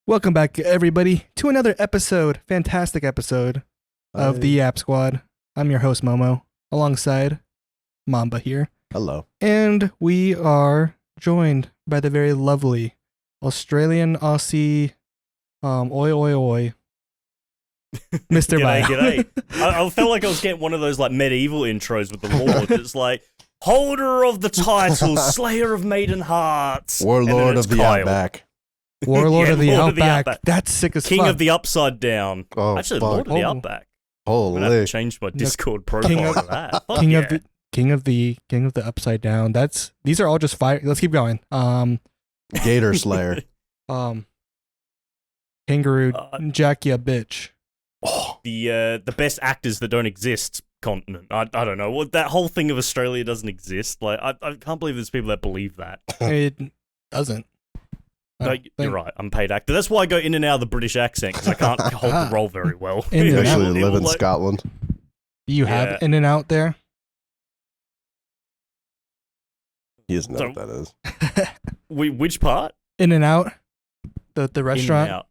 Welcome back, everybody, to another episode, fantastic episode of the App Squad. I'm your host, Momo, alongside Mamba here. Hello. And we are joined by the very lovely Australian Aussie, oi, Mr. G'day, Bio. g'day. I felt like I was getting one of those like medieval intros with the Lord. It's like, holder of the title, slayer of maiden hearts. Warlord of the Outback. Warlord Yeah, of the Lord of the Outback. Outback. That's sick as King fuck. of the Upside Down. Oh, Actually, fuck. Lord of the Oh. Outback. I'm gonna have Holy. to change my Discord King profile of- to that. Fuck King yeah. of the Upside Down. These are all just fire. Let's keep going. Gator Slayer. Kangaroo Jack ya bitch. Oh, The best actors that don't exist continent. I don't know. Well, that whole thing of Australia doesn't exist. Like I can't believe there's people that believe that. It doesn't. I No, don't you're think- right. I'm paid actor. That's why I go in and out of the British accent because I can't hold the role very well. In you and actually out. live in Like- Scotland. Do you Yeah. have In and Out there? He doesn't know So- what that is. Which part? In and Out, the In and restaurant. out.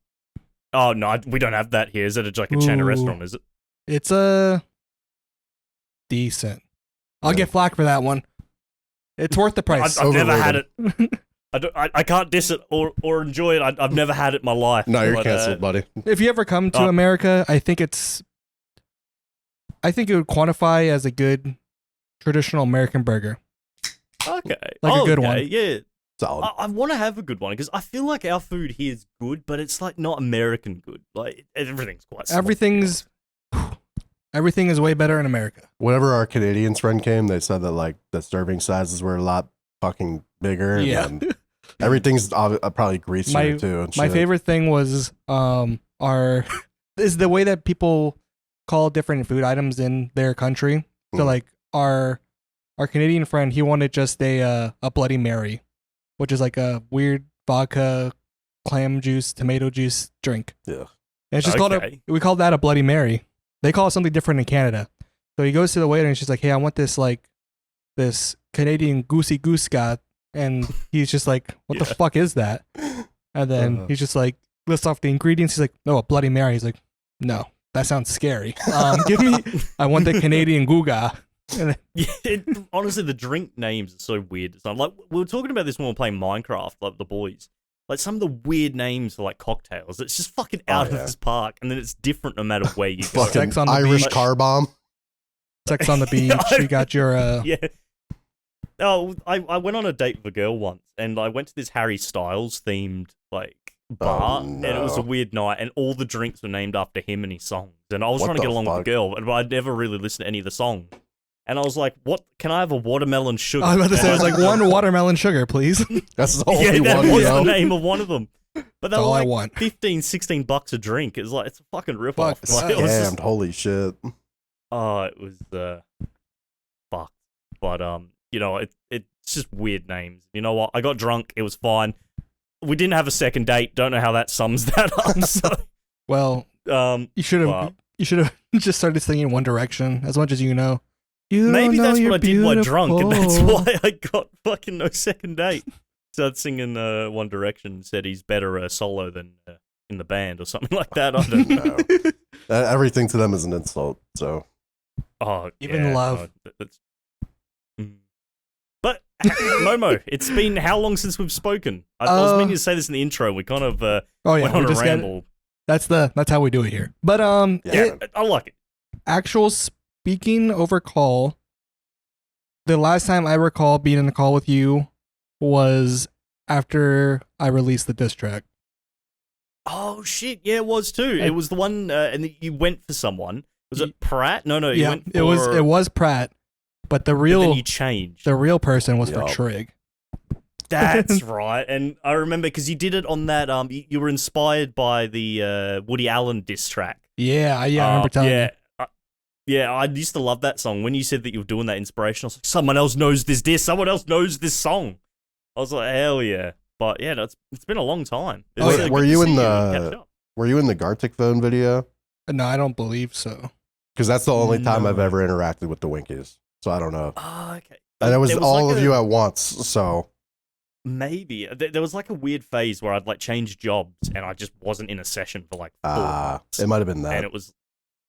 Oh no, we don't have that here. Is it like a chain of Ooh. restaurant? Is it? It's a decent. I'll Yeah. get flack for that one. It's worth the price. I've never had it. Overrated. I can't diss it or enjoy it. I've never had it in my life. No, you're But, canceled, buddy. If you ever come to Oh. America, I think it would quantify as a good traditional American burger. Okay, Like a good okay, one. Yeah, Solid. I want to have a good one because I feel like our food here is good, but it's like not American good. Like everything's quite. small. Everything is way better in America. Whenever our Canadians friend came, they said that like the serving sizes were a lot fucking bigger. Yeah. And everything's probably greasier too. And My shit. favorite thing was is the way that people call different food items in their country. So Mm. like our Canadian friend, he wanted just a Bloody Mary, which is like a weird vodka, clam juice, tomato juice drink. Yeah. And it's just Okay. we call that a Bloody Mary. They call it something different in Canada. So he goes to the waiter and she's like, "Hey, I want this Canadian goosey goose got," and he's just like, "What the Yeah. fuck is that?" And then he's just like lists off the ingredients. He's like, "No, a Bloody Mary." He's like, "No, that sounds scary. I want the Canadian Googa." And Yeah, honestly, the drink names are so weird. It's not like we were talking about this when we were playing Minecraft, like the boys. Like some of the weird names for like cocktails. It's just fucking out of yeah. this park, and then it's different no matter where you go. Fucking Sex on the Irish beach. car bomb. Sex on the beach. You got your Yeah. Oh, I went on a date with a girl once, and I went to this Harry Styles themed like bar, and it was a no. weird night, and all the drinks were named after him and his songs. And I was What trying to the get along with fuck? the girl, but I'd never really listened to any of the songs. And I was like, "What? Can I have a watermelon sugar?" I was about to say, I was like, one watermelon sugar, please. That's the Yeah, only that one, was yo. the name of one of them. But they were all I like want. 15, 16 bucks a drink. It's like it's a fucking rip off. Fuck, Like, it was just- Damned, holy shit. oh, it was fucked. But it's just weird names. You know what? I got drunk. It was fine. We didn't have a second date. Don't know how that sums that up. So, Well, you should have wow. just started singing One Direction as much as you know. You don't Maybe know that's you're what I did while drunk, and that's beautiful. why I got fucking no second date. Started singing One Direction and said he's better solo than in the band or something like that. I don't know. No. Everything to them is an insult. So Oh, Even yeah, love. no, that's... But Momo, it's been how long since we've spoken? I was meaning to say this in the intro. We kind of Oh yeah, went on we a just got, ramble. that's how we do it here. But Yeah. I like it. actual speaking over call, the last time I recall being in a call with you was after I released the diss track. Oh shit, yeah, it was too. It was the one, and you went for someone. Was it Pratt? No, you Yeah, went for... it was Pratt, but the But real then you changed. the real person was for Yup. Trig. That's right. And I remember because you did it on that. You were inspired by the Woody Allen diss track. Yeah, I remember telling you. Yeah, I used to love that song. When you said that you were doing that inspiration, I was like, someone else knows this diss. Someone else knows this song. I was like, hell yeah. But yeah, it's been a long time. It was yeah. good Were to you see in and catch up. were you in the Gartic phone video? No, I don't believe so. Because that's the only time I've No. ever interacted with the Winkies. So I don't know. Oh, okay. And it was There all like of a- you at once. So Maybe there was like a weird phase where I'd like change jobs and I just wasn't in a session for like 4 months. It might have been that. And it was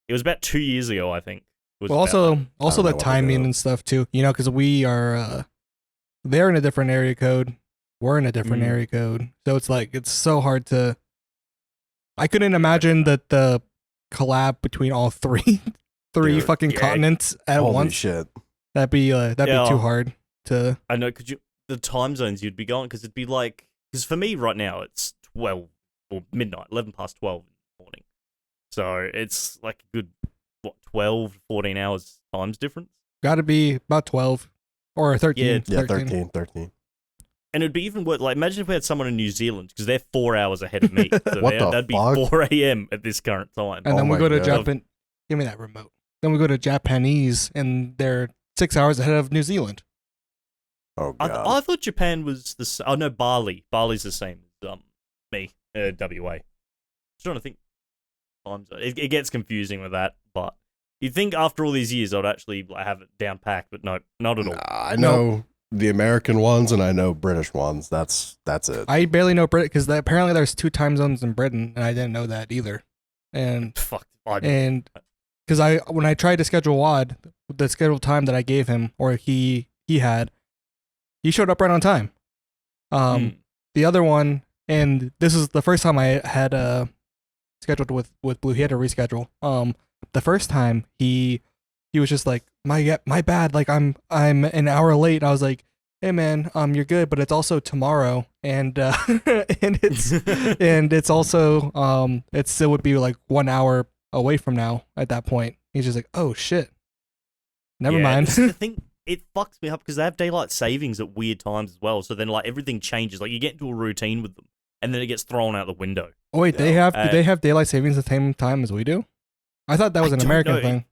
about 2 years ago, I think. Well, also I the don't know what to timing do. and stuff too. You know, because we are they're in a different area code. We're in a different area code, so it's like it's so hard to. I couldn't imagine that the collab between all three Dude, fucking yeah. continents at Holy once. shit. That'd be too hard to. I know, the time zones you'd be going, because it'd be like, because for me right now it's 12 or midnight, 11 past 12 in the morning. So it's like a good, 12, 14 hours times difference. Got to be about 12 or 13. Yeah, 13. And it'd be even worse, like, imagine if we had someone in New Zealand, because they're 4 hours ahead of me. So What the that'd be fuck? 4 a.m. at this current time. And Oh then we my go to God. Japan. Give me that remote. Then we go to Japanese, and they're 6 hours ahead of New Zealand. Oh, I, God. I thought Japan was the same. Oh, no, Bali. Bali's the same as me, WA. I'm trying to think. It gets confusing with that, but you'd think after all these years I'd actually have it down packed, but no, not at all. I know the American ones and I know British ones. That's it. I barely know Britain because apparently there's 2 time zones in Britain, and I didn't know that either. And Fuck. because when I tried to schedule WOD, the scheduled time that I gave him or he had, he showed up right on time. The other one, and this is the first time I had scheduled with Blue. He had to reschedule. The first time he was just like, my bad. Like I'm an hour late. I was like, hey man, you're good, but it's also tomorrow, and and it's also it still would be like 1 hour away from now at that point. He's just like, oh shit, never mind. This is the thing, it fucks me up because they have daylight savings at weird times as well. So then like everything changes. Like you get into a routine with them, and then it gets thrown out the window. Oh wait, Yeah. they have daylight savings at the same time as we do? I thought that was I an don't American know. thing.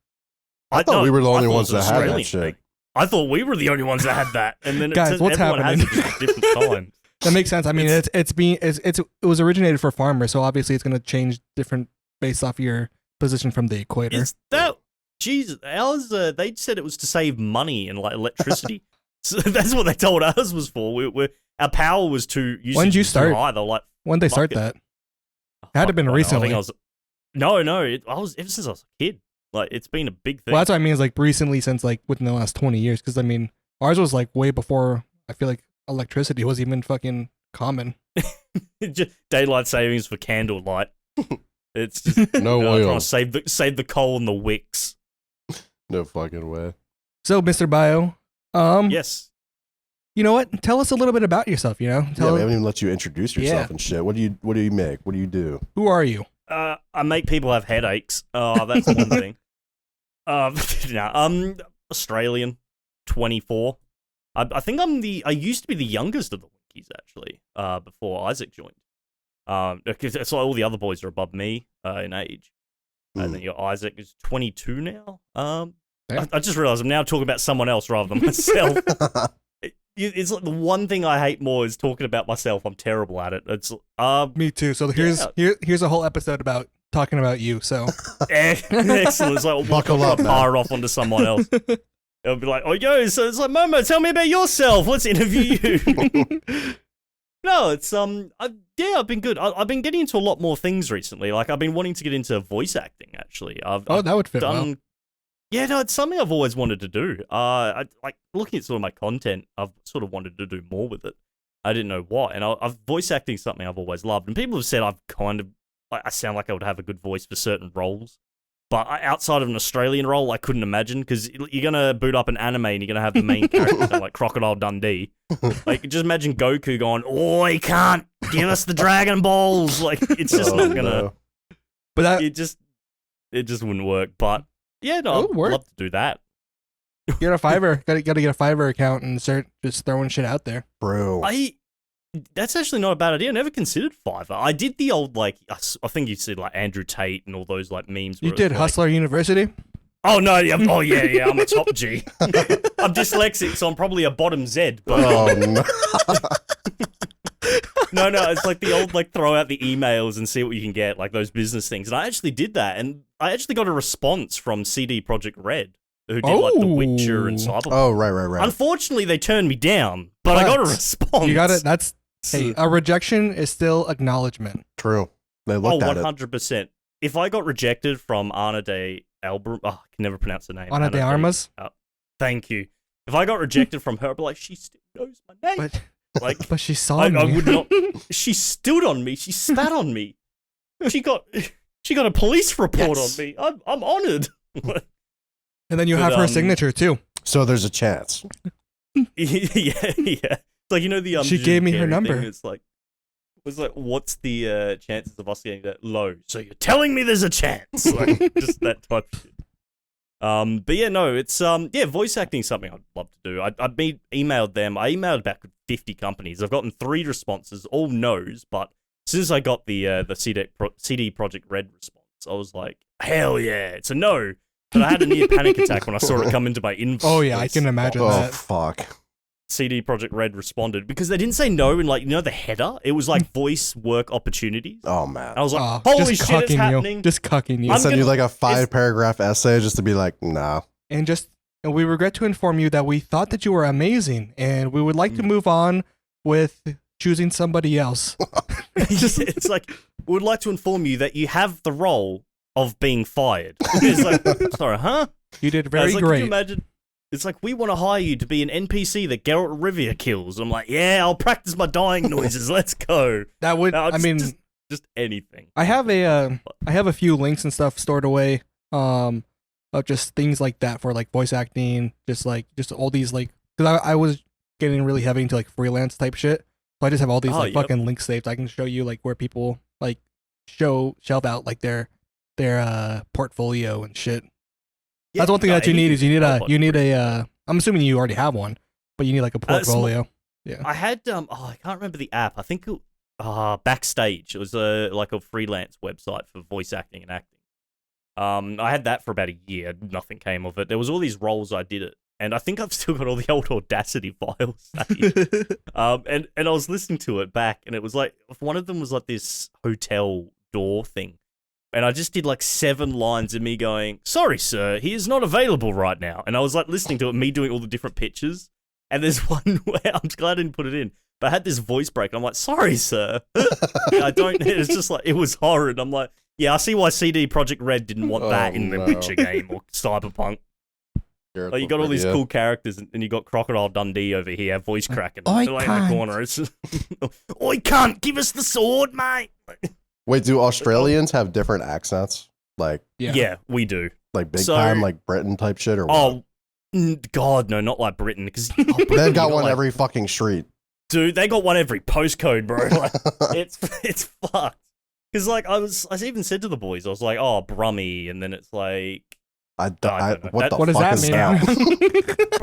I thought we were the I only thought it ones was that had that Australian shit. thing. I thought we were the only ones that had that, and then it Guys, says what's everyone happening? has it at different times. That makes sense. I mean, it was originated for farmers, so obviously it's going to change different based off your position from the equator. Is that Jesus? Ours, they said it was to save money and like electricity. So that's what they told us was for. Our power was too. When did you start? High. They're like, When did they start it. that? It had to have been I recently. think I was. No, I was ever since I was a kid. Like it's been a big thing. Well, that's what I mean. Is like recently, since like within the last 20 years. Because I mean, ours was like way before. I feel like electricity was even fucking common. Just daylight savings for candlelight. It's just No trying oil. to save the coal and the wicks. No fucking way. So, Mr. Bio, Yes. you know what? Tell us a little bit about yourself. You know, Yeah, we haven't even let you introduce yourself and shit. What do you make? What do you do? Who are you? I make people have headaches. That's one thing. I'm Australian, 24. I think I used to be the youngest of the Winkies actually. Before Isaac joined. Because it's like all the other boys are above me in age, and then your Isaac is 22 now. I just realized I'm now talking about someone else rather than myself. It's like the one thing I hate more is talking about myself. I'm terrible at it. It's Me too. So here's a whole episode about talking about you. So excellent. It's like we'll Buckle up, man. fire off onto someone else. It'll be like, oh yo, so it's like Momo, tell me about yourself. Let's interview you. No, it's I've been good. I've been getting into a lot more things recently. Like I've been wanting to get into voice acting. Actually, I've that would fit well. Yeah, no, it's something I've always wanted to do. I like looking at sort of my content. I've sort of wanted to do more with it. I didn't know what, and I've voice acting is something I've always loved. And people have said I've kind of I sound like I would have a good voice for certain roles, but outside of an Australian role, I couldn't imagine because you're gonna boot up an anime and you're gonna have the main character sound like Crocodile Dundee. Like just imagine Goku going, "Oh, he can't give us the Dragon Balls." Like it's just not gonna. No. But that It just wouldn't work. But yeah, no, It would I'd work. love to do that. get a Fiverr, gotta get a Fiverr account and start just throwing shit out there. Bro. That's actually not a bad idea. I never considered Fiverr. I did the old like I think you said like Andrew Tate and all those like memes. You where it was did like, Hustler University. Oh no! Yeah, oh yeah. I'm a top G. I'm dyslexic, so I'm probably a bottom Z. But Oh no. no. It's like the old like throw out the emails and see what you can get, like those business things. And I actually did that, and I actually got a response from CD Projekt Red, who did like The Witcher and Cyberpunk. Oh right. Unfortunately, they turned me down, but I got a response. You got it. That's hey, a rejection is still acknowledgement. True. They looked at it. 100%. If I got rejected from Ana de Albrum, I can never pronounce the name. Ana de Armas. Thank you. If I got rejected from her, I'd be like, she still knows my name. But she saw me. I would not. She stood on me. She spat on me. She got a police report on me. I'm honored. And then you have her signature too. So there's a chance. yeah. It's like, you know, the she gave me her number. Thing? It's like, what's the chances of us getting that low? So you're telling me there's a chance? Like, just that type of shit. But yeah, no, it's voice acting is something I'd love to do. I emailed them. I emailed back with 50 companies. I've gotten 3 responses, all no's. But as soon as I got the CD Projekt Red response, I was like, hell yeah, it's a no. But I had a near panic attack when I saw it come into my inbox. Oh yeah, I can imagine that. Oh fuck. CD Projekt Red responded because they didn't say no in, like, you know, the header. It was like voice work opportunities. Oh man. And I was like, holy shit, it's happening. Just cucking you. I send you like a 5-paragraph essay just to be like, nah. And we regret to inform you that we thought that you were amazing, and we would like to move on with choosing somebody else. It's like, we would like to inform you that you have the role of being fired. It's like, sorry, huh? You did very like, great. Can you imagine? It's like, we want to hire you to be an NPC that Geralt of Rivia kills. I'm like, yeah, I'll practice my dying noises. Let's go. That would, just anything. I have a few links and stuff stored away, of just things like that for like voice acting, just all these like, because I was getting really heavy into like freelance type shit. So I just have all these fucking links saved. I can show you like where people like shelve out like their portfolio and shit. Yeah, that's one thing that you need is you need a I'm assuming you already have one, but you need like a portfolio. Yeah. I had I can't remember the app. I think it Backstage. It was like a freelance website for voice acting and acting. I had that for about a year. Nothing came of it. There was all these roles I did it. And I think I've still got all the old Audacity files saved. And I was listening to it back, and it was like, one of them was like this hotel door thing. And I just did like 7 lines of me going, sorry, sir, he is not available right now. And I was like listening to it, me doing all the different pitches. And there's one where, I'm glad I didn't put it in, but I had this voice break. And I'm like, sorry, sir. It's just like, it was horrid. I'm like, yeah, I see why CD Projekt Red didn't want that in the Witcher game or Cyberpunk. Like, you got all these cool characters, and you got Crocodile Dundee over here, voice cracking. I in the corner. It's just, I can't give us the sword, mate. Wait, do Australians have different accents? Like, yeah, we do. Like big time, like Britain type shit, or what? Oh, God, no, not like Britain, because they've got one like, every fucking street. Dude, they got one every postcode, bro. Like, it's fucked. Because like I even said to the boys, I was like, oh, Brummy, and then it's like, what does that mean?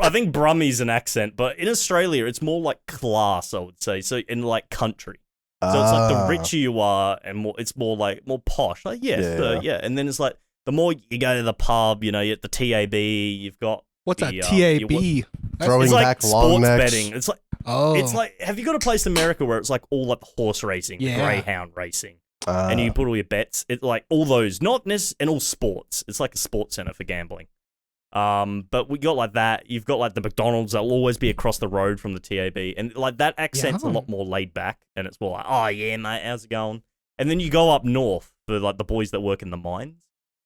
I think Brummy's an accent, but in Australia, it's more like class, I would say. So in like country. So it's like the richer you are, and it's more posh. Like, yeah. And then it's like, the more you go to the pub, you know, you at the TAB, you've got... What's that, TAB? Throwing back long necks. Betting. It's like, have you got a place in America where it's like all like horse racing, greyhound racing? And you put all your bets, it's like all those, and all sports. It's like a sports center for gambling. But we got like that. You've got like the McDonald's that'll always be across the road from the TAB, and like that accent's a lot more laid back, and it's more like, oh yeah, mate, how's it going? And then you go up north for like the boys that work in the mines,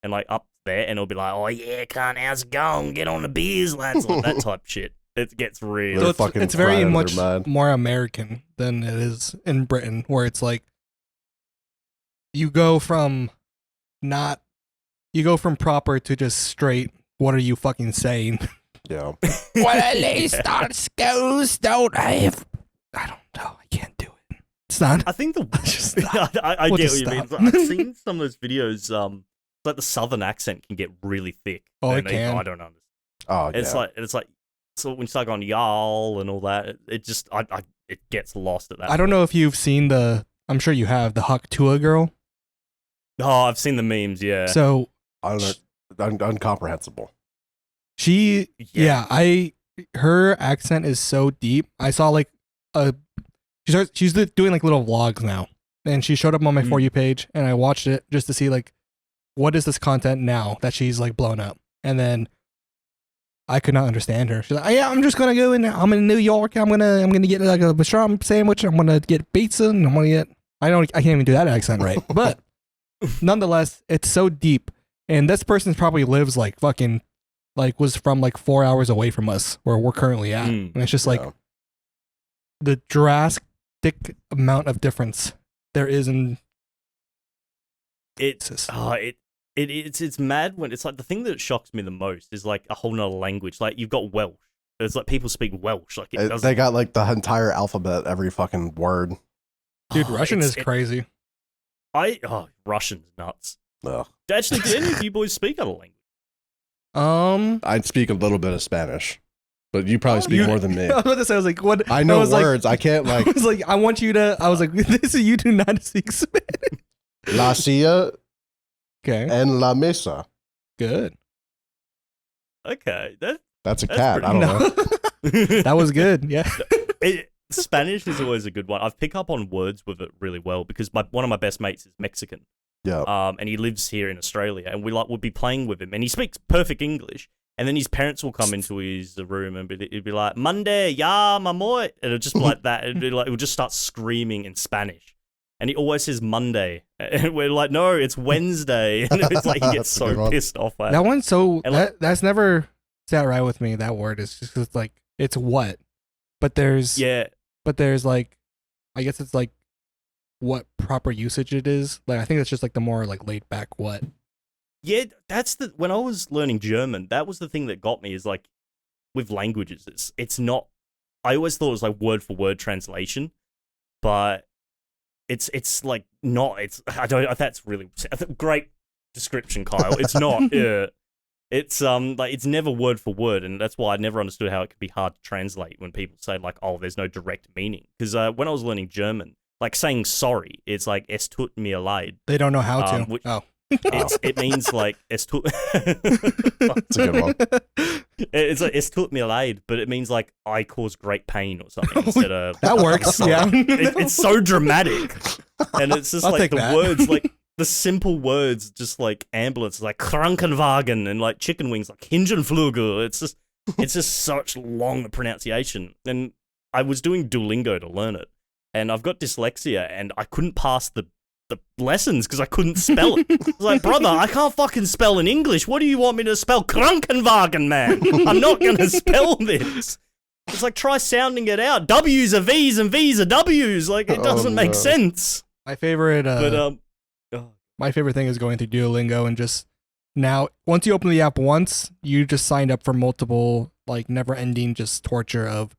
and like up there, and it'll be like, oh yeah, cunt, how's it going? Get on the beers, lads, like that type shit. It gets real. So it's very much more American than it is in Britain, where it's like you go from proper to just straight. What are you fucking saying? Yeah. What at least our skills don't have. I don't know. I can't do it. It's not. I think I get what you mean. I've seen some of those videos. Like the southern accent can get really thick. Oh, it can. I don't understand. Oh, It's like so when you start going y'all and all that, it just it gets lost at that. I don't know if you've seen I'm sure you have the Huck Tua girl. Oh, I've seen the memes. Yeah. So I don't know. Incomprehensible. Her accent is so deep. I saw like she's doing like little vlogs now, and she showed up on my For You page, and I watched it just to see like what is this content now that she's like blown up. And then I could not understand her. She's like, yeah, I'm just gonna go in. I'm in New York. I'm gonna get like a pastrami sandwich. I'm gonna get pizza, and I'm gonna get. I can't even do that accent right. But nonetheless, it's so deep, and this person probably lives like fucking, like was from like 4 hours away from us where we're currently at, and it's just like the drastic amount of difference there is in. It's mad when it's like the thing that shocks me the most is like a whole nother language. Like you've got Welsh. It's like people speak Welsh. Like they got like the entire alphabet, every fucking word. Dude, Russian is crazy. Russian's nuts. Ugh. Actually, do any of you boys speak other language? I'd speak a little bit of Spanish, but you probably speak more than me. I was about to say, I was like, what? I know words. I can't like. I was like, I want you to. I was like, this is you do not speak Spanish. La silla. Okay. And la mesa. Good. Okay, that's a cat. I don't know. That was good. Yeah. Spanish is always a good one. I've picked up on words with it really well because one of my best mates is Mexican. Yeah. And he lives here in Australia, and would be playing with him, and he speaks perfect English. And then his parents will come into his room and it'd be like, Monday, ya, mamoy. And it'll just be like that. It'd be like, it would just start screaming in Spanish. And he always says Monday. And we're like, no, it's Wednesday. And it's like he gets so pissed off at it. That one's so, that's never sat right with me, that word. It's just it's like, it's what? But there's like, I guess it's like what proper usage it is. Like, I think that's just like the more like laid back what. Yeah, when I was learning German, that was the thing that got me is like, with languages, it's not, I always thought it was like word for word translation, but it's like not, that's really great description, Kyle. It's not, yeah. It's like it's never word for word, and that's why I never understood how it could be hard to translate when people say like, oh, there's no direct meaning. Because when I was learning German, like saying sorry, it's like es tut mir leid. They don't know how to. It means like es tut. That's a good one. It's like es tut mir leid, but it means like I cause great pain or something instead of that works. Yeah, it's so dramatic, and it's just like the words, like the simple words, just like ambulance, like Krankenwagen, and like chicken wings, like Hingenflügel. It's just such long pronunciation, and I was doing Duolingo to learn it, and I've got dyslexia, and I couldn't pass the lessons because I couldn't spell it. I was like, brother, I can't fucking spell in English. What do you want me to spell? Krankenwagen, man. I'm not going to spell this. It's like, try sounding it out. W's are V's and V's are W's. Like, it doesn't make sense. My favorite, my favorite thing is going through Duolingo and just now, once you open the app once, you just signed up for multiple, like, never-ending just torture of,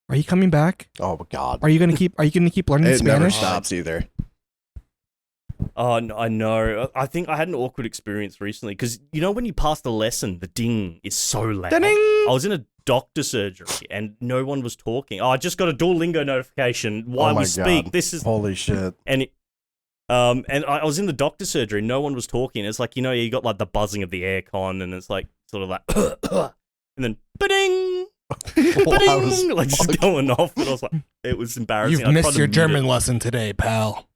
are you coming back? Oh my God. Are you gonna keep learning Spanish? It never stops either. Oh, no, I know. I think I had an awkward experience recently because, you know, when you pass the lesson, the ding is so loud. Ding! I was in a doctor surgery and no one was talking. Oh, I just got a Duolingo notification while we speak. God. This is holy shit. And I was in the doctor surgery. No one was talking. It's like, you know, you got like the buzzing of the aircon, and it's like sort of like, and then ba-ding, ba-ding, like just going off. And I was like, it was embarrassing. You've missed your German lesson today, pal.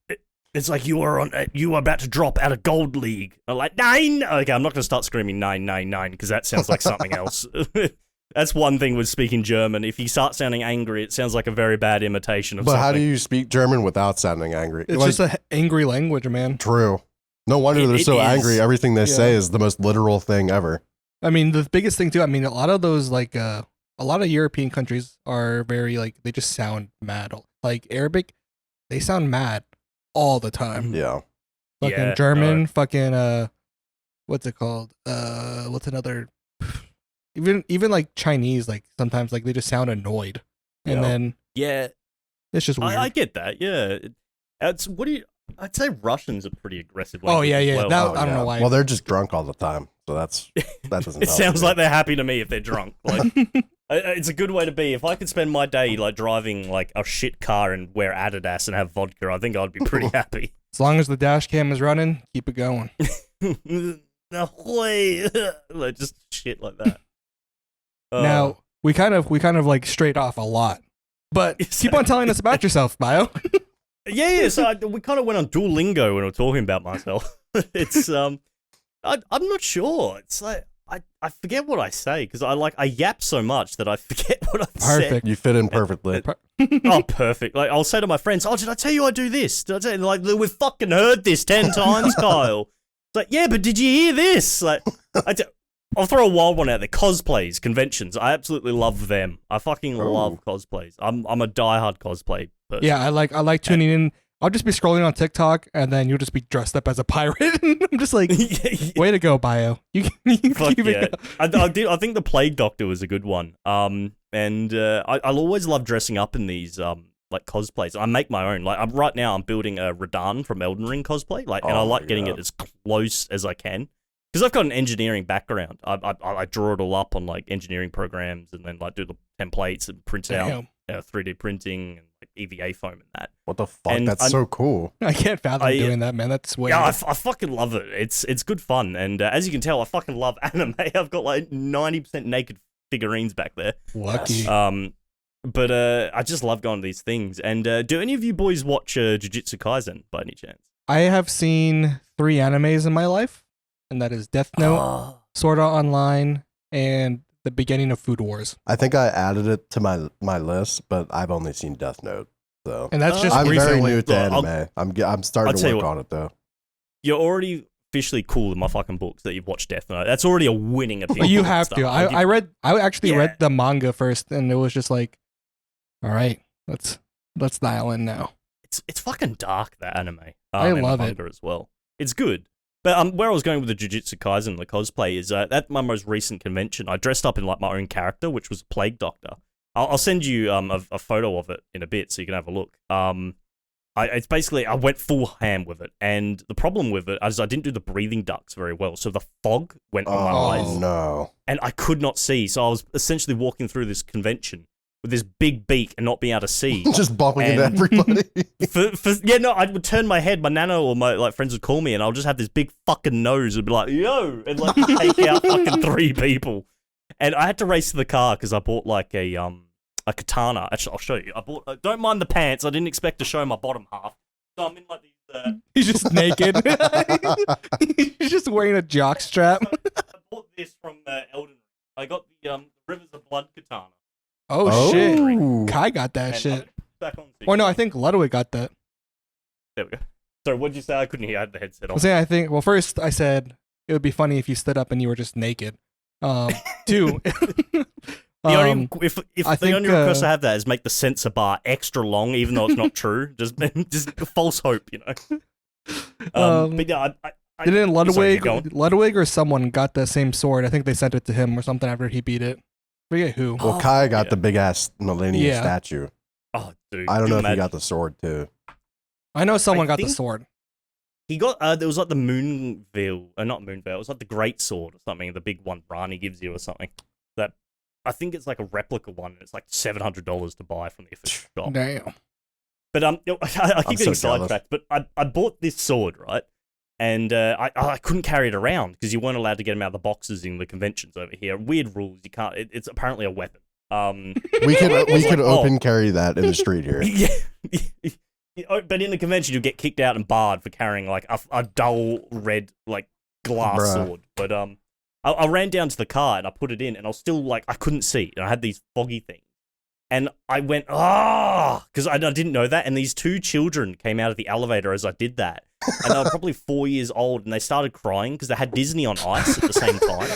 It's like you are about to drop out of Gold League. I'm like, 9. Okay, I'm not going to start screaming 999 because that sounds like something else. That's one thing with speaking German. If you start sounding angry, it sounds like a very bad imitation of something. But how do you speak German without sounding angry? It's just an angry language, man. True. No wonder they're so angry. Everything they say is the most literal thing ever. I mean, the biggest thing too, I mean, a lot of those, like, a lot of European countries are very, like, they just sound mad. Like, Arabic, they sound mad all the time. Yeah. Fucking German, fucking, what's it called? What's another... Even like Chinese, like sometimes like they just sound annoyed, and then it's just weird. I get that. Yeah, I'd say Russians are pretty aggressive. Oh yeah. Well. I don't know why. Well, they're just drunk all the time, so that doesn't. It sounds like they're happy to me if they're drunk. Like it's a good way to be. If I could spend my day like driving like a shit car and wear Adidas and have vodka, I think I'd be pretty happy. As long as the dash cam is running, keep it going. Like just shit like that. Now we kind of like strayed off a lot, but keep on telling us about yourself, Bio. Yeah. So we kind of went on Duolingo when we were talking about myself. It's I'm not sure. It's like I forget what I say because I yap so much that I forget what I've Perfect. You fit in perfectly. said. Oh, perfect. Like I'll say to my friends, "Oh, did I tell you I do this?" Did I tell you? Like we've fucking heard this 10 times, Kyle. It's like, yeah, but did you hear this? Like, I'll throw a wild one out there. Cosplays, conventions. I absolutely love them. I fucking love cosplays. I'm a diehard cosplay person. Yeah, I like tuning in. I'll just be scrolling on TikTok, and then you'll just be dressed up as a pirate. I'm just like, way to go, Bio. You keep it going. I think the Plague Doctor was a good one. I'll always love dressing up in these like cosplays. I make my own. Like right now, I'm building a Radahn from Elden Ring cosplay. Like, and I like getting it as close as I can because I've got an engineering background. I draw it all up on like engineering programs, and then like do the templates and print out 3D printing and like EVA foam and that. What the fuck? That's so cool. I can't fathom doing that, man. That's way. Yeah, I fucking love it. It's good fun, and as you can tell, I fucking love anime. I've got like 90% naked figurines back there. Lucky. But I just love going to these things. And do any of you boys watch Jujutsu Kaisen by any chance? I have seen 3 animes in my life, and that is Death Note, Sword Art Online, and the beginning of Food Wars. I think I added it to my list, but I've only seen Death Note. So and that's just I'm recently. very new to anime. I'm starting to work on it though. You're already officially cool in my fucking books that you've watched Death Note. That's already a winning opinion. You have to. I actually read the manga first, and it was just like, all right, let's dial in now. It's fucking dark, that anime. I and love the manga as well. It's good. But where I was going with the Jujutsu Kaisen, the cosplay, is at my most recent convention, I dressed up in like my own character, which was Plague Doctor. I'll send you a photo of it in a bit so you can have a look. It's basically, I went full ham with it. And the problem with it is I didn't do the breathing ducts very well. So the fog went on my eyes. Oh, no. And I could not see. So I was essentially walking through this convention with this big beak and not being able to see. Just bumping into everybody. I would turn my head, my nano or my like friends would call me, and I'll just have this big fucking nose and be like, yo, and like take out fucking 3 people. And I had to race to the car because I bought like a katana. Actually, I'll show you. I bought. Don't mind the pants. I didn't expect to show my bottom half. So I'm in like these. He's just naked. He's just wearing a jock strap. I bought this from Elden Ring. I got the Rivers of Blood katana. Oh shit! Kai got that shit. Back on. Or no, I think Ludwig got that. There we go. Sorry, what did you say? I couldn't hear. I had the headset on. Well, first I said it would be funny if you stood up and you were just naked. 2. The only request I have that is make the sensor bar extra long, even though it's not true. Just false hope, you know. But yeah, didn't Ludwig or someone got the same sword? I think they sent it to him or something after he beat it. I forget who. Well, Kai got the big ass Millennium statue. Oh, dude! I don't know if he got the sword too. I know someone got the sword. He got there was like the Moonveil, not Moonveil. It was like the Great Sword or something. The big one Rani gives you or something. That I think it's like a replica one. And it's like $700 to buy from the official shop. Damn. But I keep getting sidetracked. But I bought this sword, right? And I couldn't carry it around because you weren't allowed to get them out of the boxes in the conventions over here. Weird rules. You can't. It's apparently a weapon. We could open carry that in the street here. Yeah. But in the convention, you get kicked out and barred for carrying like a dull red like glass sword. But I ran down to the car and I put it in, and I was still like I couldn't see, and I had these foggy things. And I went, because I didn't know that. And these 2 children came out of the elevator as I did that. And they were probably 4 years old. And they started crying because they had Disney on ice at the same time.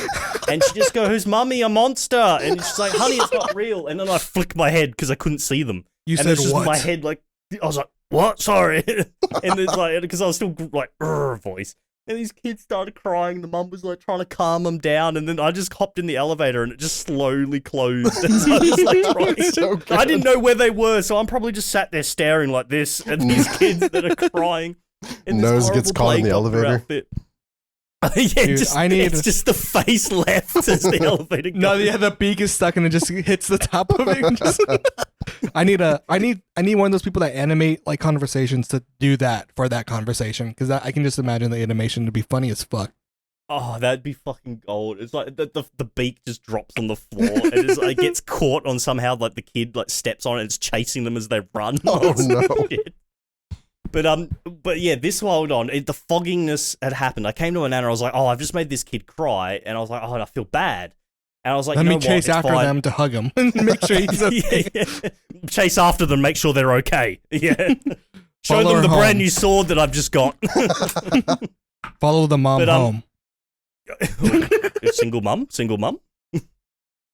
And she just goes, Mummy, a monster. And she's like, honey, it's not real. And then I flicked my head because I couldn't see them. You and said it's just what? My head, like, I was like, what? Sorry. And it's like, because I was still like, voice. And these kids started crying. The mum was like trying to calm them down, and then I just hopped in the elevator, and it just slowly closed. And so I was like, crying. I didn't know where they were, so I'm probably just sat there staring like this at these kids that are crying. Nose gets caught in the elevator. Yeah, dude, it's just the face left as the elevator goes. No, yeah, the beak is stuck and it just hits the top of it. And just, I need one of those people that animate like conversations to do that for that conversation, because I can just imagine the animation to be funny as fuck. Oh, that'd be fucking gold. It's like the beak just drops on the floor and it gets caught on somehow, like the kid like steps on it and it's chasing them as they run. Oh no. Shit. But yeah, this hold on. The fogginess had happened. I came to my nana. I was like, oh, I've just made this kid cry, and I was like, oh, I feel bad. And I was like, let you me know chase what? after them to hug him and make sure he's okay. Yeah. Chase after them, make sure they're okay. Yeah. Show Follow them the her brand home. new sword that I've just got. Follow the mom home. Single mum.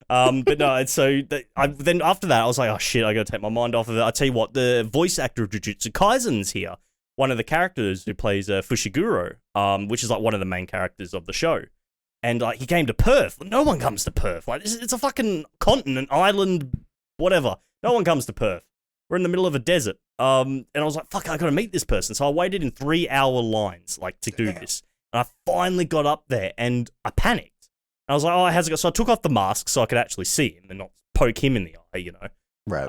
But no, and so then after that, I was like, oh shit, I gotta take my mind off of it. I tell you what, the voice actor of Jujutsu Kaisen's here. One of the characters who plays Fushiguro, which is like one of the main characters of the show. And like he came to Perth. No one comes to Perth. Like it's a fucking continent, island, whatever. No one comes to Perth. We're in the middle of a desert. And I was like, fuck, I gotta meet this person. So I waited in 3-hour lines, like, to do this. And I finally got up there and I panicked. And I was like, oh, how's it go? So I took off the mask so I could actually see him and not poke him in the eye, you know? Right.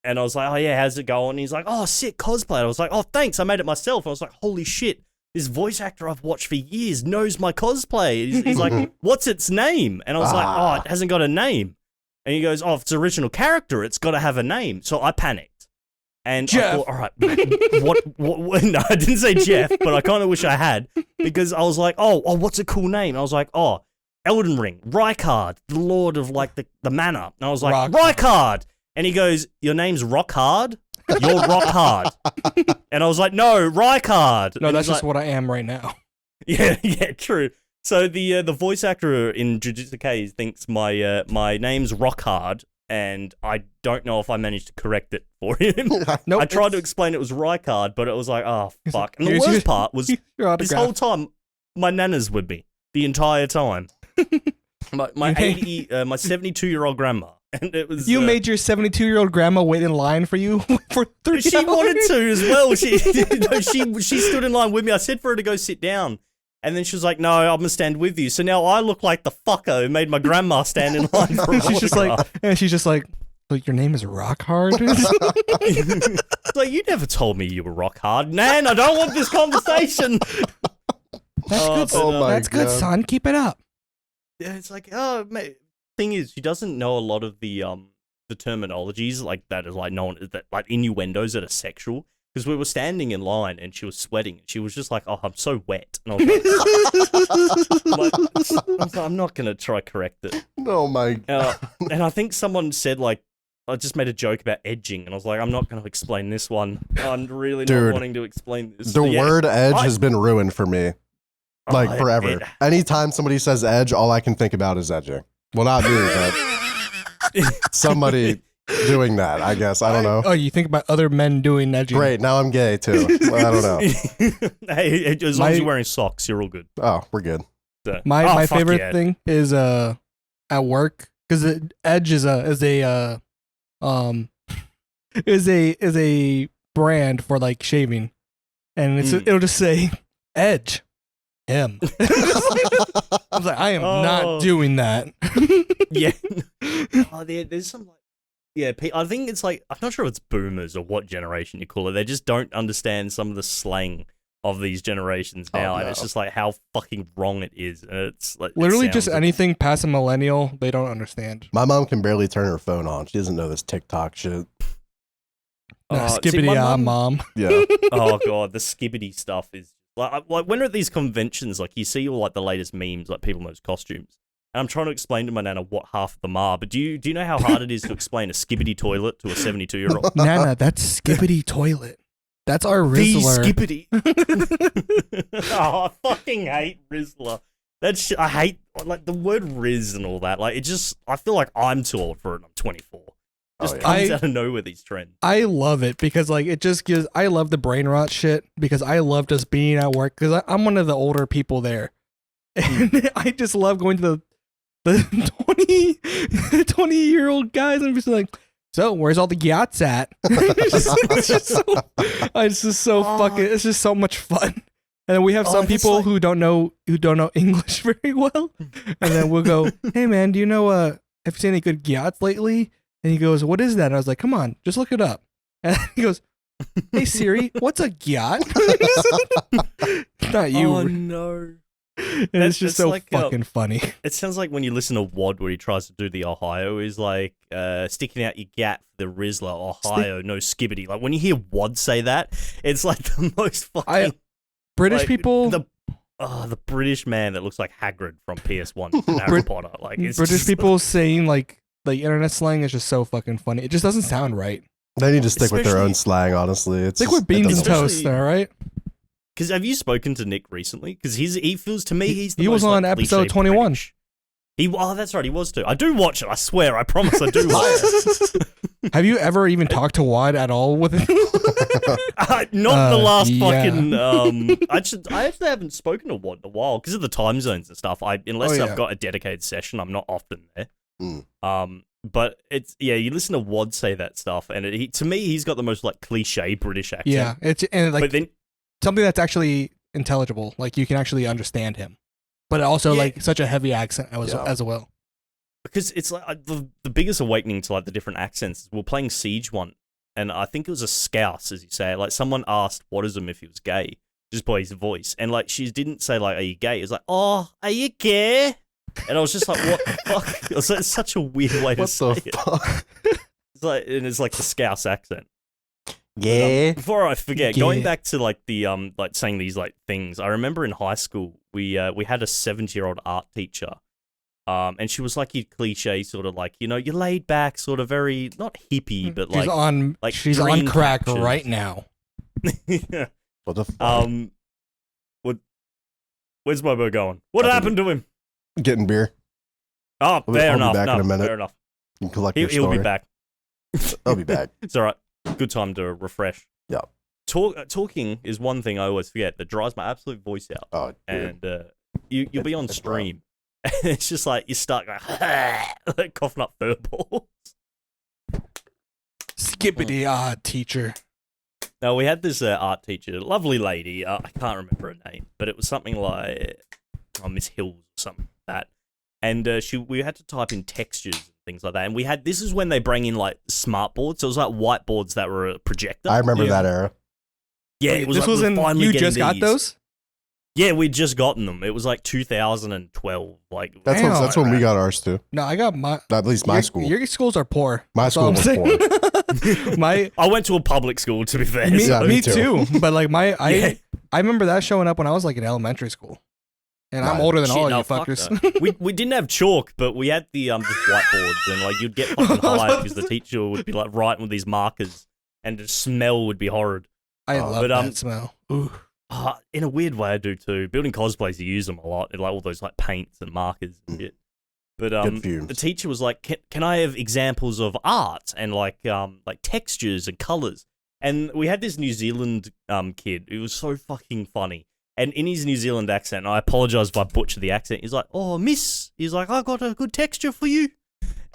And I was like, oh yeah, how's it going? And he's like, oh, sick cosplay. And I was like, oh, thanks, I made it myself. And I was like, holy shit, this voice actor I've watched for years knows my cosplay. He's like, what's its name? And I was like, oh, it hasn't got a name. And he goes, oh, if it's an original character, it's got to have a name. So I panicked. And Jeff. I thought, all right, what? No, I didn't say Jeff, but I kind of wish I had. Because I was like, oh, what's a cool name? And I was like, oh, Elden Ring, Rykard, the lord of like the manor. And I was like, Rykard. And he goes, your name's Rock Hard? You're Rock Hard. And I was like, no, Rykard. No, And that's he's just what I am right now. yeah, true. So the voice actor in Jujutsu Kaisen thinks my name's Rock Hard, and I don't know if I managed to correct it for him. Nope, I tried to explain it was Rykard, but it was like, oh, fuck. And the Here's worst part was your this autograph. whole time, my nana's with me the entire time. My 72-year-old grandma. And it was You made your 72-year-old grandma wait in line for you for 3 She hours? wanted to as well. She stood in line with me. I said for her to go sit down. And then she was like, no, I'm going to stand with you. So now I look like the fucker who made my grandma stand in line for an she's just like, "Look, your name is Rock Hard?" It's like, you never told me you were Rock Hard. Nan, I don't want this conversation. That's good. That's good, son. Keep it up. Yeah, it's like, oh, mate. Thing is, she doesn't know a lot of the terminologies like that is like known that like innuendos that are sexual. Because we were standing in line and she was sweating. She was just like, "Oh, I'm so wet," and I was like, I'm not gonna try correct it. Oh my god! And I think someone said like, I just made a joke about edging, and I was like, I'm not gonna explain this one. I'm really not wanting to explain this. The word edge has been ruined for me, like forever. Anytime somebody says edge, all I can think about is edging. Well, not me, but somebody doing that, I guess. I don't know. Oh, you think about other men doing edging. Great, now I'm gay too. Well, I don't know. Hey, as long as you're wearing socks, you're all good. Oh, we're good. So, my favorite thing is at work, because Edge is a brand for like shaving, and it'll just say Edge him. I was like, I am not doing that. Yeah. There's some like, yeah, I think it's like, I'm not sure if it's boomers or what generation you call it. They just don't understand some of the slang of these generations now, and it's just like how fucking wrong it is. And it's like literally just anything past a millennial, they don't understand. My mom can barely turn her phone on. She doesn't know this TikTok shit. Skibbity mom. Yeah. Oh god, the skibbity stuff is like when we're at these conventions, like you see all like the latest memes, like people in those costumes. And I'm trying to explain to my nana what half of them are, but do you know how hard it is to explain a skibbity toilet to a 72-year-old? Nana, that's skibbity toilet. That's our Rizzler. The skibbity. Oh, I fucking hate Rizzler. I hate like the word Riz and all that. Like it just, I feel like I'm too old for it. I'm 24. Just comes out of nowhere, these trends. I love it because like it just gives. I love the brain rot shit because I love just being at work because I'm one of the older people there, and I just love going to the 20-year-old guys and just like, so where's all the yachts at? It's just so fucking. It's just so much fun. And then we have some people who don't know English very well, and then we'll go, hey man, do you know have you seen any good yachts lately? And he goes, what is that? And I was like, come on, just look it up. And he goes, hey Siri, what's a yacht? Not you. Oh no. And it's just so like, fucking funny. It sounds like when you listen to Wad where he tries to do the Ohio, he's like, sticking out your gap for the Rizzler, Ohio, no skibbity. Like, when you hear Wad say that, it's like the most fucking... British like, people... the British man that looks like Hagrid from PS1 and Harry Potter. Like, it's British just, people saying, like, the internet slang is just so fucking funny. It just doesn't sound right. They need to stick with their own slang, honestly. It's stick with beans and toast, all right? Because have you spoken to Nick recently? Because he feels to me he's the he most, was on like, episode 21. British. That's right, he was too. I do watch it. I swear. I promise I do watch it. Have you ever even talked to Wad at all with him? Not the last fucking. Yeah. I actually haven't spoken to Wad in a while because of the time zones and stuff. Unless I've got a dedicated session, I'm not often there. But it's you listen to Wad say that stuff, and to me, he's got the most like cliche British accent. Yeah, but then something that's actually intelligible, like you can actually understand him, but also like such a heavy accent as well. Because it's like the biggest awakening to like the different accents is we're playing Siege one, and I think it was a Scouse, as you say. Like someone asked Wadism if he was gay, just by his voice, and like she didn't say like, "Are you gay?" It was like, "Oh, are you gay?" And I was just like, "What the fuck?" It was like, it's such a weird way to say it. It's like the Scouse accent. Yeah. Before I forget, going back to like the like saying these like things, I remember in high school we had a 70-year-old art teacher, and she was like your cliche sort of like, you know, you're laid back, sort of very not hippie, but she's on crack right now. Yeah. What the fuck? Where's Momo going? What happened to him? Getting beer. Oh, fair enough. Be back in a minute. Fair enough. You can collect your He'll story. be back. I'll be back. It's all right. Good time to refresh. Yeah. Talking is one thing I always forget that drives my absolute voice out. Oh, dude. And you'll be on stream. And it's just like you start going like coughing up furballs. Skippity teacher. Now we had this art teacher, lovely lady. I can't remember her name, but it was something like Miss Hills or something like that. And we had to type in textures and things like that. And this is when they bring in like smart boards. So it was like whiteboards that were a projector. I remember that era. Yeah, it was. This was you just got those? Yeah, we'd just gotten them. It was like 2012. Like that's when we got ours too. No, I got my. At least my school. Your schools are poor. My school was poor. I went to a public school, to be fair. Me too. But like I remember that showing up when I was like in elementary school. And I'm older than all of you fuckers. we didn't have chalk, but we had the just whiteboards, and like you'd get fucking high because the teacher would be like writing with these markers, and the smell would be horrid. I love that smell. Ooh. In a weird way, I do too. Building cosplays, you use them a lot, like all those like paints and markers and shit. But the teacher was like, "Can I have examples of art and like textures and colors?" And we had this New Zealand kid who was so fucking funny. And in his New Zealand accent, and I apologize if I butcher the accent, he's like, "Oh, miss," he's like, "I got a good texture for you."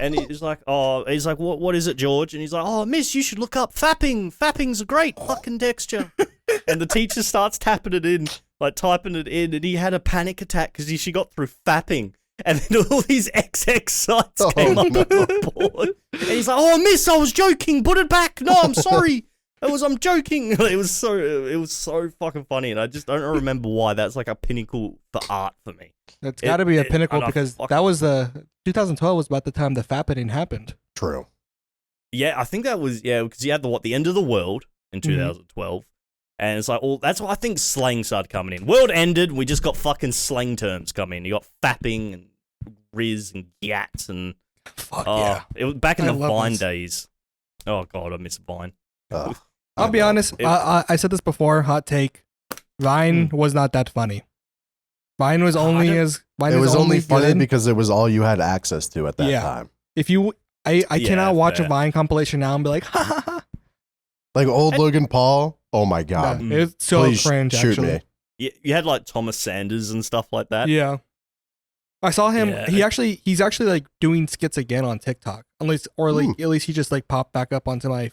And he's like, what is it, George? And he's like, "Oh, miss, you should look up fapping. Fapping's a great fucking texture." And the teacher starts tapping it in, like typing it in, and he had a panic attack because she got through fapping. And then all these XX sites came up on the board. And he's like, "Oh, miss, I was joking. Put it back. No, I'm sorry. I'm joking." It was so fucking funny, and I just don't remember why. That's like a pinnacle for art for me. That's got to be a pinnacle because that was 2012 was about the time the fappening happened. True. Yeah, I think that was because you had the end of the world in 2012, and it's like that's why I think slang started coming in. World ended, we just got fucking slang terms coming in. You got fapping and riz and gyats and yeah. It was back in the Vine days. Oh god, I miss Vine. I'll be honest. I said this before. Hot take. Vine was not that funny. Vine was only only funny because it was all you had access to at that time. If you, I cannot watch a Vine compilation now and be like, ha ha ha. Like old Logan Paul. Oh my god, it's so cringe. Shoot actually, me. You had like Thomas Sanders and stuff like that. Yeah, I saw him. Yeah. He's actually like doing skits again on TikTok. At least he just like popped back up onto my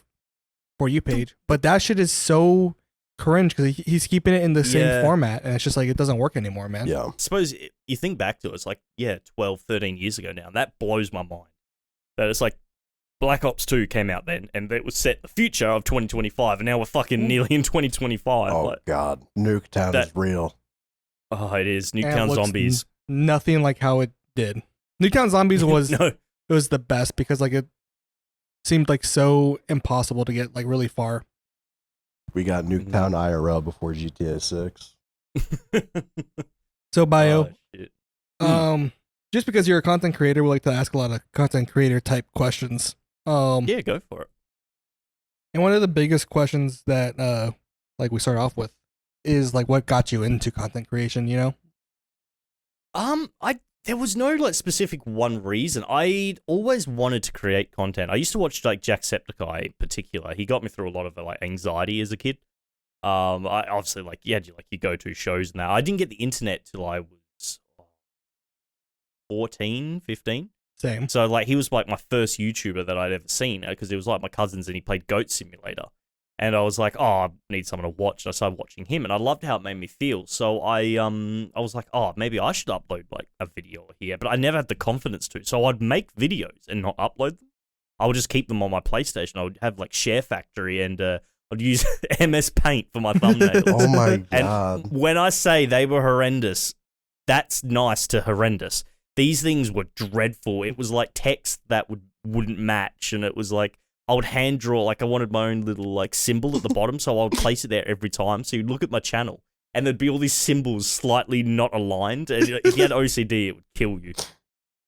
For You page. But that shit is so cringe because he's keeping it in the same format, and it's just like it doesn't work anymore, man. Yeah. I suppose you think back to it, it's like 12, 13 years ago now. That blows my mind. That it's like Black Ops 2 came out then, and it was set the future of 2025, and now we're fucking nearly in 2025. Oh god, Nuketown is real. Oh, it is. And it Nuketown looks Zombies. Nothing like how it did. Nuketown Zombies was No. it was the best because like it seemed like so impossible to get like really far. We got Nuketown IRL before GTA 6. So Bio, Oh, shit. just because you're a content creator, we like to ask a lot of content creator type questions. Yeah, go for it. And one of the biggest questions that like we start off with is like what got you into content creation, you know? There was no like specific one reason. I'd always wanted to create content. I used to watch like Jacksepticeye in particular. He got me through a lot of like anxiety as a kid. I obviously like you had your go-to shows now. I didn't get the internet till I was 14, 15. Same. So like he was like my first YouTuber that I'd ever seen because it was like my cousins and he played Goat Simulator. And I was like, oh, I need someone to watch. And I started watching him, and I loved how it made me feel. So I was like, oh, maybe I should upload like a video here. But I never had the confidence to. So I'd make videos and not upload them. I would just keep them on my PlayStation. I would have like Share Factory, and I'd use MS Paint for my thumbnails. Oh my And god. when I say they were horrendous, that's nice to horrendous. These things were dreadful. It was like text that wouldn't match, and it was like I would hand draw, like I wanted my own little like symbol at the bottom, so I would place it there every time. So you'd look at my channel, and there'd be all these symbols slightly not aligned. And if you had OCD, it would kill you.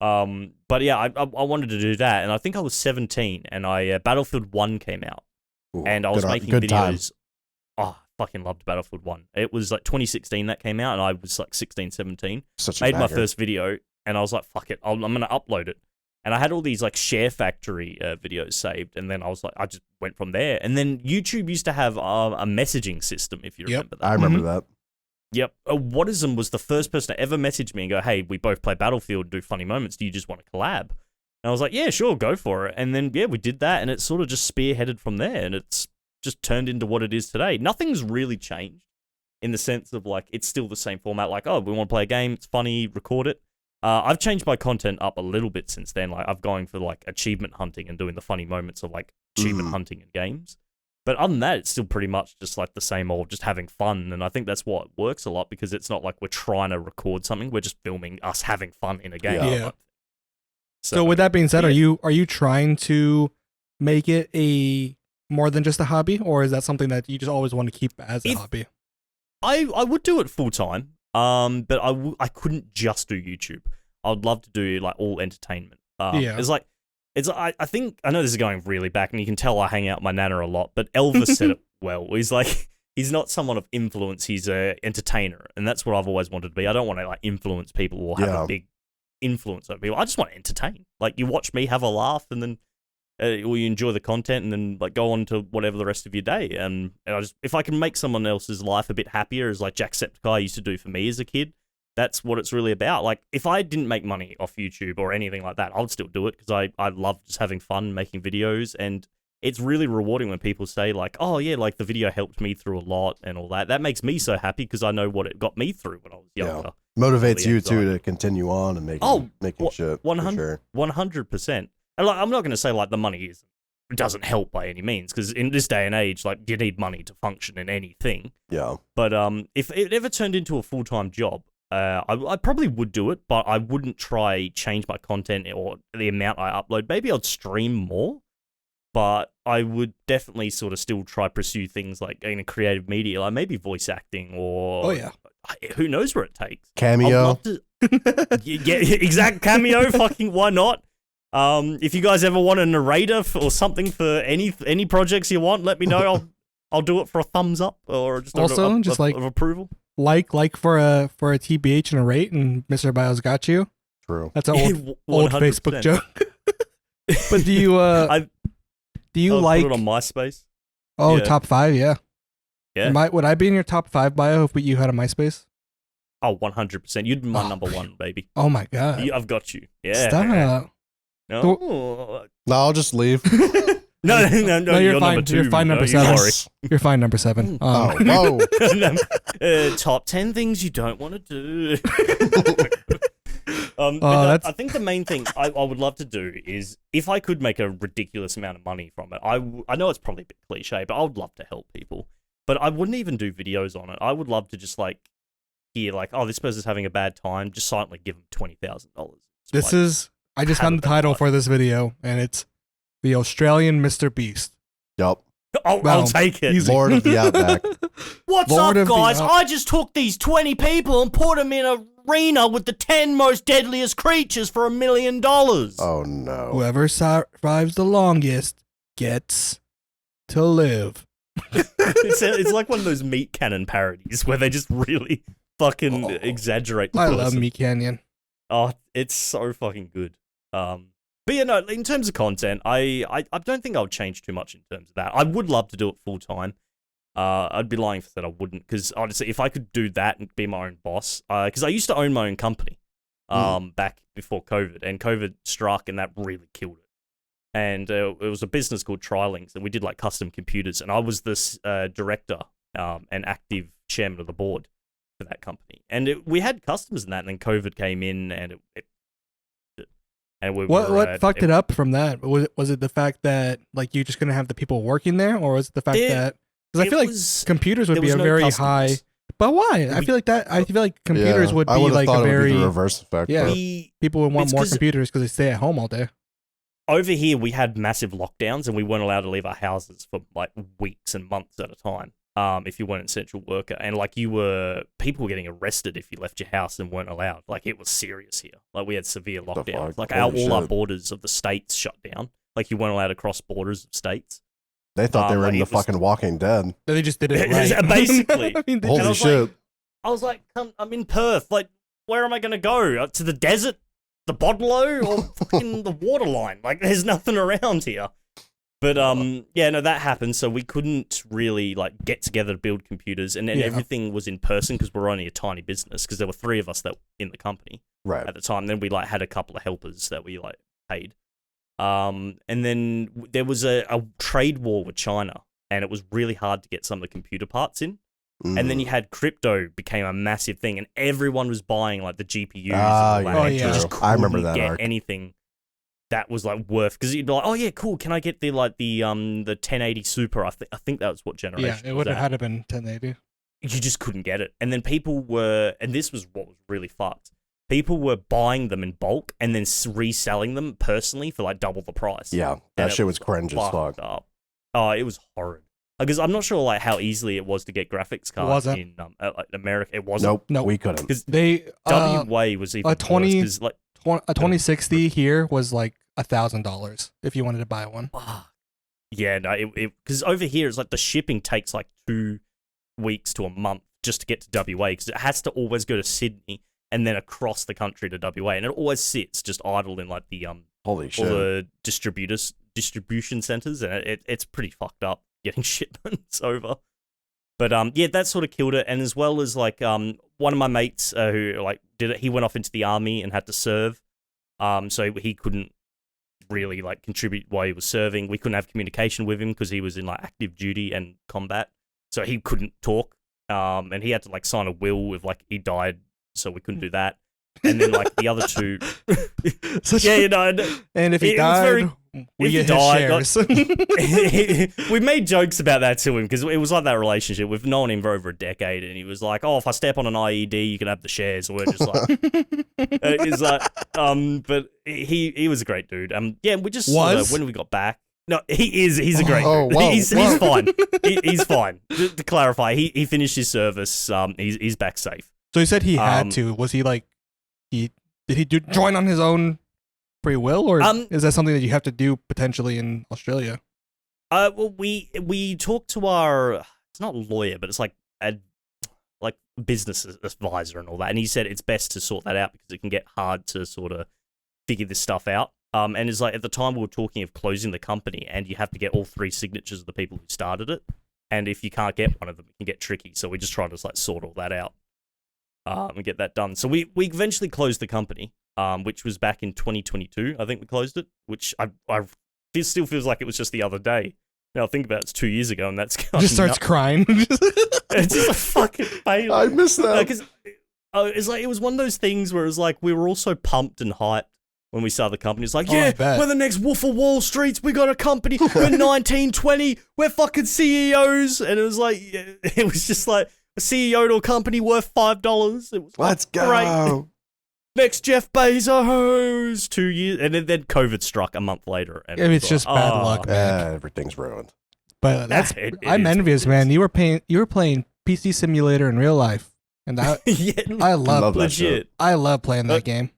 But yeah, I wanted to do that, and I think I was 17, and Battlefield 1 came out, Ooh, and I was making good time. videos. Oh, I fucking loved Battlefield 1. It was like 2016 that came out, and I was like 16, 17. Such a Made my bagger. first video, and I was like, fuck it, I'm going to upload it. And I had all these like Share Factory videos saved, and then I was like, I just went from there. And then YouTube used to have a messaging system, if you remember that. I remember that. Yep. Whatism was the first person to ever message me and go, hey, we both play Battlefield, do funny moments. Do you just want to collab? And I was like, yeah, sure, go for it. And then, yeah, we did that, and it sort of just spearheaded from there, and it's just turned into what it is today. Nothing's really changed in the sense of like, it's still the same format. Like, oh, we want to play a game, it's funny, record it. I've changed my content up a little bit since then. Like I've gone for like achievement hunting and doing the funny moments of like achievement hunting in games. But other than that, it's still pretty much just like the same old, just having fun. And I think that's what works a lot because it's not like we're trying to record something. We're just filming us having fun in a game. Yeah. So with that being said, yeah. are you trying to make it a more than just a hobby, or is that something that you just always want to keep as a hobby? I would do it full time. But I couldn't just do YouTube. I would love to do like all entertainment. Yeah. I think I know this is going really back, and you can tell I hang out with my nana a lot. But Elvis said it well. He's like, he's not someone of influence. He's a entertainer, and that's what I've always wanted to be. I don't want to like influence people or have a big influence over people. I just want to entertain. Like you watch me have a laugh, and then or you enjoy the content, and then like go on to whatever the rest of your day. And I just, if I can make someone else's life a bit happier, as like Jacksepticeye used to do for me as a kid, that's what it's really about. Like if I didn't make money off YouTube or anything like that, I would still do it because I love just having fun making videos, and it's really rewarding when people say like, oh yeah, like the video helped me through a lot and all that. That makes me so happy because I know what it got me through when I was younger. Yeah. Motivates you too to continue on and making shit. 100%. And like, I'm not going to say like the money doesn't help by any means, because in this day and age, like you need money to function in anything. Yeah. But if it ever turned into a full-time job, I probably would do it, but I wouldn't try change my content or the amount I upload. Maybe I'd stream more, but I would definitely sort of still try pursue things like in a creative media, like maybe voice acting or who knows where it takes. Cameo. Yeah, exact cameo. Fucking why not? If you guys ever want a narrator or something for any projects you want, let me know. I'll do it for a thumbs up or just also just like of approval. Like for a TBH and a rate, and Mr. Bio's got you. True. That's an old Facebook joke. But do you like put it on MySpace? Oh, yeah. top 5, yeah. Yeah. Would I be in your top 5 bio if you had a MySpace? Oh, 100%. You'd be my number one, baby. Oh my god. I've got you. Yeah. Stop. No. No, I'll just leave. No, you're fine. number 2. You're fine, number 7. You're fine, number 7. Whoa. Top 10 things you don't want to do. I think the main thing I would love to do is, if I could make a ridiculous amount of money from it, I know it's probably a bit cliche, but I would love to help people. But I wouldn't even do videos on it. I would love to just like hear like, oh, this person's having a bad time, just silently give them $20,000. I just found the title for this video, and it's The Australian Mr. Beast. Yup. I'll take it. Easy. Lord of the Outback. What's Lord up, of the guys? Out- I just took these 20 people and put them in an arena with the 10 most deadliest creatures for $1 million. Oh no. Whoever survives the longest gets to live. It's like one of those Meat Cannon parodies where they just really fucking exaggerate the I person. love Meat Canyon. Oh, it's so fucking good. But yeah, no, in terms of content, I don't think I would change too much in terms of that. I would love to do it full time. I'd be lying if I said I wouldn't, because honestly, if I could do that and be my own boss, because I used to own my own company back before COVID, and COVID struck, and that really killed it. And it was a business called Trilings, and we did like custom computers, and I was this director and active chairman of the board for that company. And we had customers in that, and then COVID came in, and What fucked it up from that? Was it the fact that like you're just gonna have the people working there, or was it the fact that because I feel like computers would be a very high. But why? I feel like computers would be like a very the reverse effect. Yeah, people would want more 'cause computers because they stay at home all day. Over here, we had massive lockdowns, and we weren't allowed to leave our houses for like weeks and months at a time. If you weren't an essential worker, and like people were getting arrested if you left your house and weren't allowed. Like it was serious here. Like we had severe lockdowns. Like all our borders of the states shut down. Like you weren't allowed to cross borders of states. They thought they were in the fucking Walking Dead. They just did it right. Basically. I mean, Holy shit. I was like, I'm in Perth. Like, where am I going to go? To the desert? The Bodlow? Or fucking the waterline? Like, there's nothing around here. But, yeah, no, that happened. So we couldn't really, like, get together to build computers. And then everything was in person because we're only a tiny business because there were 3 of us that in the company at the time. Then we, like, had a couple of helpers that we, like, paid. And then there was a trade war with China, and it was really hard to get some of the computer parts in. And then you had crypto became a massive thing, and everyone was buying like the GPUs. And all that. You just I remember couldn't that. Get anything that was like worth, because you'd be like, oh yeah, cool. Can I get the 1080 Super? I think that was what generation. Yeah, it would have had to been 1080. You just couldn't get it, and then people were, and this was what was really fucked. People were buying them in bulk and then reselling them personally for like double the price. Yeah, that shit was cringe as fuck. Up. Oh, it was horrid. Because I'm not sure like how easily it was to get graphics cards in like America. It wasn't. Nope, we couldn't. Because they WA was even worse. Like a 2060 here was like $1,000 if you wanted to buy one. Yeah, no, it because over here it's like the shipping takes like 2 weeks to a month just to get to WA, because it has to always go to Sydney and then across the country to WA, and it always sits just idle in like the holy shit, all the distribution centers, and it's pretty fucked up getting shipments over. But yeah, that sort of killed it, and as well as like one of my mates who like did it, he went off into the army and had to serve, so he couldn't really like contribute while he was serving. We couldn't have communication with him because he was in like active duty and combat, so he couldn't talk, and he had to like sign a will if like he died, so we couldn't do that. And then like the other 2 yeah, you know, and if he died, we get his shares. We made jokes about that to him because it was like that relationship. We've known him for over a decade, and he was like, "Oh, if I step on an IED, you can have the shares." And we're just like, it's like, but he was a great dude. Yeah, we just when we got back. No, he is. He's a great dude. Whoa, he's fine. He's fine. To clarify, he finished his service. He's back safe. So he said he had to. Was he like, did he join on his own free will, or is that something that you have to do potentially in Australia? Well, we talked to our, it's not a lawyer, but it's like a business advisor and all that, and he said it's best to sort that out because it can get hard to sort of figure this stuff out. And it's like at the time we were talking of closing the company, and you have to get all 3 signatures of the people who started it, and if you can't get one of them, it can get tricky. So we just tried to like sort all that out and get that done. So we eventually closed the company, which was back in 2022. I think we closed it, which it still feels like it was just the other day. Now think about it, it's 2 years ago, and that's just starts crying. It's just a fucking fail. I miss that. Because it's like it was one of those things where it was like we were all so pumped and hyped when we started the company. It's like, yeah, we're the next Wolf of Wall Streets. We got a company. We're 1920. We're fucking CEOs. And it was like, it was just like, CEO to a company worth $5. It was Let's go. great. Next Jeff Bezos. 2 years, and then COVID struck a month later. And It's just bad luck, man. Everything's ruined. But that's I'm is envious, what it man. is. You were playing PC Simulator in real life, and that Yeah, I love that legit. I love playing that game.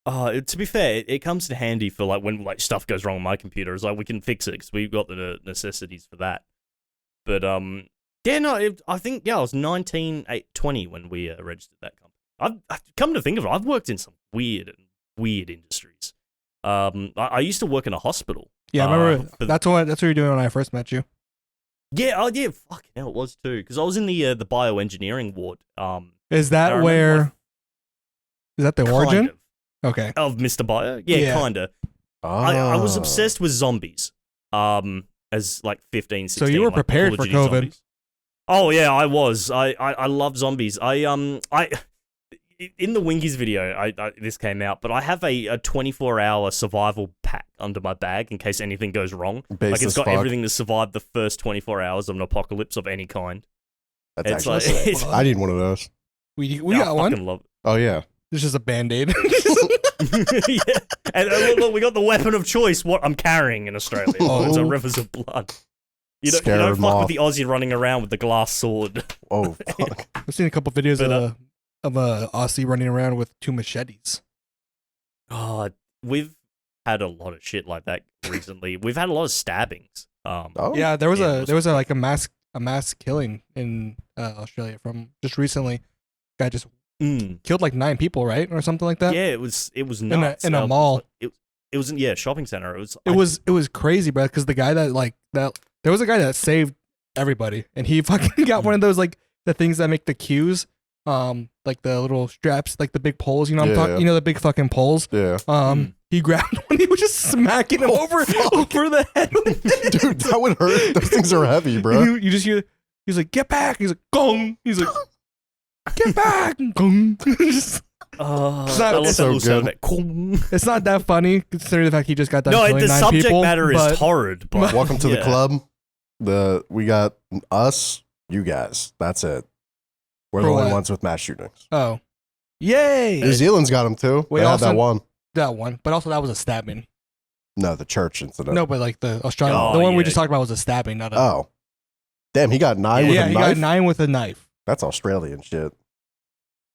To be fair, it comes in handy for like when like stuff goes wrong on my computer. It's like we can fix it because we've got the necessities for that. But yeah, no, I think I was 20 when we registered that company. I've come to think of it, I've worked in some weird industries. I used to work in a hospital. Yeah, I remember that's what you were doing when I first met you. Yeah, yeah, fucking hell, it was too. Because I was in the bioengineering ward. Is that where? Is that the origin? Okay. Of Mr. Bio? Yeah. Kinda. Oh. I was obsessed with zombies. As like 15, 16. So you were like, prepared Call of for Duty COVID. zombies. Oh yeah, I was. I love zombies. I in the Wingies video, this came out, but I have a 24-hour survival pack under my bag in case anything goes wrong. Like it's got everything to survive the first 24 hours of an apocalypse of any kind. That's It's actually like- sick. I need one of those. We I got one. fucking love it. Oh yeah. It's just a Band-Aid. Yeah. And look, we got the weapon of choice. What I'm carrying in Australia. Oh. It's a rivers of blood. You don't Scare 'em fuck off. with the Aussie running around with the glass sword. Oh fuck. I've seen a couple videos But, of a Aussie running around with 2 machetes. Oh, we've had a lot of shit like that recently. We've had a lot of stabbings. Oh. Yeah, there was Yeah, a mass killing in Australia from just recently. Guy just killed like 9 people, right, or something like that. Yeah, it was nuts. in a mall. It was in shopping center. It was crazy, bro. Because the guy that there was a guy that saved everybody, and he fucking got one of those like the things that make the queues, like the little straps, like the big poles. You know, I'm talking. You know, the big fucking poles. Yeah. He grabbed one. He was just smacking him over the head. Dude, that would hurt. Those things are heavy, bro. You just hear. He's like, get back. He's like, gong. He's like, get back. Gong. It's not- it's so good. It's not that funny considering the fact he just got done killing the 9 subject people, matter but- is horrid. But Welcome to the yeah. club. We got us, you guys. That's it. We're For the only what? ones with mass shootings. Oh, yay! New Zealand's got them too. Wait, They had also- that one. That one, but also that was a stabbing. No, the church incident. No, but like the Australian, Oh, the one we yeah. just talked about was a stabbing, not a. Oh. Damn, he got 9 with yeah, a he knife? got 9 with a knife. That's Australian shit.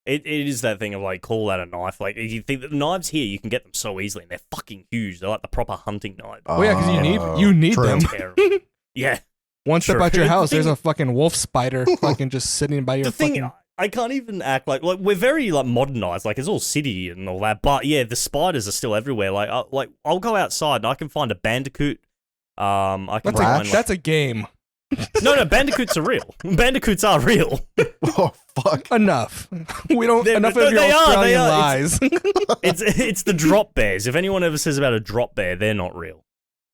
It is that thing of like call that a knife. Like you think that the knives here you can get them so easily and they're fucking huge. They're like the proper hunting knives. Well, yeah, because you need true. them. Terrible. Yeah. One step True. out your The house, there's thing- a fucking wolf spider fucking just sitting by your The thing, fucking. I can't even act like we're very like modernized. Like it's all city and all that. But yeah, the spiders are still everywhere. Like I'll go outside and I can find a bandicoot. I can find like, That's a game. no, bandicoots are real. Bandicoots are real. Oh, fuck. Enough. We don't. Enough of your they Australian are. lies. It's the drop bears. If anyone ever says about a drop bear, they're not real.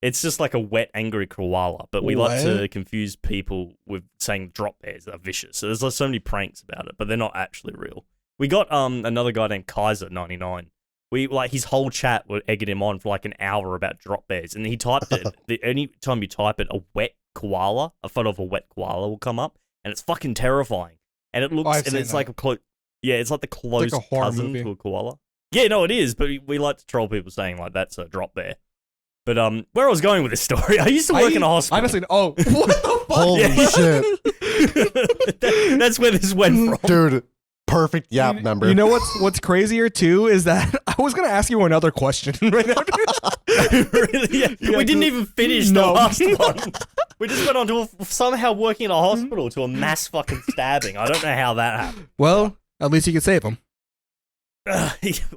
It's just like a wet, angry koala. But we like to confuse people with saying drop bears are vicious. So there's like so many pranks about it, but they're not actually real. We got another guy named Kaiser99. We like his whole chat were egging him on for like an hour about drop bears, and he typed it. Any time you type it, a wet koala, a photo of a wet koala will come up, and it's fucking terrifying. And it looks, I've and seen it's that. like it's like the close like a horror cousin movie. to a koala. Yeah, no, it is. But we like to troll people saying like that's a drop bear. But where I was going with this story, I used to work in a hospital. Honestly, what the fuck? Holy shit. That's where this went from. Dude, perfect yap number. You know what's crazier too is that I was gonna ask you another question right now. Really? Yeah. Yeah, We didn't even finish the no. last one. We just went on to somehow working in a hospital to a mass fucking stabbing. I don't know how that happened. Well, at least you could save him.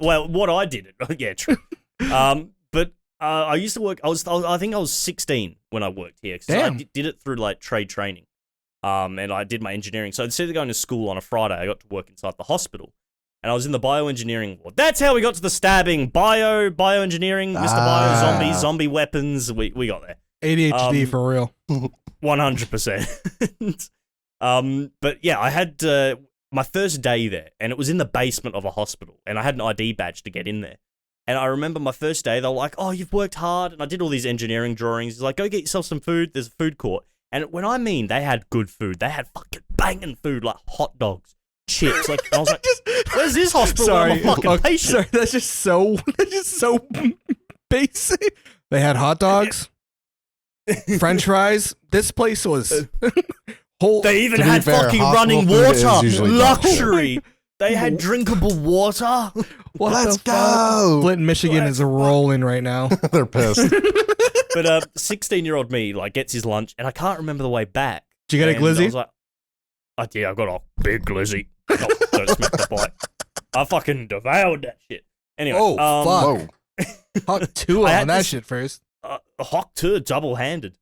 Well, what I did, yeah, true. But I used to work. I think I was 16 when I worked here. 'Cause I Damn. did it through like trade training. And I did my engineering. So instead of going to school on a Friday, I got to work inside the hospital. And I was in the bioengineering ward. That's how we got to the stabbing. Bioengineering, Mr. Bio, zombies, zombie weapons. We got there. ADHD for real. 100%. But yeah, I had my first day there, and it was in the basement of a hospital, and I had an ID badge to get in there. And I remember my first day, they were like, "Oh, you've worked hard," and I did all these engineering drawings. He's like, "Go get yourself some food. There's a food court." And when I mean they had good food, they had fucking banging food, like hot dogs, chips. Like, I was like, where's this hospital? Sorry, I'm a fucking patient. Sorry, that's just so basic. They had hot dogs, French fries. This place was whole. They even To be had fair, fucking hospital running food is water, usually luxury. They had drinkable water. What Let's the fuck? go. Flint, Michigan is rolling right now. They're pissed. But 16-year-old me like gets his lunch, and I can't remember the way back. Did you get a And I glizzy? was like, oh, yeah, I got a big glizzy. Oh, don't smack the bite. I fucking devoured that shit. Anyway, Oh, fuck. Whoa. Hot two I on had that this- shit first. Hawk too, double-handed.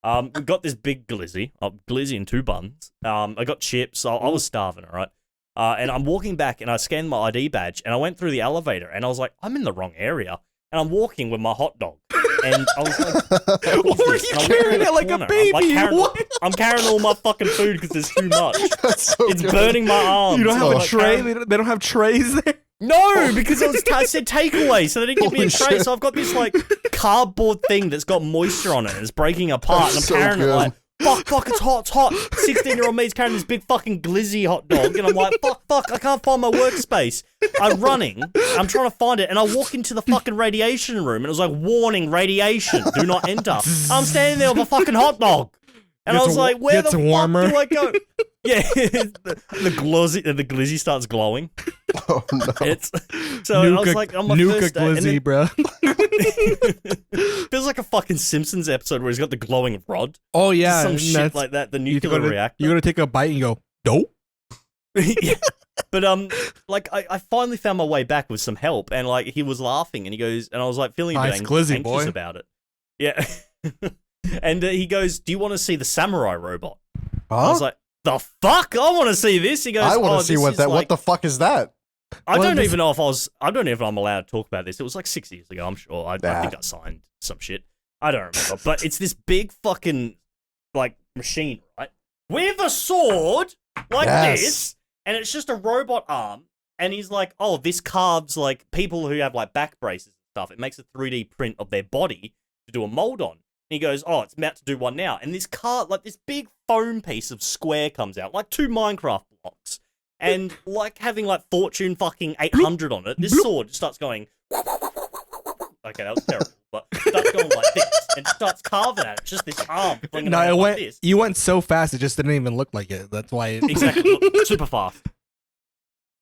We got this big glizzy, glizzy and 2 buns. I got chips. I was starving, all right? And I'm walking back, and I scanned my ID badge, and I went through the elevator, and I was like, I'm in the wrong area. And I'm walking with my hot dog. And I was like, What were you carrying it like a baby? I'm carrying all my fucking food because there's too much. That's so It's good. burning my arms. You don't have Oh. a tray? They don't have trays there? No, because I said takeaway, so they didn't give me a Holy tray. shit. So I've got this like cardboard thing that's got moisture on it, and it's breaking apart. That's And I'm so carrying it good. like, fuck, it's hot. 16-year-old me's carrying this big fucking glizzy hot dog, and I'm like, fuck, I can't find my workspace. I'm running, I'm trying to find it, and I walk into the fucking radiation room, and it was like, warning, radiation, do not enter. I'm standing there with a fucking hot dog. And I Gets was like, where the gets warmer. fuck do I go? Yeah, the glizzy starts glowing. Oh, no. It's so I was like, on my nuke first a day, and glizzy, bro. feels like a fucking Simpsons episode where he's got the glowing rod. Oh yeah, Some and shit that's- like that. The you nuclear gotta, reactor. You gotta take a bite and go, dope. Yeah. But like I finally found my way back with some help, and like he was laughing, and he goes, and I was like feeling a bit Nice glizzy, anxious boy. about it. Yeah. And he goes, "Do you want to see the samurai robot?" I was Huh? like, "The fuck! I want to see this." He goes, I want "Oh, to see this what is that. like- What the fuck is that? I Well, don't this- even know if I don't know if I'm allowed to talk about this. It was like 6 years ago, I'm sure. I think I signed some shit. I don't remember. But it's this big fucking, like, machine, right? With a sword, like Yes. this, and it's just a robot arm, and he's like, oh, this carves, like, people who have, like, back braces and stuff. It makes a 3D print of their body to do a mold on. And he goes, oh, it's about to do one now. And this this big foam piece of square comes out, like 2 Minecraft blocks. And like having like Fortune fucking 800 on it, this sword just starts going. Okay, that was terrible, but starts going like this and starts carving at it. Just this arm flinging No, around it like went. this. You went so fast, it just didn't even look like it. That's why. It, Exactly, look, super fast.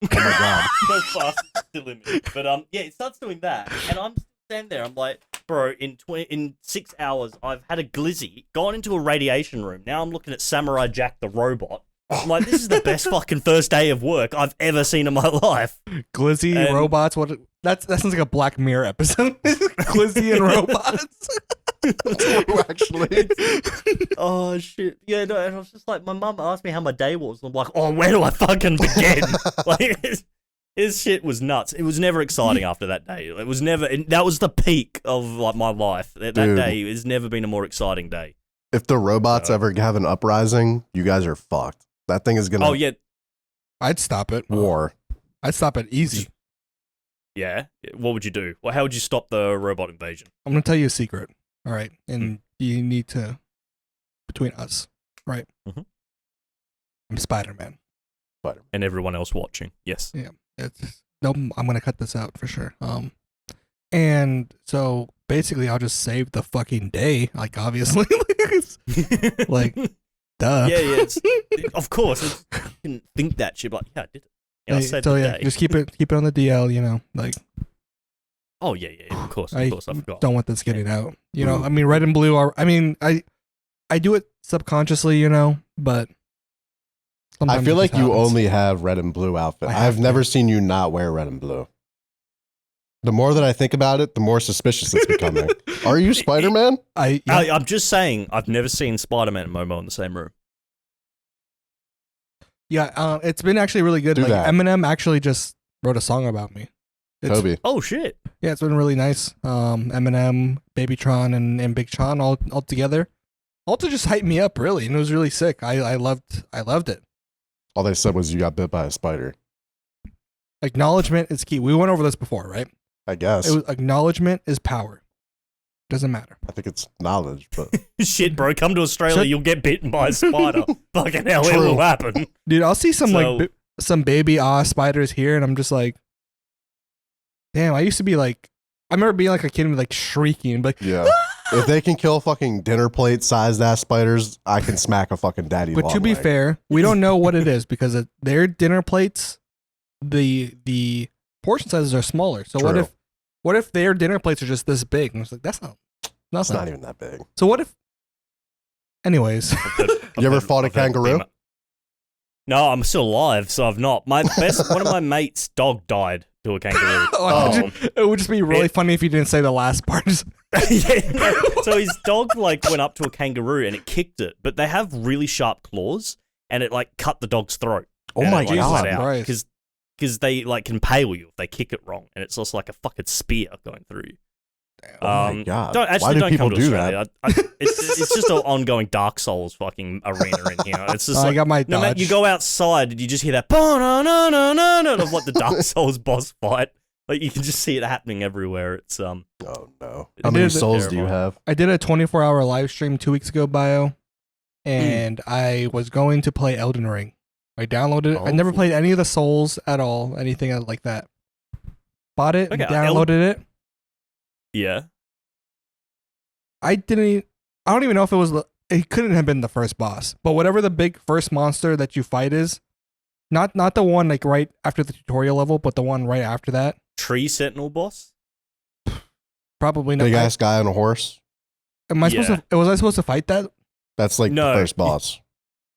Oh my god. So fast, it's still in me. But yeah, it starts doing that, and I'm standing there. I'm like, bro, in 6 hours, I've had a glizzy, gone into a radiation room. Now I'm looking at Samurai Jack the robot. I'm like, this is the best fucking first day of work I've ever seen in my life. Glizzy And- robots. What? That sounds like a Black Mirror episode. Glizzy and robots. True, actually. Oh shit! Yeah, no, and I was just like, my mum asked me how my day was, and I'm like, oh, where do I fucking begin? Like, his shit was nuts. It was never exciting after that day. It was never. That was the peak of like my life. That Dude. day has never been a more exciting day. If the robots ever have an uprising, you guys are fucked. That thing is gonna Oh yeah, I'd stop it. war. I'd stop it easy. yeah. What would you do? Well, how would you stop the robot invasion? I'm gonna tell you a secret. All right, and you need to between us, right? Mhm. I'm Spider-Man. And everyone else watching. Yes. It's no. I'm gonna cut this out for sure. And so basically, I'll just save the fucking day. Like obviously, like duh. Yeah. Of course. You can think that shit, but yeah, I did it. Yeah, I Like, said so the yeah, day. just keep it on the DL. You know, like Oh yeah. Of course. I I forgot. don't want this getting out. You know, I mean, red and blue are. I mean, I do it subconsciously, you know, but I sometimes feel it like just you happens. only have red and blue outfit. I have I've to. never seen you not wear red and blue. The more that I think about it, the more suspicious it's becoming. Are you Spider-Man? Yeah. I'm just saying, I've never seen Spider-Man and Momo in the same room. Yeah, it's been actually really good. Do Like that. Eminem actually just wrote a song about me. It's, Toby. Oh shit! Yeah, it's been really nice. Eminem, Babytron, and Big Tron all together. All to just hype me up, really, and it was really sick. I loved it. All they said was you got bit by a spider. Acknowledgement is key. We went over this before, right? I guess. It was acknowledgement is power. Doesn't matter. I think it's knowledge, but Shit, bro, come to Australia, you'll get bitten by a spider. Fucking hell, it True. will happen. Dude, I'll see some some baby spiders here, and I'm just like, damn. I used to be like, I remember being like a kid and like shrieking, like, yeah. If they can kill fucking dinner plate sized ass spiders, I can smack a fucking daddy. But to be fair, we don't know what it is because their dinner plates, the portion sizes are smaller. So True. what if their dinner plates are just this big? And I was like, that's not. It's not even that big. So what if? Anyways, You ever fought a kangaroo? No, I'm still alive, so I've not. One of my mates' dog died to a kangaroo. It would just be really funny if you didn't say the last part. Yeah. So his dog like went up to a kangaroo and it kicked it, but they have really sharp claws and it like cut the dog's throat. Oh my god! Because they like can impale you if they kick it wrong, and it's just like a fucking spear going through you. Oh my god! Why do people do that? It's just an ongoing Dark Souls fucking arena in here. It's just like, I got my no matter, you go outside and you just hear that of like the Dark Souls boss fight. Like you can just see it happening everywhere. It's Oh no! I How many did- souls do you have? I did a 24-hour live stream 2 weeks ago, Bio, and I was going to play Elden Ring. I downloaded it. I never played any of the Souls at all, anything like that. Bought it, Okay, downloaded it. yeah. I don't even know if it couldn't have been the first boss, but whatever the big first monster that you fight is, not the one like right after the tutorial level, but the one right after that. Tree Sentinel boss. Probably not. Big ass guy on a horse. Am I supposed to? Was I supposed to fight that? That's like No, the first boss.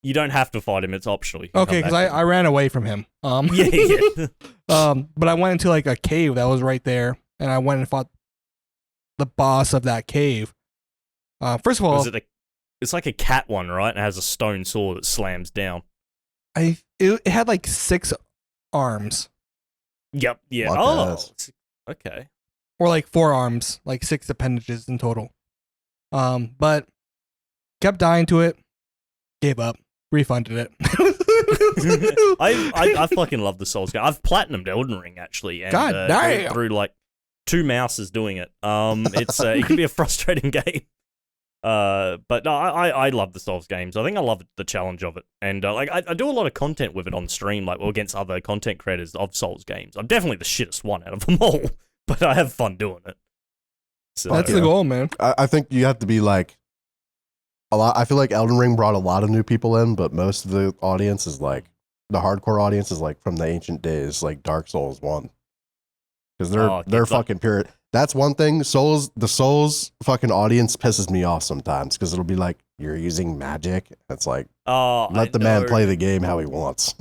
You don't have to fight him; it's optional. Okay, because I ran away from him. Yeah. But I went into like a cave that was right there, and I went and fought the boss of that cave. First of all, it's like a cat one, right? It has a stone sword that slams down. it had like 6 arms, Yep. Yeah. What Oh. else? Okay. or like 4 arms, like 6 appendages in total. But kept dying to it, gave up, refunded it. I fucking love the Souls game. I've platinumed Elden Ring actually, and God damn. through like 2 mouses doing it. It's it can be a frustrating game. But no, I love the Souls games. I think I love the challenge of it, and like I do a lot of content with it on stream, like against other content creators of Souls games. I'm definitely the shittest one out of them all, but I have fun doing it. So, That's the goal, man. I think you have to be like a lot. I feel like Elden Ring brought a lot of new people in, but most of the audience is like the hardcore audience is like from the ancient days, like Dark Souls 1, because they're fucking pure. That's one thing. The Souls fucking audience pisses me off sometimes because it'll be like, you're using magic. It's like, let the man play the game how he wants.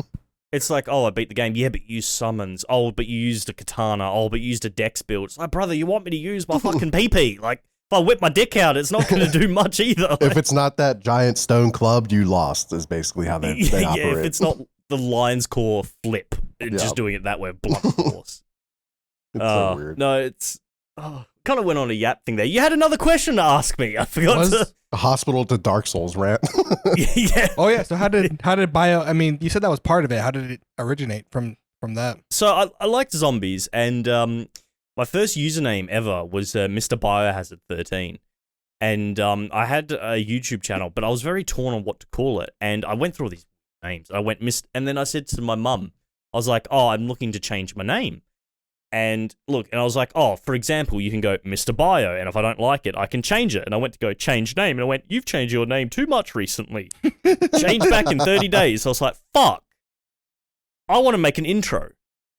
It's like, oh, I beat the game. Yeah, but you used summons. Oh, but you used a katana. Oh, but you used a dex build. It's like, brother, you want me to use my fucking PP? Like, if I whip my dick out, it's not going to do much either. Like, If it's not that giant stone club, you lost, is basically how they operate. Yeah, if it's not the lion's core flip, just doing it that way, blunt force. It's so weird. No, it's... kind of went on a yap thing there. You had another question to ask me. I forgot to... A hospital to Dark Souls rant. Yeah. Oh yeah. So how did Bio? I mean, you said that was part of it. How did it originate from that? So I liked zombies, and my first username ever was Mr. Biohazard13. And I had a YouTube channel, but I was very torn on what to call it. And I went through all these names. And then I said to my mum, I was like, oh, I'm looking to change my name. And I was like, oh, for example, you can go Mr. Bio, and if I don't like it, I can change it. And I went to go change name, and I went, you've changed your name too much recently. Change back in 30 days. So I was like, fuck. I want to make an intro.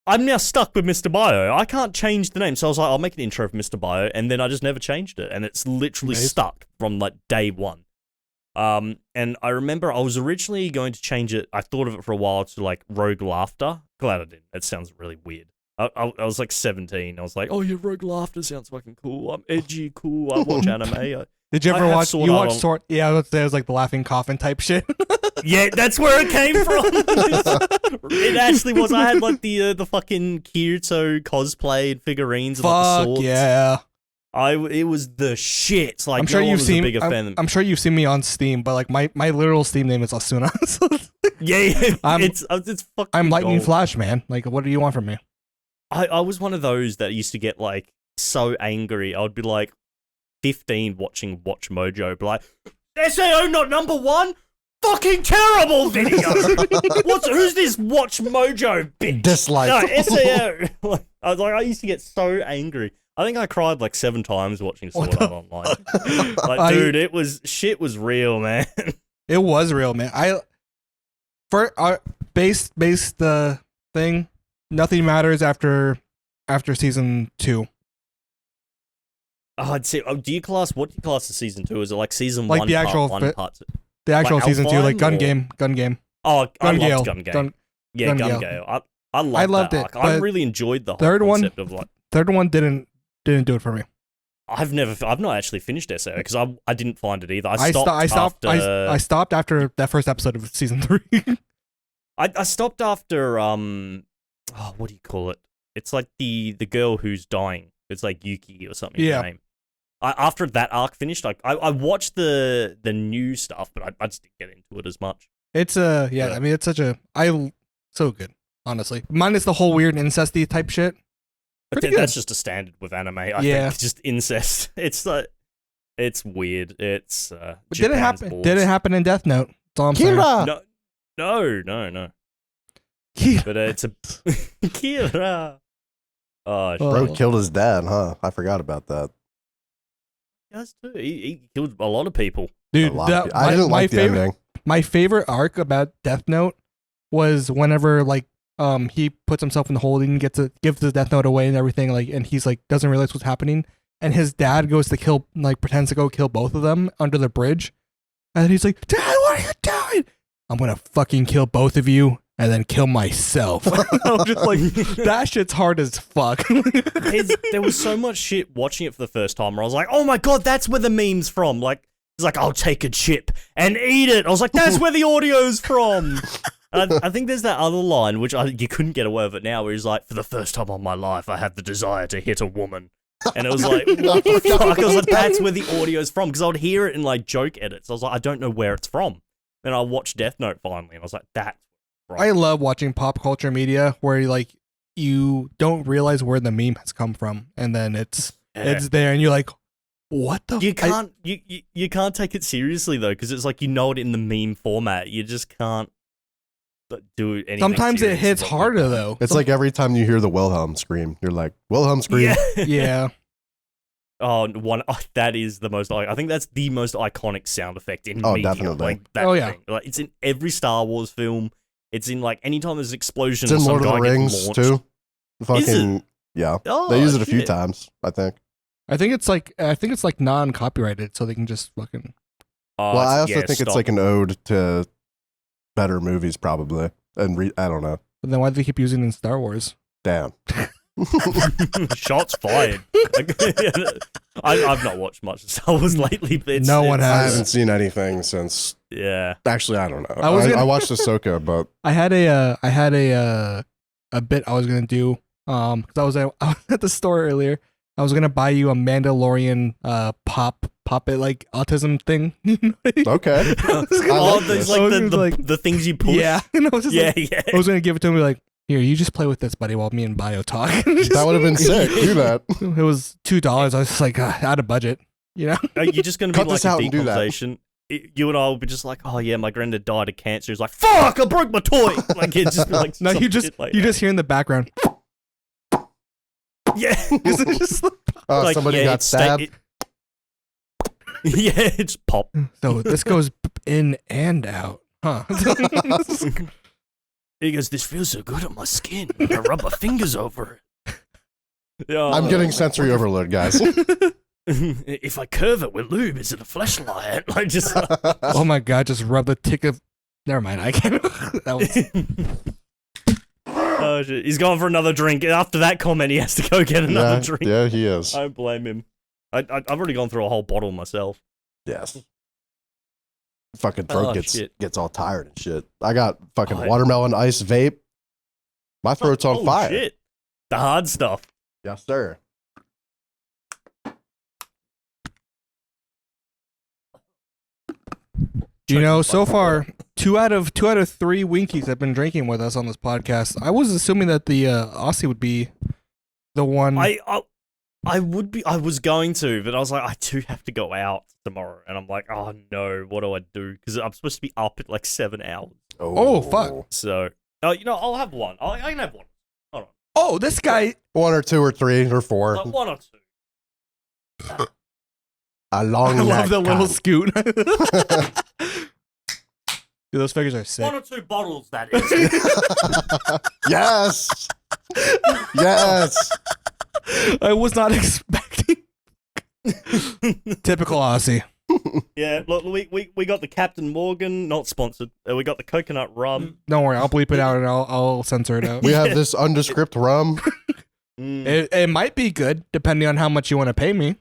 I'm now stuck with Mr. Bio. I can't change the name. So I was like, I'll make an intro for Mr. Bio, and then I just never changed it. And it's literally stuck from like day one. And I remember I was originally going to change it. I thought of it for a while to like Rogue Laughter. Glad I didn't. That sounds really weird. I was like 17. I was like, oh, yeah, Rogue Laughter sounds fucking cool. I'm edgy, cool. I watch anime. Did you ever watch? You watched Sword? Yeah, I would say it was like the laughing coffin type shit. Yeah, that's where it came from. It actually was. I had like the fucking Kirito cosplay and figurines and like the swords. Yeah. It was the shit. Like, I'm sure you've seen. I'm sure you've seen me on Steam, but like my literal Steam name is Asuna. Yeah, it's fucking. I'm Lightning gold. Flash, man. Like, what do you want from me? I was one of those that used to get like so angry. I would be like, 15 watching Watch Mojo, but like, SAO not #1? Fucking terrible video! Who's this Watch Mojo bitch? Dislike. No, SAO. I was like, I used to get so angry. I think I cried like 7 times watching Sword Art Online. Like, dude, shit was real, man. It was real, man. Base the thing. Nothing matters after season 2. Oh, I'd say. What do you class as season 2? Is it like season like 1 the actual part 1 part 2? The actual like season 2, like Gun or? Game. Oh, I Gun Gale. loved Gun Game. Gun Gun Gale. Gale. I loved that arc. I really enjoyed the whole concept of like. Third one didn't do it for me. I've not actually finished SAO because I didn't find it either. I stopped after that first episode of season 3. I stopped after what do you call it? It's like the girl who's dying. It's like Yuki or something. Yeah. Her name. After that arc finished, like I watched the new stuff, but I just didn't get into it as much. It's I mean, it's so good, honestly. Minus the whole weird incesty type shit. That's just a standard with anime. I think it's just incest. It's like it's weird. It's did it happen? Did it happen in Death Note? That's all I'm saying. Kira! No. Kira. But it's a Kira. Oh, Bro killed his dad, huh? I forgot about that. Yes, too. He killed a lot of people. Dude, I didn't like the ending. My favorite arc about Death Note was whenever like he puts himself in the holding, gives the Death Note away and everything, like, and he's like doesn't realize what's happening, and his dad goes to kill, like pretends to go kill both of them under the bridge, and then he's like, "Dad, what are you doing?" "I'm gonna fucking kill both of you and then kill myself." I'm just like, that shit's hard as fuck. There was so much shit watching it for the first time where I was like, oh my god, that's where the meme's from. Like, he's like, "I'll take a chip and eat it." I was like, that's where the audio's from. I think there's that other line, which you couldn't get away with it now, where he's like, "For the first time in my life, I had the desire to hit a woman." And it was like, what the fuck? I was like, that's where the audio's from. Because I would hear it in like joke edits. I was like, I don't know where it's from. Then I watched Death Note finally, and I was like, that's right. I love watching pop culture media where you don't realize where the meme has come from, and then it's there, and you're like, what the? You can't you can't take it seriously though, because it's like you know it in the meme format. You just can't do anything. Sometimes it hits harder though. It's like every time you hear the Wilhelm scream, you're like, Wilhelm scream. Yeah. That is the most. I think that's the most iconic sound effect in media. Definitely. Like that thing. Like it's in every Star Wars film. It's in like anytime there's an explosion. It's in or Lord of the Rings too. Fucking yeah. They use it a few times, I think. I think it's like non-copyrighted, so they can just fucking. Well, I also think it's like an ode to better movies, probably, and I don't know. But then why do they keep using it in Star Wars? Damn. Shots fired. I've not watched much of Star Wars lately, but no one has. I haven't seen anything since. Yeah. Actually, I don't know. I watched Ahsoka, but I had a bit I was gonna do. Because I was at the store earlier. I was gonna buy you a Mandalorian puppet like autism thing. Okay. There's like the things you push. Yeah. And I was just yeah. I was gonna give it to him, like, here, you just play with this, buddy, while me and Bio talk. That would have been sick. Do that. It was $2. I was just like, out of budget. You know? You're just gonna be Cut like this a out and do that. deconversation. You and I will be just like, oh yeah, my granddad died of cancer. He's like, fuck, I broke my toy. Like it's just like no, you just hear in the background. Yeah. Somebody got stabbed. Yeah, it's pop. So this goes in and out, huh? He goes, this feels so good on my skin. I rub my fingers over it. I'm getting sensory overload, guys. If I curve it with lube, is it a fleshlight? Like just. Oh my god! Just rub the tick of. Never mind. I can't. That was. Oh shit! He's going for another drink. After that comment, he has to go get another drink. Yeah, he is. I don't blame him. I've already gone through a whole bottle myself. Yes. Fucking throat gets all tired and shit. I got fucking watermelon ice vape. My throat's on fire. Shit. The hard stuff. Yes, sir. You know, so far, two out of 3 Winkies have been drinking with us on this podcast. I was assuming that the Aussie would be the one. I was going to, but I was like, I do have to go out tomorrow, and I'm like, oh no, what do I do? Because I'm supposed to be up at like 7 hours. Oh, fuck. So, I'll have one. I can have one. Hold on. Oh, this guy. 1 or 2 or 3 or 4. Like 1 or 2. A long I love the neck little cunt. scoot. Dude, those figures are sick. 1 or 2 bottles, that is. Yes. Yes. I was not expecting. Typical Aussie. Yeah, look, we got the Captain Morgan, not sponsored. We got the coconut rum. Don't worry, I'll bleep it out and I'll censor it out. We have this undescript rum. It might be good depending on how much you want to pay me.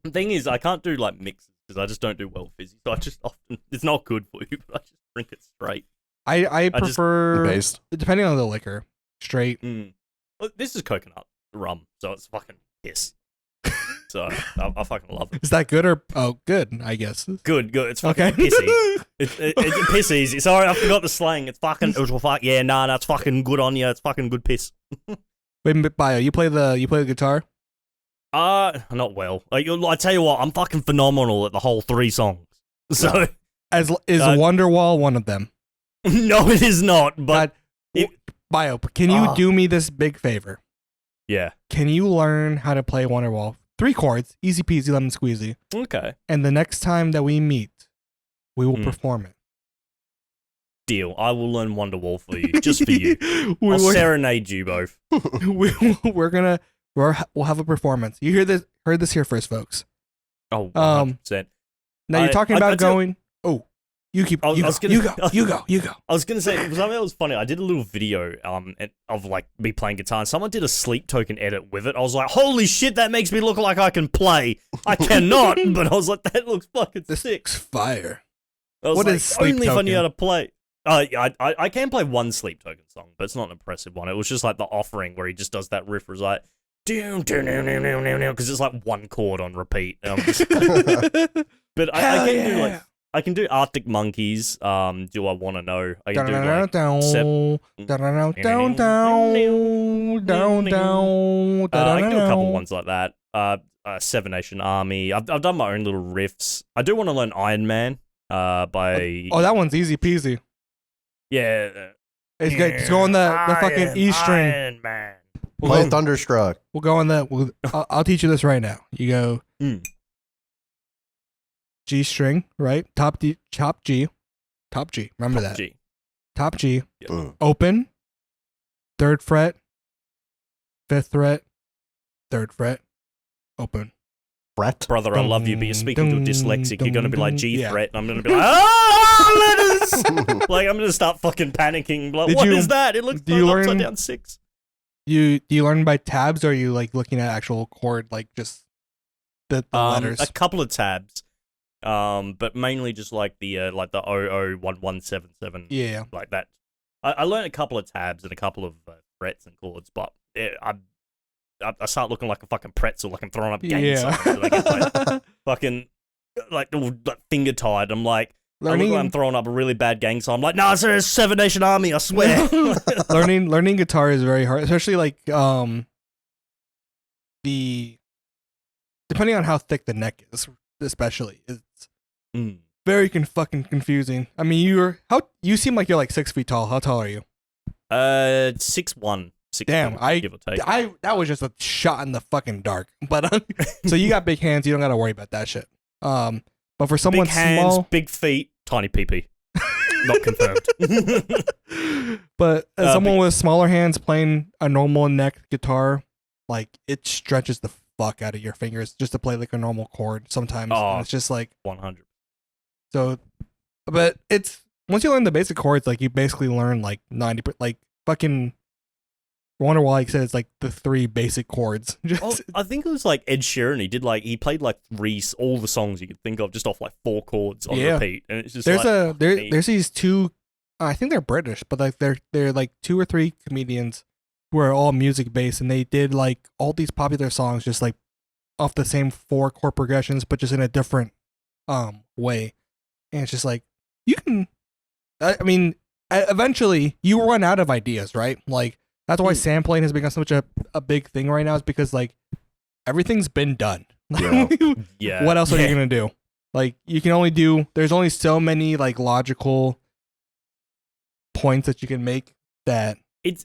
The thing is, I can't do like mixes because I just don't do well fizzy. So I just often it's not good for you, but I just drink it straight. I prefer Based. depending on the liquor, straight. Look, this is coconut rum, so it's fucking piss. So I fucking love it. Is that good or good? I guess. Good. It's fucking Okay. pissy. It's piss easy. Sorry, I forgot the slang. It's fucking. Yeah, nah, it's fucking good on you. It's fucking good piss. Wait, Bio, you play the guitar? Not well. Like, I tell you what, I'm fucking phenomenal at the whole 3 songs. So, Is Wonderwall one of them? no, it is not. But Bio, can you do me this big favor? yeah, Can you learn how to play Wonderwall? 3 chords, easy peasy, lemon squeezy. okay, And the next time that we meet, we will perform it. deal. I will learn Wonderwall for you, just for you. I'll we're serenade you both. we'll have a performance. You heard this here first, folks. Oh, 100%. Now you're talking about going. Oh, you keep. I You was go. gonna- You go. I was gonna say something that was funny. I did a little video of like me playing guitar, and someone did a sleep token edit with it. I was like, holy shit, that makes me look like I can play. I cannot, but I was like, that looks fucking This sick. looks fire. I was What like, is sleep only if I knew token? how to play. I can play one sleep token song, but it's not an impressive one. It was just like the offering where he just does that riff where it's like because it's like 1 chord on repeat. And I'm just, but I can do like I can do Arctic Monkeys. Do I want to know? I can do like I can do a couple ones like that. Seven Nation Army. I've done my own little riffs. I do want to learn Iron Man. By Oh, that one's easy peasy. yeah. It's good. Just go on the fucking E string. Iron Man. Play Thunderstruck. We'll go on the. I'll teach you this right now. You go G string, right? Top G. Remember that. G. Top G. Yeah. Open. 3rd fret. 5th fret. 3rd fret. Open. Fret. Brother, I love you, but you're speaking to a dyslexic. You're going to be like G Yeah. fret, and I'm going to be like, oh, letters! Like, I'm going to start fucking panicking. Like, what is that? It looks do you like learn- upside down 6. Do you learn by tabs, or are you like looking at actual chord, like just the letters? A couple of tabs. But mainly just like the 001177. Yeah. Like that. I learned a couple of tabs and a couple of frets and chords, but I start looking like a fucking pretzel, like I'm throwing up gang signs. And I get like fucking all finger tied. I'm like, I look like I'm throwing up a really bad gang sign. I'm like, nah, it's a Seven Nation Army, I swear. learning guitar is very hard, especially like depending on how thick the neck is, especially it's very fucking confusing. I mean, you seem like you're like 6 feet tall. How tall are you? 6'1". Damn, give or take. that was just a shot in the fucking dark. But so you got big hands, you don't got to worry about that shit. But for someone big hands, small, big feet, tiny pee. Not confirmed. but as someone with smaller hands playing a normal neck guitar, like it stretches the fuck out of your fingers just to play like a normal chord sometimes. Oh, And it's just like 100. so. But it's once you learn the basic chords, like you basically learn like 90%, like fucking Wonderwall, like I said, it's like the 3 basic chords. Oh, I think it was like Ed Sheeran. He played like all the songs you could think of just off like 4 chords on repeat, and it's just there's these 2. I think they're British, but like they're like 2 or 3 comedians who are all music based, and they did like all these popular songs just like off the same 4 chord progressions, but just in a different way. And it's just like you can. I mean, eventually you run out of ideas, right? Like. That's why sampling has become such a big thing right now, is because like everything's been done. Yeah. Yeah. What else are you Yeah. gonna do? Like, you can only do. There's only so many like logical points that you can make that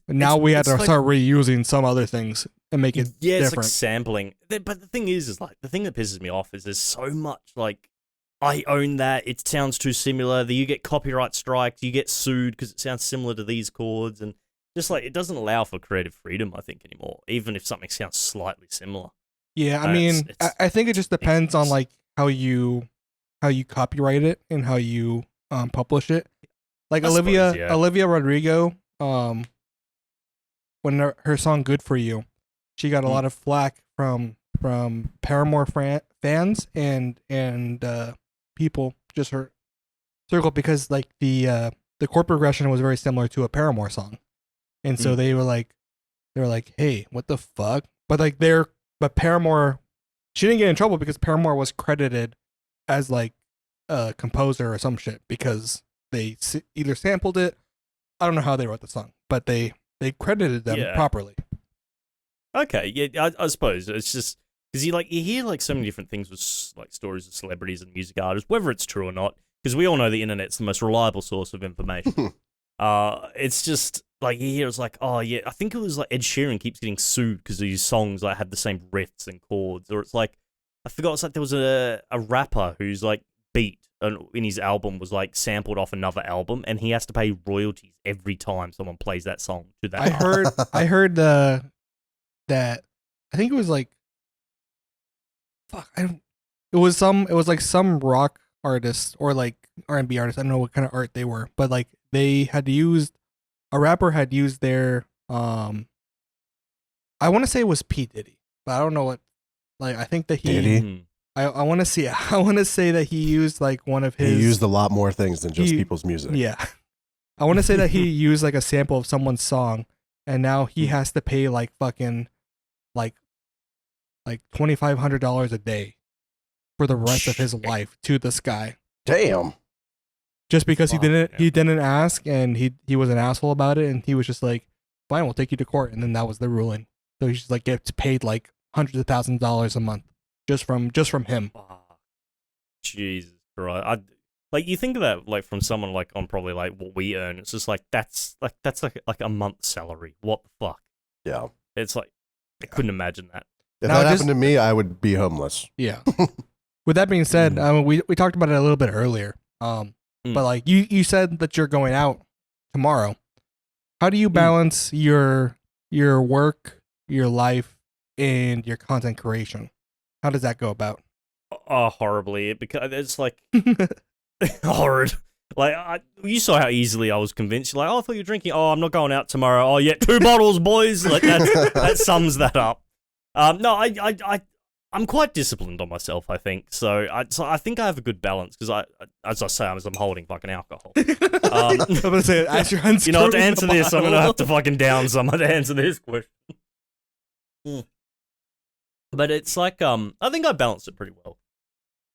now we had to start reusing some other things and make it it's different. like sampling. But the thing is like the thing that pisses me off is there's so much like I own that. It sounds too similar. That you get copyright strikes. You get sued because it sounds similar to these chords, and just like it doesn't allow for creative freedom. I think anymore, even if something sounds slightly similar. Yeah, I mean, I think it just depends on like how you copyright it and how you publish it. Like Olivia Rodrigo, when her song "Good for You," she got a lot of flack from Paramore fans and people, just her circle, because like the chord progression was very similar to a Paramore song, and so they were like, hey, what the fuck? But Paramore, she didn't get in trouble because Paramore was credited as like a composer or some shit because they either sampled it. I don't know how they wrote the song, but they credited them properly. Okay, yeah, I suppose it's just because you hear like so many different things with like stories of celebrities and music artists, whether it's true or not. Because we all know the internet's the most reliable source of information. It's just like you hear it's like, oh yeah, I think it was like Ed Sheeran keeps getting sued because these songs like have the same riffs and chords, or it's like I forgot. It's like there was a rapper who's like beat in his album was like sampled off another album, and he has to pay royalties every time someone plays that song to that. I heard that I think it was like it was like some rock artist or like R&B artist. I don't know what kind of art they were, but like they had used a rapper had used their I want to say it was P Diddy, but I don't know what. Like I think that he I want to say that he used like one of his. He used a lot more things than just people's music. Yeah, I want to say that he used like a sample of someone's song, and now he has to pay like fucking like $2,500 a day for the rest of his life to this guy. Damn. Just because he didn't ask, and he was an asshole about it, and he was just like, fine, we'll take you to court, and then that was the ruling. So he just like gets paid like hundreds of thousands of dollars a month just from him. Jesus Christ! Like you think of that like from someone like on probably like what we earn. It's just like that's like a month's salary. What the fuck? Yeah. It's like I couldn't imagine that. If that happened to me, I would be homeless. Yeah. With that being said, we talked about it a little bit earlier. But like you said that you're going out tomorrow. How do you balance your work, your life, and your content creation? How does that go about? Horribly. Because it's like horrid. Like you saw how easily I was convinced. You're like, oh, I thought you were drinking. Oh, I'm not going out tomorrow. Oh, yeah, 2 bottles, boys. Like that sums that up. No, I'm quite disciplined on myself, I think. So I think I have a good balance because as I say, I'm holding fucking alcohol. I'm gonna say, as you're unscrewing, you know, to answer this, I'm gonna have to fucking down someone to answer this question. But it's like I think I balance it pretty well.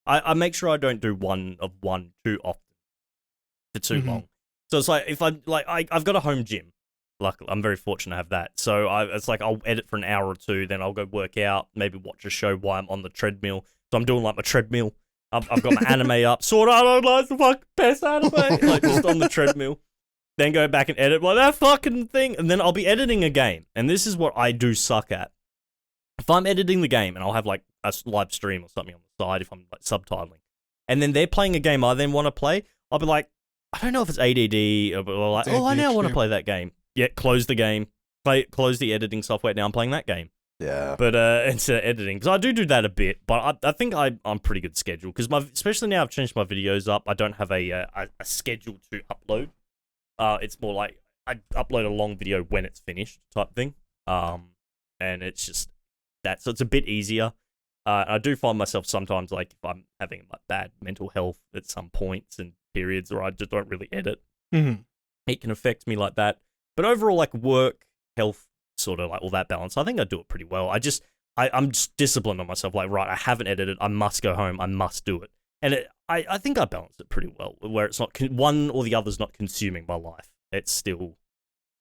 I make sure I don't do one too often for too long. So it's like if I've got a home gym. Luckily, I'm very fortunate to have that. So it's like I'll edit for an hour or two, then I'll go work out, maybe watch a show while I'm on the treadmill. So I'm doing like my treadmill. I've got my anime up. Sword Art Online's the fucking best anime. Like just on the treadmill. Then go back and edit that fucking thing. And then I'll be editing a game. And this is what I do suck at. If I'm editing the game and I'll have like a live stream or something on the side if I'm like subtitling, and then they're playing a game I then want to play, I'll be like, I don't know if it's ADD or like, I now want to play that game. Yeah, close the game. Close the editing software. Now I'm playing that game. Yeah. But instead of editing, because I do that a bit, but I think I'm pretty good schedule. Because especially now I've changed my videos up. I don't have a schedule to upload. It's more like I upload a long video when it's finished type thing. And it's just that, so it's a bit easier. I do find myself sometimes like if I'm having like bad mental health at some points and periods, or I just don't really edit. It can affect me like that. But overall, like work, health, sort of like all that balance, I think I do it pretty well. I'm just disciplined on myself. Like, right, I haven't edited. I must go home. I must do it. And I think I balance it pretty well, where it's not one or the other's not consuming my life. It's still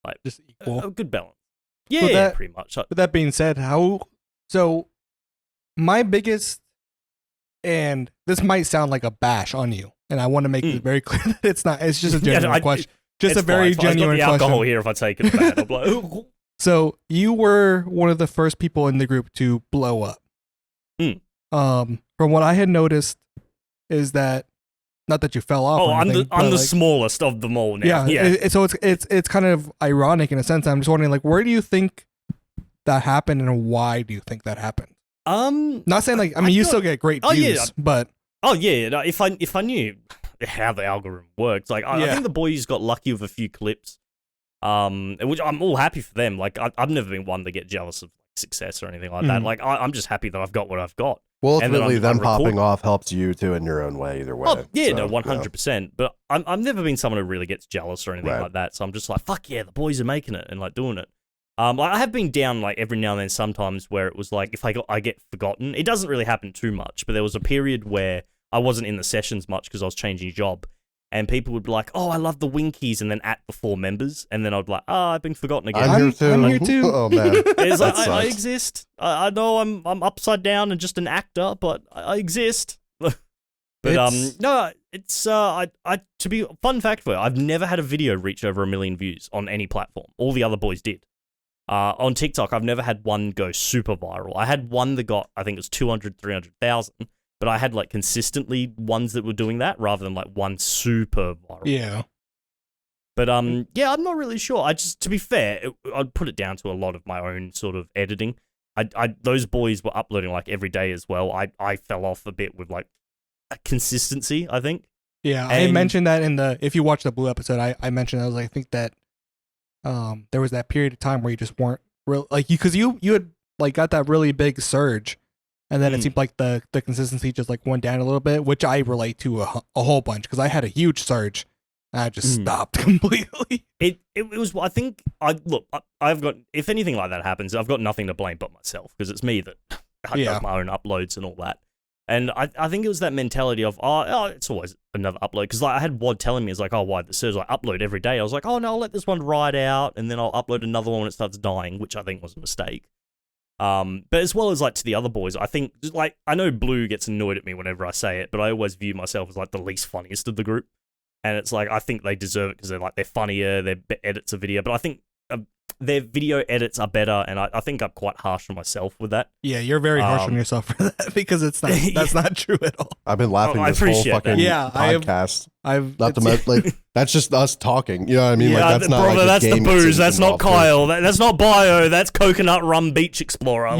like just equal. A good balance. Yeah, pretty much. With that being said, so my biggest, and this might sound like a bash on you, and I want to make it very clear that it's not. It's just a genuine question. Just a very genuine I've got the alcohol question. here if I take it bad. I'm like, ooh. So you were one of the first people in the group to blow up. From what I had noticed is that, not that you fell off. Oh, or anything, I'm the smallest of them all now. Yeah. So it's kind of ironic in a sense. I'm just wondering, like, where do you think that happened, and why do you think that happened? Not saying like, I mean, you still get great views, but if I knew how the algorithm works, like I think the boys got lucky with a few clips, which I'm all happy for them. Like I've never been one to get jealous of success or anything like that. Like I'm just happy that I've got what I've got. Well, ultimately, them popping off helps you too in your own way, either way. Oh, yeah, so, 100%. But I've never been someone who really gets jealous or anything like that. So I'm just like, fuck yeah, the boys are making it and like doing it. I have been down like every now and then sometimes where it was like if I get forgotten. It doesn't really happen too much, but there was a period where I wasn't in the sessions much because I was changing job, and people would be like, "Oh, I love the Winkies," and then at the 4 members, and then I'd be like, "Oh, I've been forgotten again." I'm here too. Oh man, it's like I exist. I know I'm upside down and just an actor, but I exist. But no, it's I to be fun fact for you, I've never had a video reach over 1 million views on any platform. All the other boys did. On TikTok, I've never had one go super viral. I had one that got, I think it was 200, 300,000, but I had like consistently ones that were doing that rather than like one super viral. Yeah. But yeah, I'm not really sure. I just, to be fair, I'd put it down to a lot of my own sort of editing. Those boys were uploading like every day as well. I fell off a bit with like a consistency, I think. Yeah, I mentioned that if you watch the Blue episode, I mentioned, I was like, I think that there was that period of time where you just weren't real, like, because you had like got that really big surge, and then it seemed like the consistency just like went down a little bit, which I relate to a whole bunch because I had a huge surge and I just stopped completely. It was, I think, I've got, if anything like that happens, I've got nothing to blame but myself because it's me that does my own uploads and all that. And I think it was that mentality of, oh, it's always another upload. Because like, I had Wad telling me, it's like, oh, why the servers like upload every day? I was like, oh, no, I'll let this one ride out, and then I'll upload another one when it starts dying, which I think was a mistake. But as well as like to the other boys, I think, like, I know Blue gets annoyed at me whenever I say it, but I always view myself as like the least funniest of the group. And it's like, I think they deserve it because they're funnier, their edits of video. But I think their video edits are better, and I think I'm quite harsh on myself with that. Yeah, you're very harsh on yourself for that because it's not that's not true at all. I've been laughing this whole fucking podcast. I've not to like that's just us talking. You know what I mean? Yeah, like that's not brother, like that's the booze. That's not Kyle. That's not Bio. That's Coconut Rum Beach Explorer.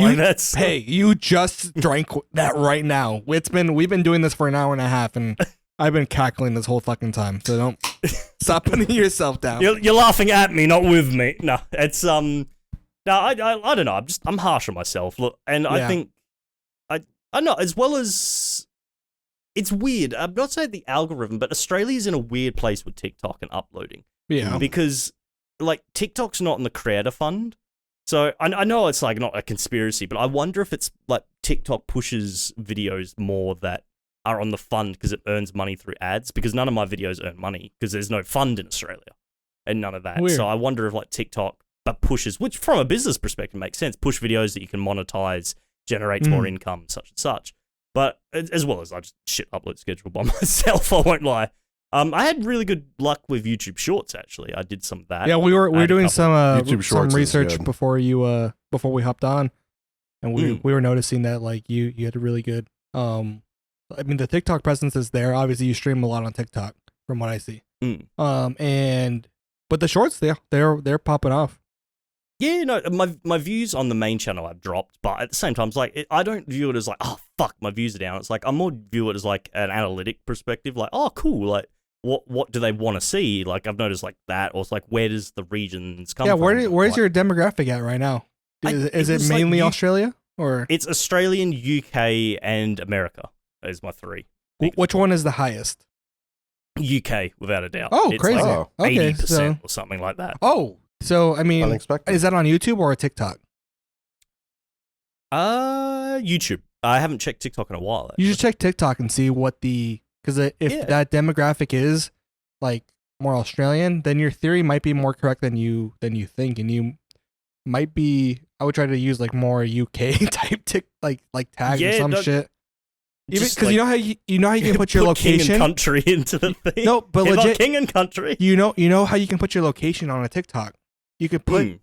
Hey, you just drank that right now. We've been doing this for an hour and a half, and I've been cackling this whole fucking time. So don't stop putting yourself down. You're laughing at me, not with me. No, it's no, I don't know. I'm harsh on myself. Look, and I think I know, as well as it's weird. I'm not saying the algorithm, but Australia's in a weird place with TikTok and uploading. Yeah, because like TikTok's not in the creator fund. So I know it's like not a conspiracy, but I wonder if it's like TikTok pushes videos more that are on the fund because it earns money through ads, because none of my videos earn money because there's no fund in Australia and none of that. Weird. So I wonder if like TikTok pushes, which from a business perspective makes sense, push videos that you can monetize, generate more income, such and such. But as well as I just shit upload schedule by myself, I won't lie. I had really good luck with YouTube Shorts, actually. I did some of that. Yeah, we were doing some research before we hopped on, and we were noticing that like you had a really good I mean, the TikTok presence is there. Obviously, you stream a lot on TikTok, from what I see. But the shorts, they're popping off. Yeah, no, my views on the main channel have dropped, but at the same time, it's like I don't view it as like, oh fuck, my views are down. It's like I more view it as like an analytic perspective, like, oh cool, like what do they want to see? Like I've noticed like that, or it's like where does the regions come from? Yeah, where's your demographic at right now? Is it mainly like Australia, or it's Australian, UK, and America? Is my 3. Which one is the highest? UK, without a doubt. Oh, it's crazy. Like okay, 80% or something like that. Oh, so I mean, unexpected. Is that on YouTube or a TikTok? YouTube. I haven't checked TikTok in a while. Actually. You should check TikTok and see what because if that demographic is like more Australian, then your theory might be more correct than you think, and might be. I would try to use like more UK type like tags or some shit. Even because you know how you can put your location, king and country into the thing. No, but legit, king and country. You know how you can put your location on a TikTok. You could put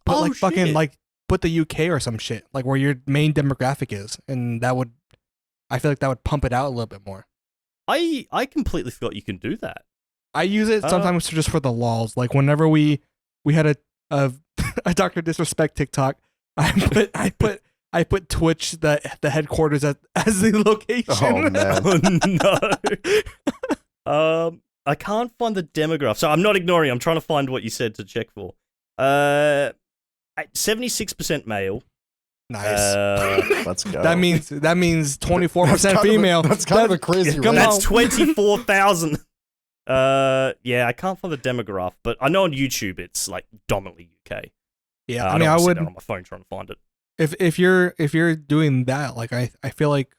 like fucking like put the UK or some shit like where your main demographic is, and that would, I feel like that would pump it out a little bit more. I completely forgot you can do that. I use it sometimes just for the lols. Like whenever we had a Dr. Disrespect TikTok, I put Twitch the headquarters as the location. Oh man. No. I can't find the demographic. So I'm not ignoring. I'm trying to find what you said to check for. 76% male. Nice. Let's go. That means 24% female. That's kind of a crazy rate. That's 24,000. Yeah, I can't find the demographic, but I know on YouTube it's like dominantly UK. Yeah, I mean, I would on my phone trying to find it. If you're doing that, like I feel like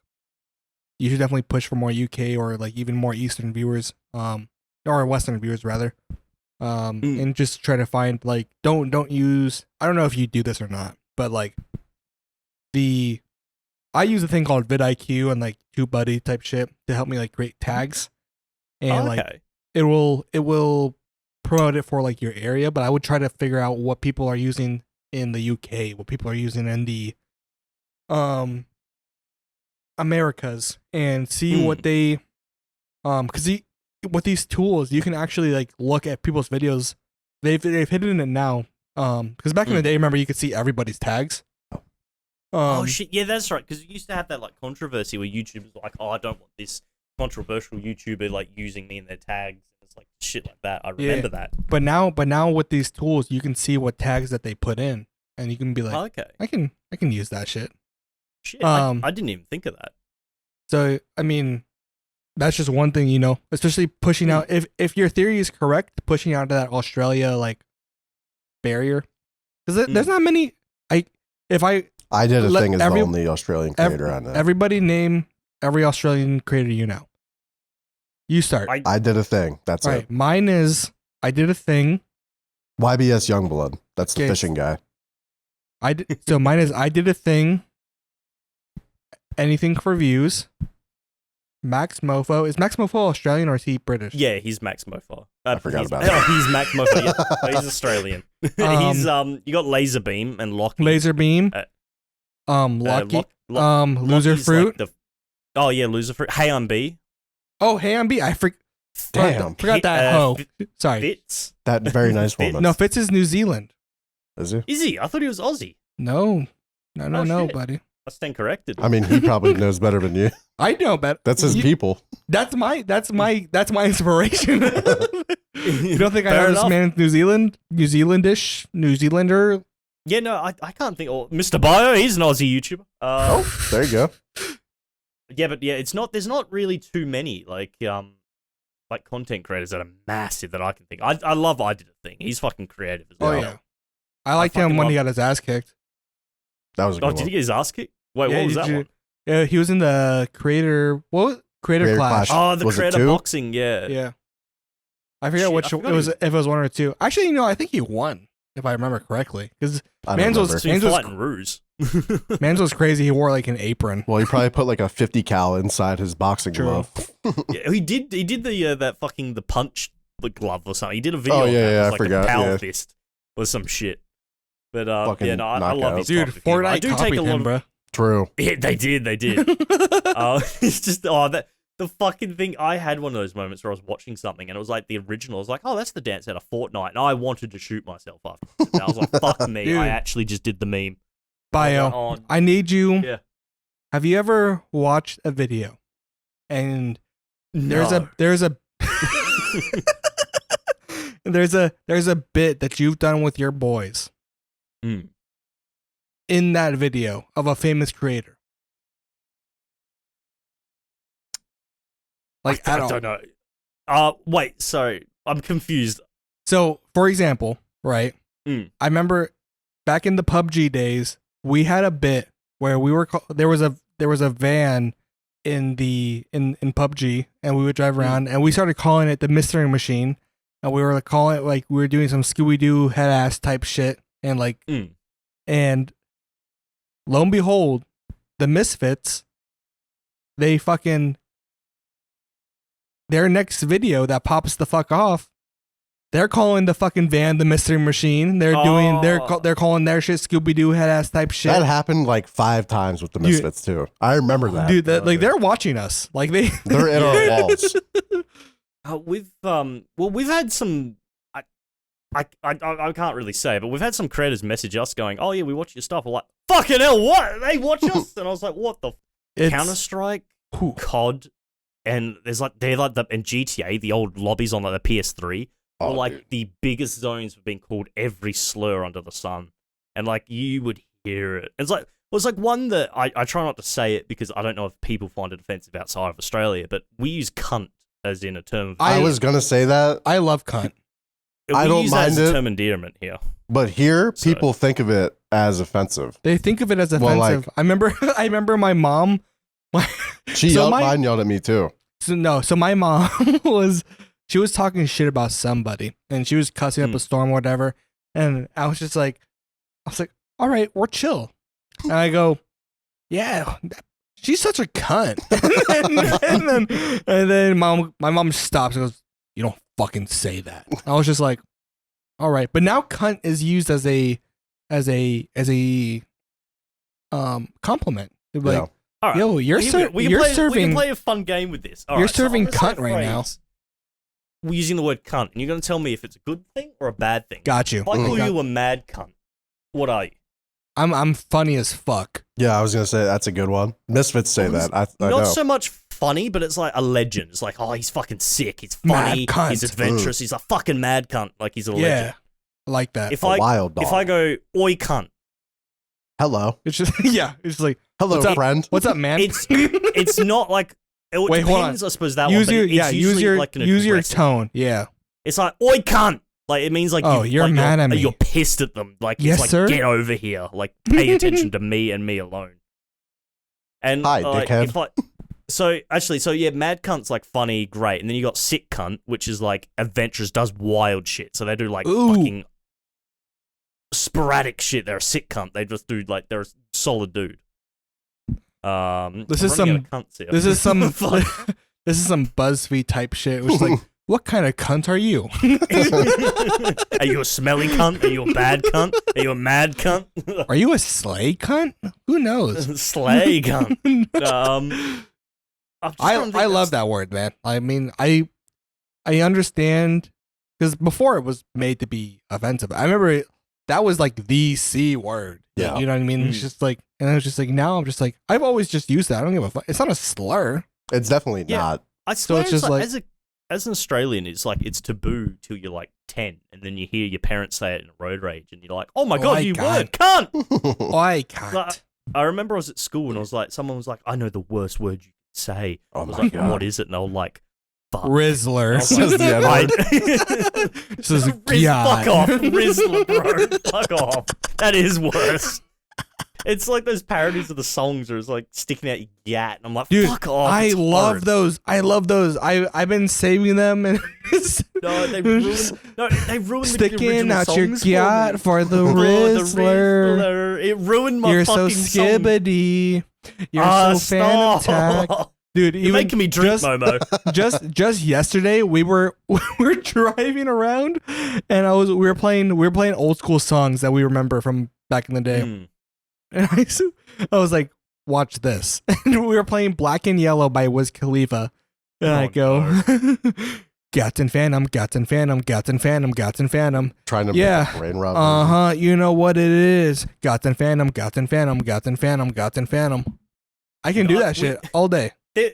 you should definitely push for more UK or like even more Eastern viewers, or Western viewers rather, and just try to find like don't use. I don't know if you do this or not, but like I use a thing called vidIQ and like TubeBuddy type shit to help me like create tags, and like it will promote it for like your area, but I would try to figure out what people are using in the UK, what people are using in the Americas, and see what they because with these tools you can actually like look at people's videos. They've hidden it now, because back in the day, remember, you could see everybody's tags. Oh shit, yeah, that's right, because you used to have that like controversy where YouTubers were like, oh, I don't want this controversial YouTuber like using me in their tags. It's like shit like that. I remember that. But now with these tools, you can see what tags that they put in, and you can be like, okay, I can use that shit. Shit, I didn't even think of that. So I mean, that's just one thing, especially pushing out. If your theory is correct, pushing out to that Australia like barrier, because there's not many. I did a thing as the only Australian creator I know. Everybody name every Australian creator you know. You start. I did a thing. That's all it. Right. Mine is I did a thing. YBS Youngblood. That's the fishing guy. So mine is I did a thing. Anything for views. Max Mofo. Is Max Mofo Australian or is he British? Yeah, he's Max Mofo. I forgot about that. He's Max Mofo. Yeah. He's Australian. He's you got Laserbeam and Lockie. Laserbeam. Lockie. Loser Fruit. Like oh yeah, Loser Fruit. Hey, I'm B. Oh, Hey, I'm B. Damn. Forgot that hoe. Sorry. Fitz. That very nice woman. No, Fitz is New Zealand. Is he? Is he? I thought he was Aussie. No, buddy. I stand corrected. I mean, he probably knows better than you. I know better. That's his people. That's my inspiration. You don't think I know this man New Zealander? Yeah, no, I can't think. Oh, Mr. Bio, he's an Aussie YouTuber. There you go. Yeah, but yeah, it's not. There's not really too many like content creators that are massive that I can think. I love I Did a Thing. He's fucking creative as well. Oh yeah, I liked him when he got his ass kicked. That was a good one. Did he get his ass kicked? Wait, what was that one? Yeah, he was in the Creator Clash. Oh, the Creator Boxing. Yeah. Yeah. I forget which it was. If it was one or two. Actually, I think he won, if I remember correctly. Because Ruse. Mans was crazy. He wore like an apron. Well, he probably put like a 50 cal inside his boxing glove. Yeah, he did the that fucking the punch glove or something. He did a video. Oh yeah, I like forgot. A power fist or some shit. But I love his dude. Fortnite I do take a lot, bro. True. Yeah, they did. It's just that the fucking thing. I had one of those moments where I was watching something and it was like the original. I was like, oh, that's the dance out of Fortnite, and I wanted to shoot myself after. I was like, fuck me. Dude. I actually just did the meme. Bio, I need you. Yeah. Have you ever watched a video and there's a there's a bit that you've done with your boys in that video of a famous creator? Like I don't know. Wait, sorry, I'm confused. So, for example, right? I remember back in the PUBG days, we had a bit where we were there was a van in PUBG, and we would drive around, and we started calling it the Mystery Machine, and we were calling it like we were doing some Scooby Doo head ass type shit and like, and lo and behold, the Misfits, they fucking, their next video that pops the fuck off, they're calling the fucking van the Mystery Machine. They're doing, they're calling their shit Scooby-Doo head ass type shit. That happened like 5 times with the Misfits too. I remember that. Dude, like they're watching us. Like they're in our walls. We've had some. I can't really say, but we've had some creators message us going, "Oh yeah, we watch your stuff." We're like, "Fucking hell, what? They watch us?" And I was like, "What the Counter-Strike, COD, and there's like and GTA, the old lobbies on like the PS3, are like the biggest zones for being called every slur under the sun, and like you would hear it. It's like one that I try not to say it because I don't know if people find it offensive outside of Australia, but we use cunt as in a term. I was gonna say that. I love cunt. I don't use mind that as it. a term endearment here. But here, people think of it as offensive. They think of it as offensive. Well, like, I remember my mom. She yelled at me too. So my mom she was talking shit about somebody, and she was cussing up a storm or whatever. And I was like, all right, we're chill. And I go, yeah, she's such a cunt. and then my mom stops and goes, you don't fucking say that. I was just like, all right. But now cunt is used as a compliment. Like, yeah. All right. Yo, we can play a fun game with this. You're serving cunt right now. We're using the word cunt, and you're going to tell me if it's a good thing or a bad thing. Got you. If I call you a mad cunt, what are you? I'm funny as fuck. Yeah, I was gonna say that's a good one. Misfits say that. I Not know. so much funny, but it's like a legend. It's like, oh, he's fucking sick. He's funny. Mad cunt. He's adventurous. He's a fucking mad cunt. Like he's a legend. Yeah, I like that. Wild dog. If I go, oi cunt. Hello. It's just it's like, hello, friend. What's up, man? It's not like it Wait, depends, I suppose that use one. Your, but it's use your like use your tone. Yeah. It's like, oi cunt. Like it means like you're like mad at me. You're pissed at them. Like yes, it's like sir? Get over here. Like pay attention to me and me alone. And hi, dickhead. So yeah, mad cunt's like funny, great, and then you got sick cunt, which is like adventurous, does wild shit. So they do like fucking sporadic shit. They're a sick cunt. They just do like they're a solid dude. This is some BuzzFeed type shit. Which is like, what kind of cunt are you? Are you a smelly cunt? Are you a bad cunt? Are you a mad cunt? Are you a slay cunt? Who knows? Slay cunt. I love that word, man. I mean, I understand because before it was made to be offensive. I remember that was like the C word. Yeah, you know what I mean. It's just like, and I was just like, now I'm just like, I've always just used that. I don't give a fuck. It's not a slur. It's definitely not. I swear, it's just like as an Australian, it's like it's taboo till you're like 10, and then you hear your parents say it in a road rage, and you're like, "Oh my god, you word cunt!" I can't. Like, I remember I was at school and I was like, someone was like, "I know the worst word you can say." Oh I was my like, god, "What is it?" And they were like, "Fuck." Rizzler. Says the N-word. This is Fuck off, Rizzler, bro. Fuck off. That is worse. It's like those parodies of the songs where it's like sticking out your gat, and I'm like, dude, fuck off. I love those. I've been saving them, and they ruined sticking the out your songs gat for the Rizzler. It ruined my You're fucking so skibbity. You're so fantastic. Dude, you're making me drink, Momo. Just yesterday, we were driving around, and we were playing old school songs that we remember from back in the day. And I was like, watch this. And we were playing Black and Yellow by Wiz Khalifa. And I go, Gats and Phantom, Gats and Phantom, Gats and Phantom, Gats and Phantom. Trying to make a brain rot. Uh-huh, you know what it is. Gats and Phantom, Gats and Phantom, Gats and Phantom, Gats and Phantom. I can do that shit all day.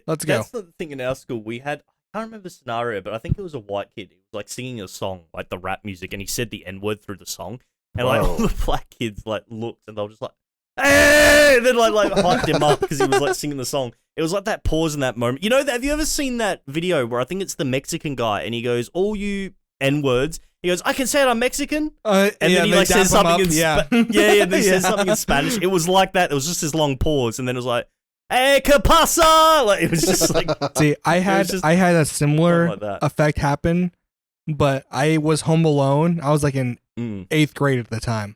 Let's go. That's the thing in our school. We had, I can't remember the scenario, but I think it was a white kid. He was like singing a song, like the rap music, and he said the N-word through the song. And like all the black kids like looked, and they were just like, hey! And then like hyped him up because he was like singing the song. It was like that pause in that moment. You know, have you ever seen that video where I think it's the Mexican guy and he goes, all you N-words, he goes, I can say it, I'm Mexican. And then he like says something in and then he says something in Spanish. It was like that. It was just this long pause, and then it was like, hey, ¿qué pasa? Like it was just like. See, I had a similar effect happen, but I was home alone. I was like in 8th grade at the time.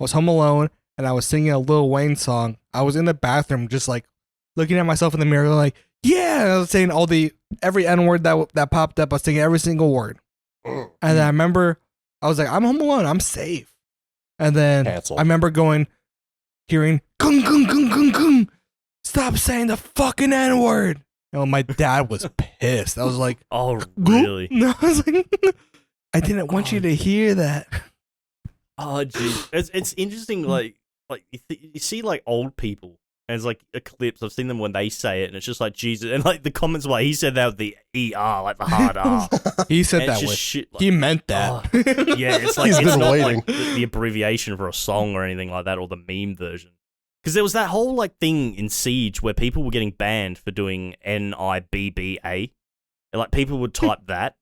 I was home alone and I was singing a Lil Wayne song. I was in the bathroom just like looking at myself in the mirror like, yeah, and I was saying every N-word that popped up. I was singing every single word. And then I remember I was like, I'm home alone. I'm safe. And then Cancelled. I remember hearing, kung, kung, kung, kung, kung. Stop saying the fucking N-word. And my dad was pissed. I was like, oh, really? No, I was like, I didn't want you to hear that. Oh, jeez. It's interesting, like you see, like, old people, and it's like clips. I've seen them when they say it, and it's just like, Jesus. And, like, the comments were like, he said that with the ER, like the hard R. He said And that with, shit, like, he meant that. yeah, it's like, He's it's been not waiting. like the abbreviation for a song or anything like that, or the meme version. Because there was that whole, like, thing in Siege where people were getting banned for doing NIBBA. And, like, people would type that,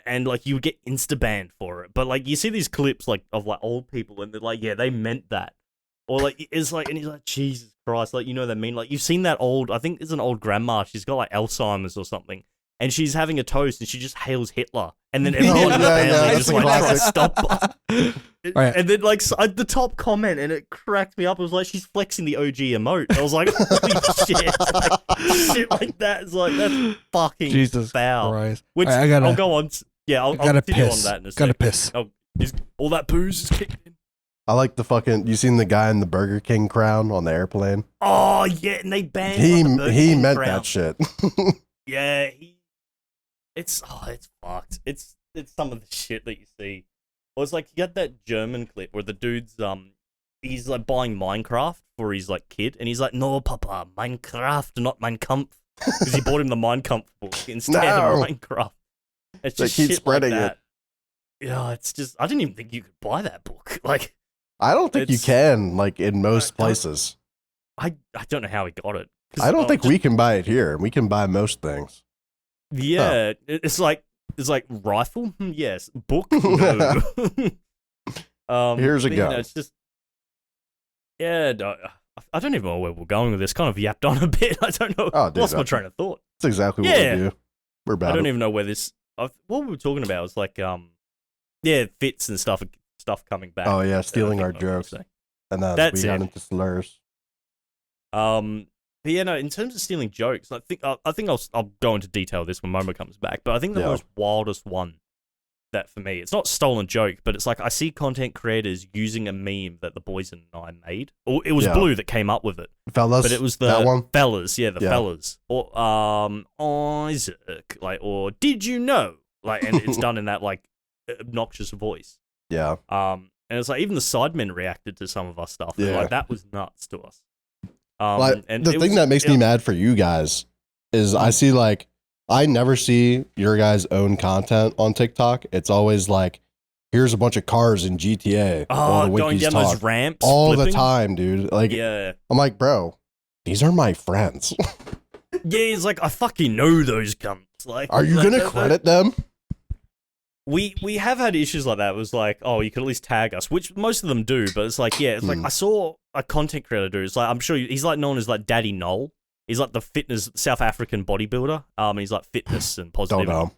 and, like, you would get insta-banned for it. But, like, you see these clips, like, of, like, old people, and they're like, yeah, they meant that. Or, like, it's like, and he's like, Jesus Christ, like, you know what I mean? Like, you've seen that I think it's an old grandma, she's got, like, Alzheimer's or something, and she's having a toast, and she just hails Hitler. And then everyone in the family just, like, tries to stop her. Right. And then, like, the top comment, and it cracked me up, it was like, she's flexing the OG emote. I was like, holy shit. Like, shit like that is like, that's fucking Jesus foul. Christ. Which, Right, I'll go on. I'll gotta continue piss. on that in a Gotta second. piss. All that booze is kicking in. I like the fucking. You seen the guy in the Burger King crown on the airplane? Oh, yeah, and they banned He like, the Burger he King meant crown. that shit. Yeah, it's fucked. It's some of the shit that you see. Well, it's like, you got that German clip where the dude's he's like buying Minecraft for his like kid, and he's like, no, Papa, Minecraft, not Mein Kampf, because he bought him the Mein Kampf book instead of Minecraft. It's They just keep shit spreading like it. that. Yeah, it's just, I didn't even think you could buy that book. Like, I don't think you It's- can, like, in most places. I don't know how he got it. 'Cause, I don't think we can buy it here. We can buy most things. Yeah, it's like rifle. Yes, book. No. Here's a but, gun. It's just, yeah. No, I don't even know where we're going with this. Kind of yapped on a bit. I don't know. Oh, dude, Lost my train of thought. That's exactly what Yeah. we do. We're I bad. don't even know where this. What we were talking about was like, fits and stuff coming back. Oh yeah, I stealing think our what I was jokes, saying. and then That's we got it. into slurs. But yeah, no. In terms of stealing jokes, I think I'll go into detail this when Momo comes back. But I think the Yeah. most wildest one that for me, it's not stolen joke, but it's like I see content creators using a meme that the boys and I made. Or it was Yeah. Blue that came up with it, Fellas, but it was the that one. fellas, yeah, the Yeah. fellas, or Isaac, like, or did you know, like, and it's done in that like obnoxious voice. Yeah, And it's like even the sidemen reacted to some of our stuff. And, Yeah. like, that was nuts to us. like and the it thing was- that makes me mad for you guys is I see like I never see your guys' own content on TikTok. It's always like, here's a bunch of cars in GTA. while the going wikis down talk. those ramps all flipping. the time, dude. Like, Yeah. I'm like, bro, these are my friends. Yeah, it's like, I fucking know those cunts. Like, Are you gonna credit them? We have had issues like that. It was like, oh, you could at least tag us, which most of them do, but it's like, yeah, it's like, I saw a content creator do, it's like, I'm sure he's like known as like Daddy Noel. He's like the fitness South African bodybuilder. He's like fitness and Don't positivity. know.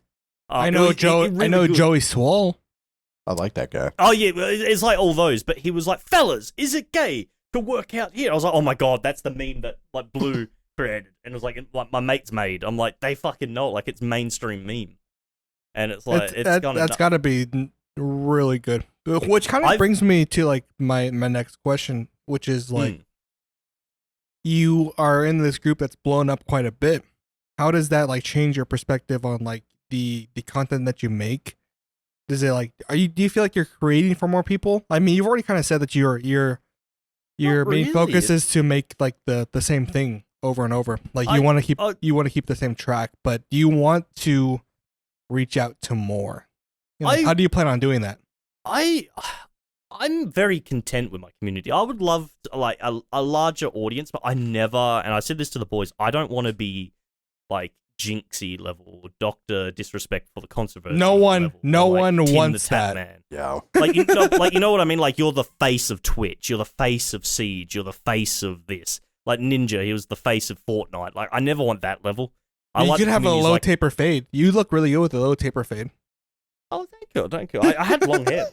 I know really good. Joey Swole. I like that guy. Oh yeah, it's like all those, but he was like, fellas, is it gay to work out here? I was like, oh my god, that's the meme that like Blue created, and it was like my mates made. I'm like, they fucking know it, like it's mainstream meme, and it's like That's got to be really good. Which kind of I've- brings me to like my next question, which is like, you are in this group that's blown up quite a bit. How does that like change your perspective on like the content that you make? Does it like do you feel like you're creating for more people? I mean, you've already kind of said that your main really. focus is to make like the same thing over and over. Like you want to keep the same track, but do you want to reach out to more? You know, how do you plan on doing that? I'm very content with my community. I would love like a larger audience, but I never, and I said this to the boys, I don't want to be like Jinxie level or Doctor Disrespect for the controversy. No one Tim wants the Tap that. Man. Yeah. Like you know what I mean? Like, you're the face of Twitch, you're the face of Siege, you're the face of this. Like Ninja, he was the face of Fortnite. Like, I never want that level. You like could the have a community's low like, taper fade. You look really good with a low taper fade. oh, thank Thank you. I had long hair.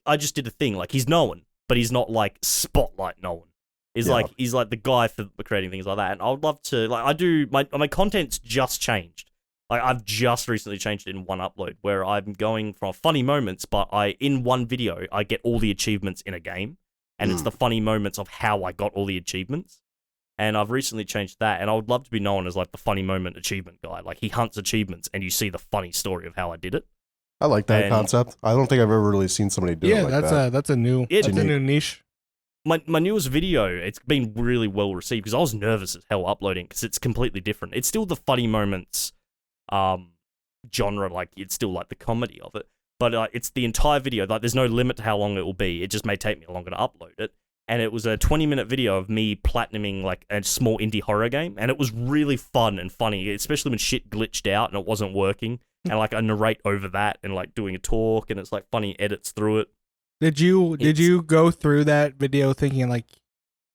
I just did a thing. Like, he's known, but he's not like spotlight known. He's like the guy for creating things like that. And I would love to, like, I do my content's just changed. Like, I've just recently changed it in one upload where I'm going from funny moments, but in one video I get all the achievements in a game, and it's the funny moments of how I got all the achievements. And I've recently changed that, and I would love to be known as like the funny moment achievement guy. Like, he hunts achievements, and you see the funny story of how I did it. I like that concept. I don't think I've ever really seen somebody do it like that. That's a new niche. My newest video, it's been really well received because I was nervous as hell uploading because it's completely different. It's still the funny moments genre, like it's still like the comedy of it, but it's the entire video. Like, there's no limit to how long it will be. It just may take me longer to upload it. And it was a 20-minute video of me platinuming like a small indie horror game, and it was really fun and funny, especially when shit glitched out and it wasn't working, and like I narrate over that and like doing a talk, and it's like funny edits through it. Did you go through that video thinking like,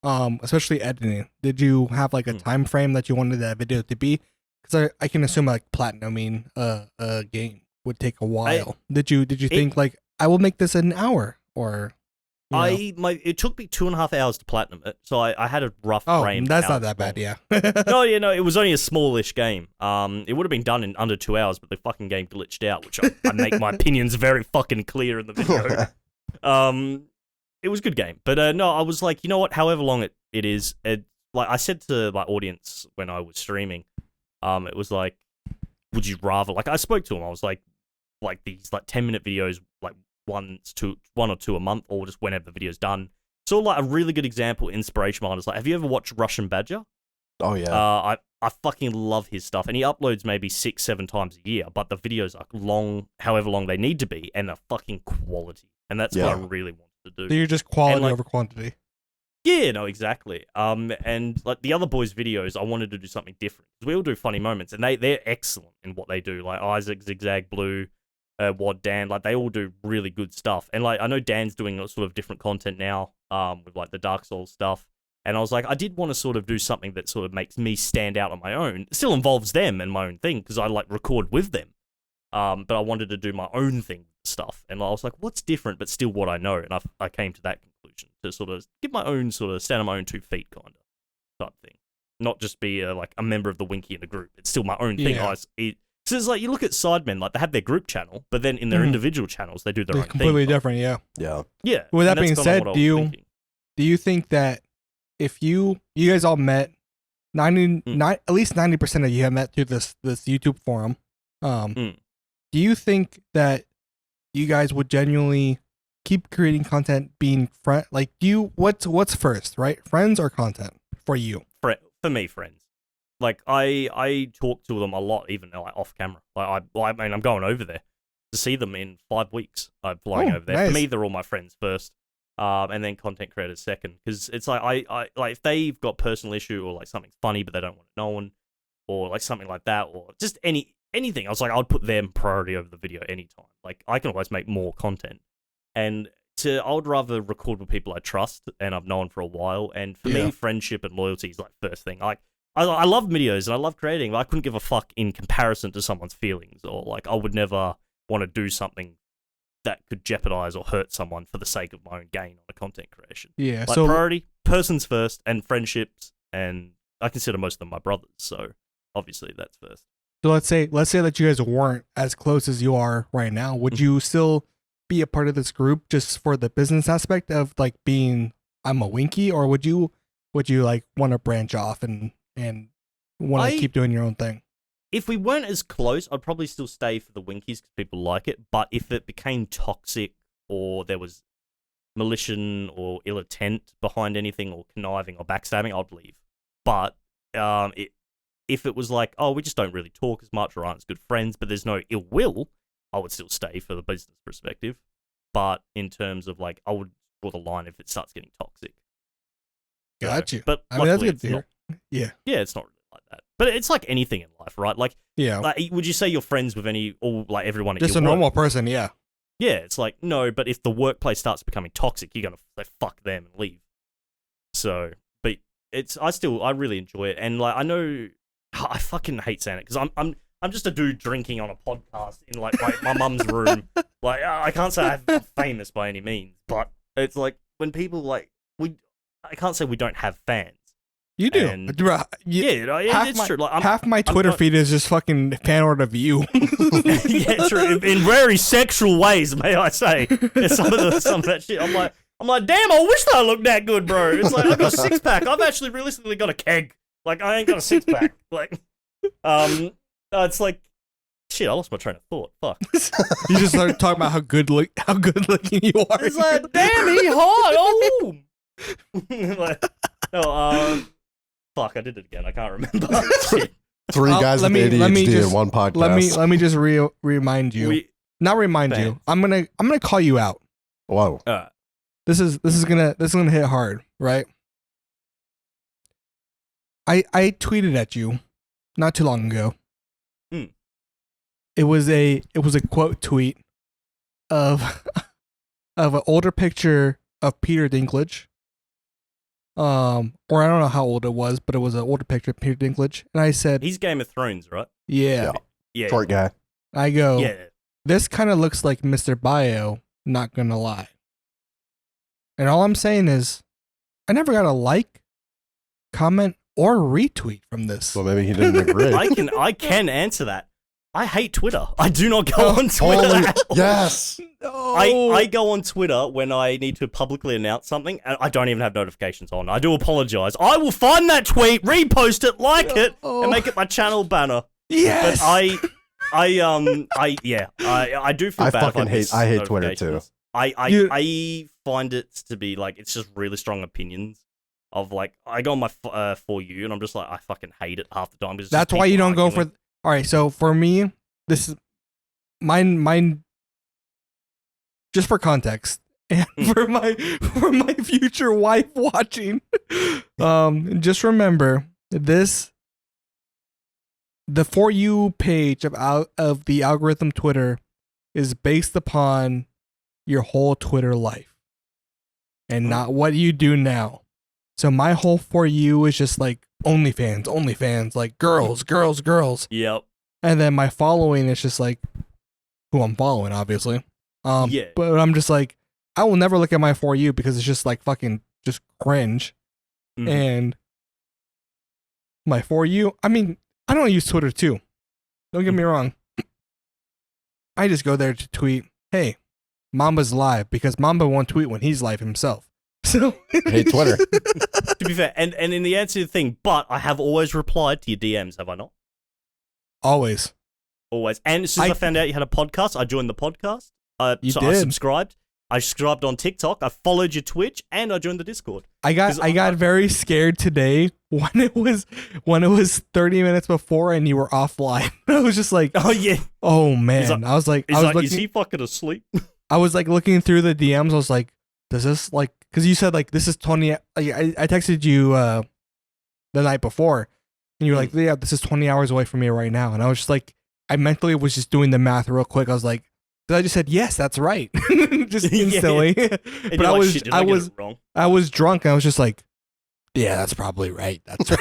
especially editing? Did you have like a time frame that you wanted that video to be? Because I can assume like platinuming a game would take a while. Did you think like, I will make this in an hour, or? It took me 2.5 hours to platinum it, so I had a rough frame. That's not that bad, yeah. No, it was only a smallish game. It would have been done in under 2 hours, but the fucking game glitched out, which I make my opinions very fucking clear in the video. It was a good game, but no, I was like, you know what? However long it is, like I said to my audience when I was streaming, it was like, would you rather? Like, I spoke to them. I was like these like 10-minute videos, like one or two a month, or just whenever the video's done. So like a really good example, inspiration behind is like, have you ever watched Russian Badger? Oh yeah. I fucking love his stuff, and he uploads maybe 6-7 times a year, but the videos are long, however long they need to be, and they're fucking quality, and that's what I really wanted to do. So you're just quality over quantity. Yeah, no, exactly. And like the other boys' videos, I wanted to do something different. We all do funny moments, and they're excellent in what they do. Like Isaac, Zigzag, Blue, Wad, Dan, like they all do really good stuff. And like I know Dan's doing sort of different content now, with like the Dark Souls stuff. And I was like, I did want to sort of do something that sort of makes me stand out on my own. It still involves them and my own thing because I like record with them. But I wanted to do my own thing stuff, and I was like, what's different but still what I know? And I came to that conclusion to sort of give my own sort of stand on my own 2 feet kind of type thing, not just be like a member of the Winky in the group. It's still my own thing. So it's like you look at Sidemen, like they have their group channel, but then in their individual channels they do their own thing. Completely different, yeah. Yeah. With that being said, do you think that if you guys all met, at least 90% of you have met through this YouTube forum, do you think that you guys would genuinely keep creating content, being like what's first, right? Friends or content for you? For me, friends. Like I talk to them a lot, even like off camera. Like I mean, I'm going over there to see them in 5 weeks. I'm flying over there. Nice. For me, they're all my friends first, and then content creators second. Because it's like I like if they've got personal issue or like something's funny but they don't want it known, or like something like that, or just anything. I was like, I would put them priority over the video anytime. Like I can always make more content, and I would rather record with people I trust and I've known for a while. And for me, friendship and loyalty is like first thing. Like I love videos and I love creating, but I couldn't give a fuck in comparison to someone's feelings, or like I would never want to do something that could jeopardize or hurt someone for the sake of my own gain on a content creation. Yeah. Like, so priority, persons first, and friendships, and I consider most of them my brothers, so obviously that's first. So let's say that you guys weren't as close as you are right now. Would you still be a part of this group just for the business aspect of like being I'm a Winky, or would you like want to branch off and want to keep doing your own thing? If we weren't as close, I'd probably still stay for the Winkies because people like it. But if it became toxic, or there was malicious or ill intent behind anything, or conniving or backstabbing, I'd leave. But if it was like, oh, we just don't really talk as much or aren't as good friends, but there's no ill will, I would still stay for the business perspective. But in terms of like, I would draw the line if it starts getting toxic. Got you. But I mean, that's good to hear. Yeah, it's not really like that. But it's like anything in life, right? Like, like, would you say you're friends with everyone at just your a normal work? person? Yeah. Yeah, it's like, no, but if the workplace starts becoming toxic, you're going to say fuck them and leave. So, but I really enjoy it. And like, I know I fucking hate saying it because I'm just a dude drinking on a podcast in like my mum's room. Like I can't say I'm famous by any means, but it's like when people like I can't say we don't have fans. You do. And, yeah, it's true. Like, half my Twitter feed is just fucking fan art of you. Yeah, true. In very sexual ways, may I say. Some of that shit. I'm like, damn, I wish I looked that good, bro. It's like I got a 6-pack. I've actually realistically got a keg. Like I ain't got a 6-pack. Like, it's like, shit. I lost my train of thought. Fuck. You just started talking about how good looking you are. It's like, damn, he hot. Oh. Like, no, fuck, I did it again. I can't remember. Shit. Three guys with ADHD in one podcast. Let me just remind you. Not remind you. I'm gonna call you out. Whoa. This is gonna hit hard, right? I tweeted at you not too long ago. It was a quote tweet of an older picture of Peter Dinklage. Or I don't know how old it was, but it was an older picture of Peter Dinklage, and I said, he's Game of Thrones, right? Yeah. Short guy. I go, yeah. This kind of looks like Mr. Bio, not gonna lie. And all I'm saying is, I never got a like, comment, or retweet from this. Well, maybe he didn't agree. I can answer that. I hate Twitter. I do not go on Twitter. Yes. No. I go on Twitter when I need to publicly announce something, and I don't even have notifications on. I do apologize. I will find that tweet, repost it, like it, and make it my channel banner. Yes. But I do feel bad. I hate Twitter too. I find it to be like it's just really strong opinions of like I go on my For You and I'm just like I fucking hate it half the time. That's why you don't go for. All right, so for me, this is mine. Just for context, and for my future wife watching, just remember this: the For You page of the algorithm Twitter is based upon your whole Twitter life, and not what you do now. So my whole For You is just like OnlyFans, like girls. Yep. And then my following is just like who I'm following, obviously. Yeah. But I'm just like, I will never look at my For You because it's just like fucking just cringe. Mhm. And my For You, I mean, I don't use Twitter too. Don't get me wrong. I just go there to tweet, hey, Mamba's live, because Mamba won't tweet when he's live himself. So hate Twitter. To be fair, and in the answer to the thing, but I have always replied to your DMs, have I not? Always. And as soon as I found out you had a podcast, I joined the podcast. I subscribed. I subscribed on TikTok. I followed your Twitch, and I joined the Discord. I got very scared today when it was 30 minutes before and you were offline. I was just like, oh yeah, oh man. I was like, is he fucking asleep? I was like looking through the DMs. I was like, does this like? Because you said like this is 20. I texted you the night before, and you were like, yeah, this is 20 hours away from me right now. And I was just like, I mentally was just doing the math real quick. I was like, because I just said yes, that's right, just instantly. Yeah. But I was drunk, and I was just like, yeah, that's probably right. That's right.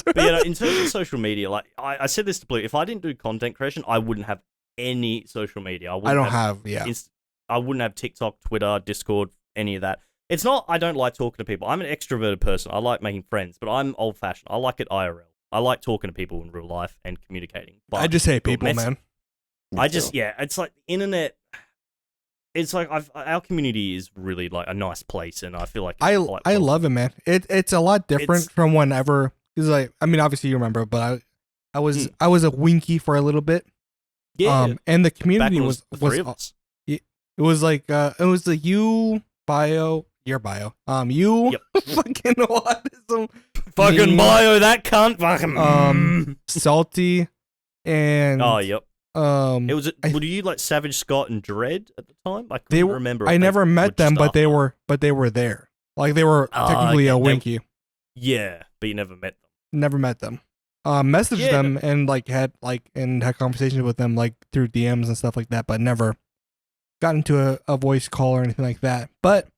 But yeah, in terms of social media, like I said this to Blue, if I didn't do content creation, I wouldn't have any social media. I wouldn't have TikTok, Twitter, Discord, any of that. It's not I don't like talking to people. I'm an extroverted person. I like making friends, but I'm old-fashioned. I like it IRL. I like talking to people in real life and communicating. But I just hate people, man. It's like the internet. It's like our community is really like a nice place, and I feel like I love it, man. It's a lot different from whenever. Because like, I mean, obviously you remember, but I was a Winky for a little bit. Yeah. And the community was three of us. It was like it was the your bio. You fucking autism. Fucking bio that cunt. Fucking Salty and oh yep. It was. Were you like Savage Scott and Dread at the time? I couldn't remember. I never met them, but they were there. Like they were technically a Winky. Yeah, but you never met them. Never met them. Messaged them and had conversations with them like through DMs and stuff like that, but never got into a voice call or anything like that. But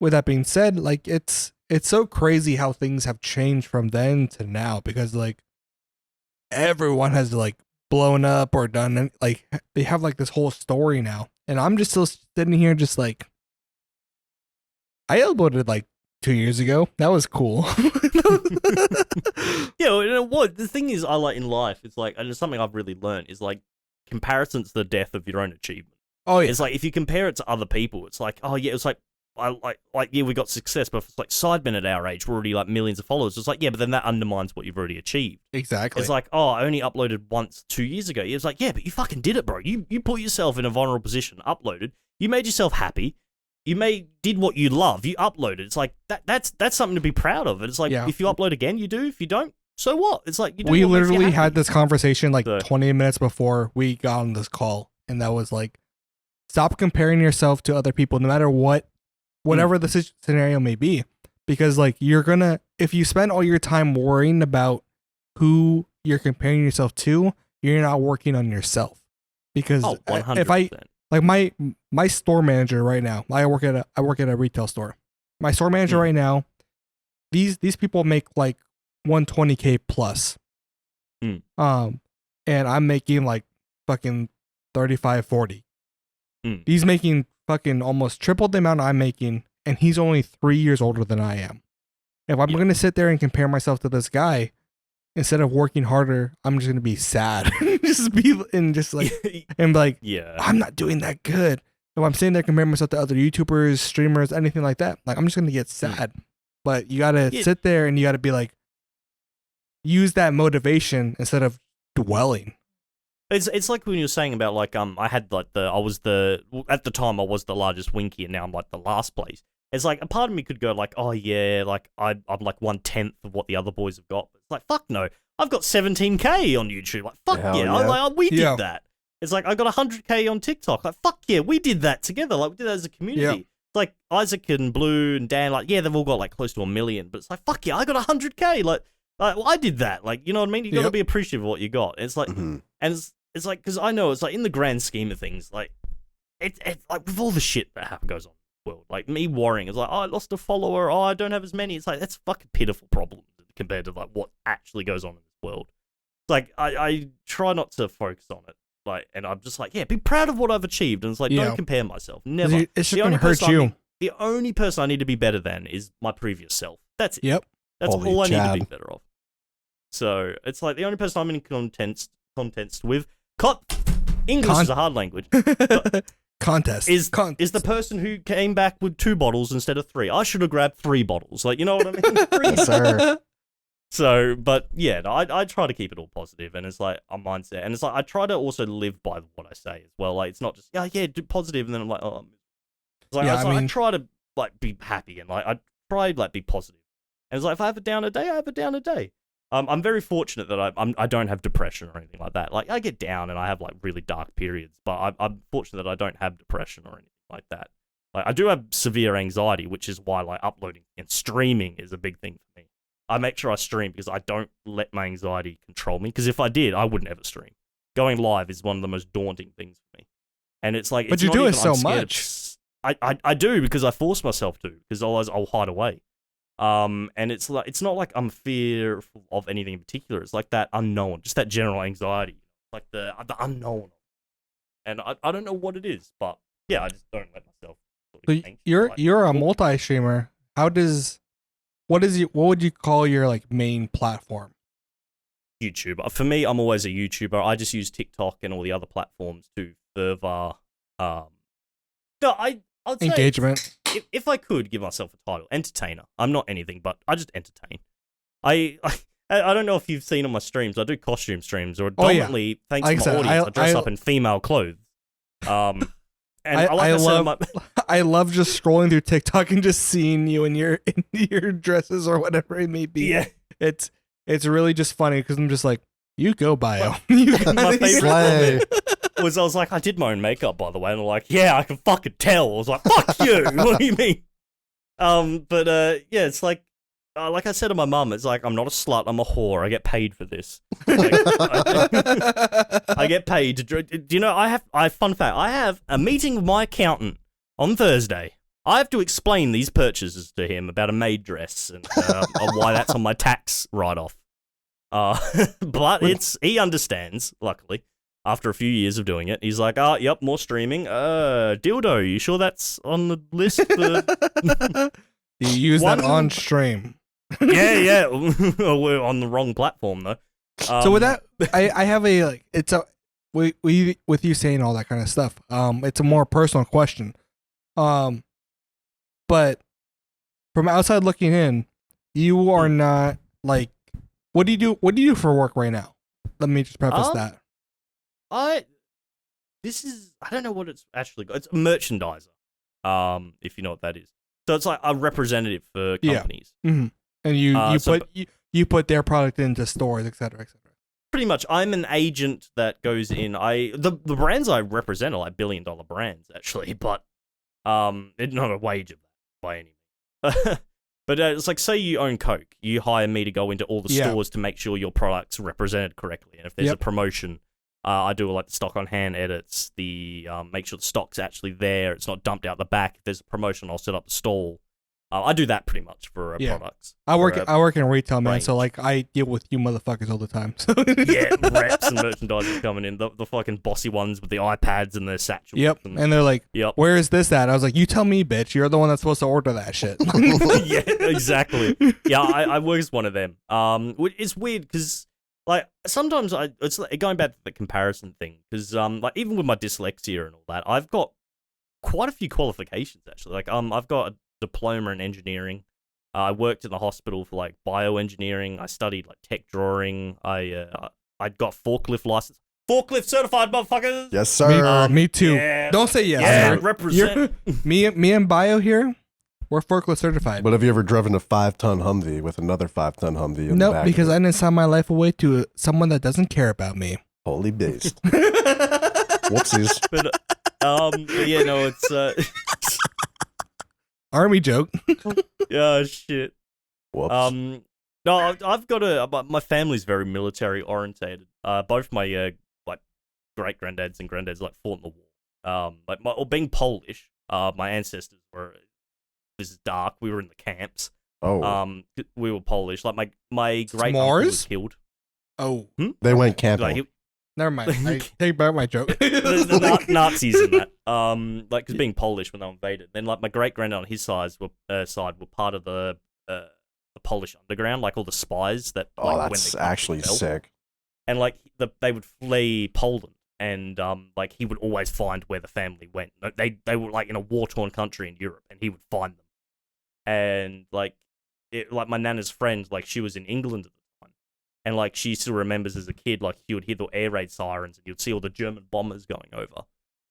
with that being said, like it's it's so crazy how things have changed from then to now, because like everyone has like blown up or done, like they have like this whole story now, and I'm just still sitting here just like, I uploaded like 2 years ago. That was cool. Yeah, you know what? The thing is, I like in life, it's like, and it's something I've really learned, is like, comparison's the death of your own achievement. Oh yeah. It's like, if you compare it to other people, it's like, oh yeah, it's like, yeah, we got success, but it's like Sidemen at our age, we're already like millions of followers. It's like, yeah, but then that undermines what you've already achieved. Exactly. It's like, oh, I only uploaded once 2 years ago. It's like, yeah, but you fucking did it, bro. You put yourself in a vulnerable position, uploaded. You made yourself happy. You did what you love. You uploaded. It's like that's something to be proud of. And it's like, if you upload again, you do. If you don't, so what? It's like, you do. We what makes you literally happy. had this conversation like 20 minutes before we got on this call, and that was like, stop comparing yourself to other people, no matter whatever the scenario may be, because like if you spend all your time worrying about who you're comparing yourself to, you're not working on yourself. Because 100%. if I like my store manager right now, I work at a retail store. My store manager right now, these people make like 120K plus. And I'm making like fucking 35, 40. He's making fucking almost triple the amount I'm making, and he's only 3 years older than I am. If I'm gonna sit there and compare myself to this guy, instead of working harder, I'm just gonna be sad. I'm not doing that good. If I'm sitting there comparing myself to other YouTubers, streamers, anything like that, like I'm just gonna get sad. But you gotta sit there and you gotta be like, use that motivation instead of dwelling. It's like when you were saying about like I had like at the time I was the largest Winky, and now I'm like the last place. It's like a part of me could go like, oh yeah, like I'm like 1/10 of what the other boys have got. But it's like, fuck no, I've got 17K on YouTube. Like fuck yeah. We did that. It's like I got 100K on TikTok. Like fuck yeah, we did that together. Like we did that as a community. Yeah. It's like Isaac and Blue and Dan, like yeah, they've all got like close to 1 million. But it's like fuck yeah, I got 100K. Like well, I did that. Like you know what I mean? You got to be appreciative of what you got. It's like and it's like, because I know it's like in the grand scheme of things, like it's like with all the shit that goes on in the world, like me worrying, it's like, oh, I lost a follower, oh, I don't have as many. It's like, that's a fucking pitiful problem compared to like what actually goes on in this world. It's like I try not to focus on it, like, and I'm just like, yeah, be proud of what I've achieved, and it's like, don't compare myself, never. It's just gonna hurt you. The only person I need to be better than is my previous self. That's it. Yep. That's all I need to be better of. So it's like the only person I'm in contest with. English is a hard language. Contest is the person who came back with 2 bottles instead of 3. I should have grabbed 3 bottles. Like, you know what I mean? Yes, sir. So, but yeah, no, I try to keep it all positive, and it's like a mindset, and it's like I try to also live by what I say as well. Like, it's not just do positive, and then I'm like, oh, it's like, I try to like be happy, and like I try like be positive, and it's like if I have a down a day, I have a down a day. I'm very fortunate that I don't have depression or anything like that. Like I get down and I have like really dark periods, but I'm fortunate that I don't have depression or anything like that. Like I do have severe anxiety, which is why like uploading and streaming is a big thing for me. I make sure I stream because I don't let my anxiety control me. Because if I did, I wouldn't ever stream. Going live is one of the most daunting things for me. And it's like, but you do it so much. I do because I force myself to, because otherwise I'll hide away. And it's like, it's not like I'm fearful of anything in particular. It's like that unknown, just that general anxiety, like the unknown. And I don't know what it is, but yeah, I just don't let myself. So you're a multi-streamer. What would you call your like main platform? YouTube. For me, I'm always a YouTuber. I just use TikTok and all the other platforms to further. I'd say engagement. If I could give myself a title, entertainer. I'm not anything, but I just entertain. I don't know if you've seen on my streams. I do costume streams, or predominantly thanks to my audience, I dress up in female clothes. And I love just scrolling through TikTok and just seeing you in your dresses or whatever it may be. Yeah, it's really just funny because I'm just like, you go bio. My favorite was I was like, I did my own makeup, by the way, and they're like, yeah, I can fucking tell. I was like, fuck you. What do you mean? Yeah, it's like I said to my mum, it's like, I'm not a slut, I'm a whore. I get paid for this. Like, I get paid to. Do you know? Fun fact. I have a meeting with my accountant on Thursday. I have to explain these purchases to him about a maid dress and why that's on my tax write-off. But he understands, luckily. After a few years of doing it, he's like, "Oh, yep, more streaming. Dildo, you sure that's on the list?" You use that on stream. Yeah. We're on the wrong platform though. So with that, I have a we with you saying all that kind of stuff. It's a more personal question. But from outside looking in, you are not like. What do you do? What do you do for work right now? Let me just preface that. I don't know what it's actually got. It's a merchandiser. If you know what that is. So it's like a representative for companies. Yeah. Mm-hmm. And you put their product into stores, etc., etc. Pretty much, I'm an agent that goes in. The brands I represent are like billion-dollar brands actually, but it's not a wage of that by any means. But it's like, say you own Coke, you hire me to go into all the stores to make sure your product's represented correctly, and if there's a promotion. I do like the stock on hand edits, the make sure the stock's actually there, it's not dumped out the back. If there's a promotion, I'll set up the stall. I do that pretty much for products. I work in retail, man, so like I deal with you motherfuckers all the time. So. Yeah, reps and merchandisers coming in, the fucking bossy ones with the iPads and their satchels. Yep, and they're like, where is this at? I was like, you tell me, bitch. You're the one that's supposed to order that shit. Yeah, exactly. Yeah, I work as one of them. It's weird because. Like, sometimes it's like, going back to the comparison thing, because like even with my dyslexia and all that, I've got quite a few qualifications actually. Like I've got a diploma in engineering. I worked in the hospital for like bioengineering. I studied like tech drawing. I got forklift license. Forklift certified, motherfuckers. Yes, sir. Me too. Yeah. Don't say yes. Yeah, sir. represent. Me and Bio here. We're forklift certified. But have you ever driven a 5-ton Humvee with another 5-ton Humvee in the Nope, back? because I didn't sign my life away to someone that doesn't care about me. Holy beast. Whoopsies. But yeah, no, it's Army joke. yeah, shit. Whoops. No, I've got my family's very military orientated. Both my like great granddads and granddads like fought in the war. Like being Polish, my ancestors were. This is dark. We were in the camps. Oh. We were Polish. Like my great uncle was killed. Oh. They went camping. Like, never mind. I take back my joke. the Nazis in that. Like, because being Polish when they invaded. Then, like, my great granddad on his side were part of the Polish underground, like all the spies that. Like, that's actually sick. And like they would flee Poland, and like he would always find where the family went. They were like in a war-torn country in Europe, and he would find them. And like my nana's friend, like she was in England at the time, and like she still remembers as a kid, like he would hear the air raid sirens, and you'd see all the German bombers going over,